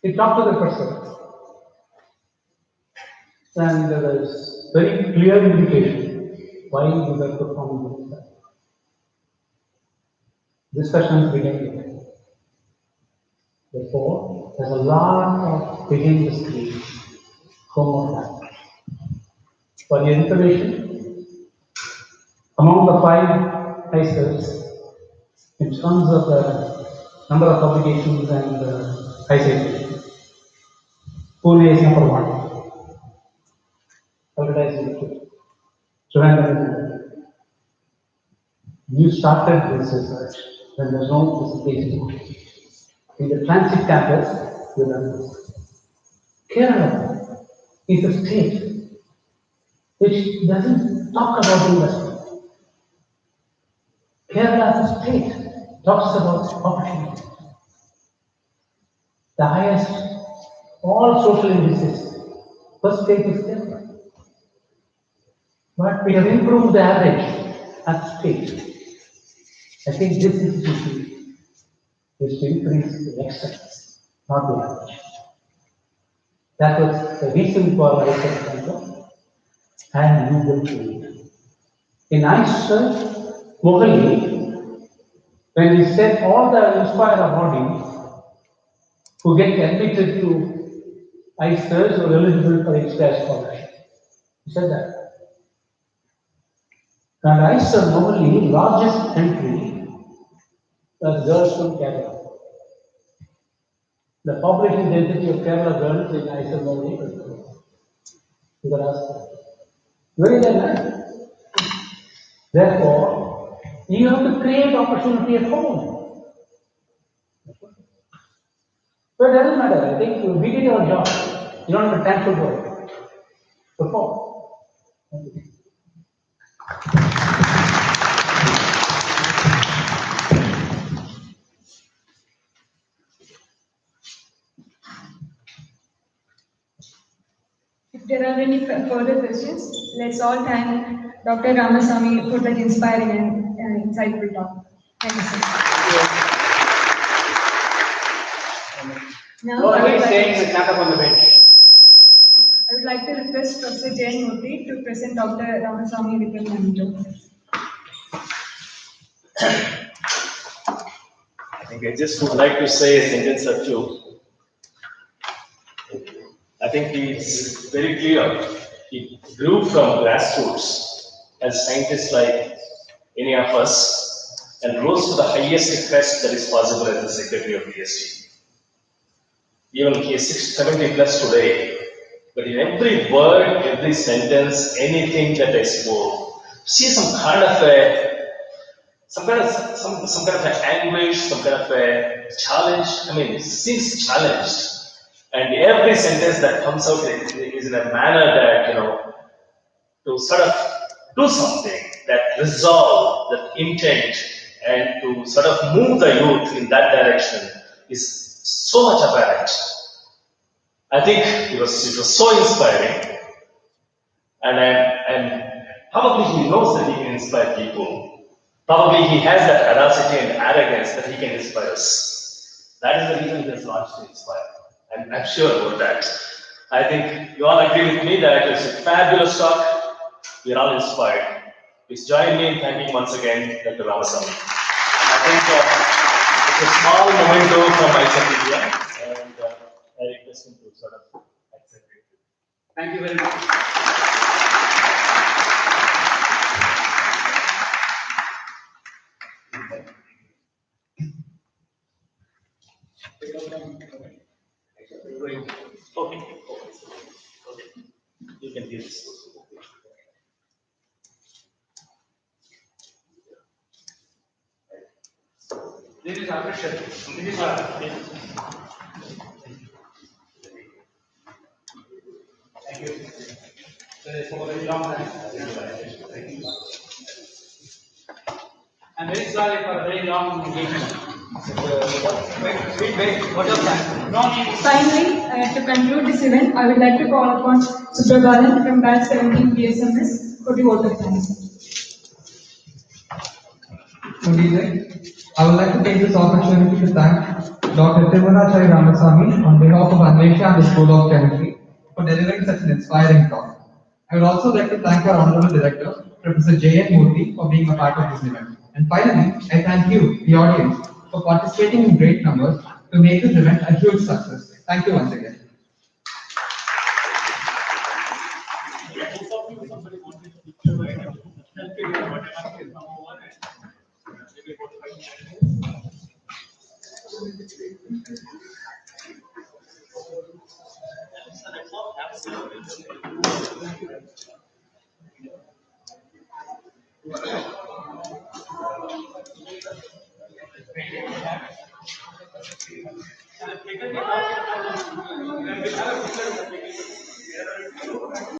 He talked to the person, and there was very clear indication why we were performing this. Discussions began here. Therefore, there's a lot of behind the screen homework. For your information, among the 5 ICERs, in terms of the number of publications and high citations, Pune is number 1. Advertising the Trivandrum. You started this research when there's no dissertation. In the transit campus, you learn this. Kerala is a state which doesn't talk about investment. Kerala as a state talks about opportunity. The highest, all social indices, first state is Kerala. But we have improved the average as a state. I think this institution is to increase the excellence, not the average. That was the reason for ICER Center, and you will do it. In ICER, Mohali, when we said all the inspired bodies who get admitted to ICERs were eligible for extra scholarship. He said that. And ICER Mohali, largest entry, was girls from Kerala. The population density of Kerala girls in ICER Mohali was very well. Therefore, you have to create opportunity at home. So it doesn't matter. I think we did our job. You don't have a time for work. Perform.
If there are any further questions, let's all thank Dr. Ramasamy for that inspiring and insightful talk. Thank you so much. Now, I would like to request Professor Jain Murthy to present Dr. Ramasamy with a memento.
I think I just would like to say a sentence or two. I think it's very clear. He grew from grassroots as scientists like any of us and rose to the highest crest that is possible as the secretary of DST. Even he is 70 plus today, but in every word, every sentence, anything that I spoke, see some kind of anguish, some kind of a challenge. I mean, it seems challenged. And every sentence that comes out is in a manner that, to sort of do something, that resolve, that intent, and to sort of move the youth in that direction is so much apparent. I think it was so inspiring. And probably he knows that he can inspire people. Probably he has that audacity and arrogance that he can inspire us. That is the reason he has launched to inspire. And I'm sure about that. I think you all agree with me that it was a fabulous talk. We are all inspired. Please join me in thanking once again Dr. Ramasamy. I think it's a small memento from ICER India, and I request him to sort of accept it.
Thank you very much.
Okay. You can give this.
This is appreciated. This is Thank you. For a very long time. I'm very sorry for a very long engagement. Wait, what was that? No need.
Finally, to conclude this event, I would like to call upon Subrabhalan from Batch 17 BSMS for the vote of thanks.
Mudile. I would like to take this opportunity to thank Dr. Timunachai Ramasamy on behalf of Anvesha and the School of Chemistry for delivering such an inspiring talk. I would also like to thank our Honorable Director, Professor J.N. Murthy, for being a part of this event. And finally, I thank you, the audience, for participating in great numbers to make this event a huge success. Thank you once again.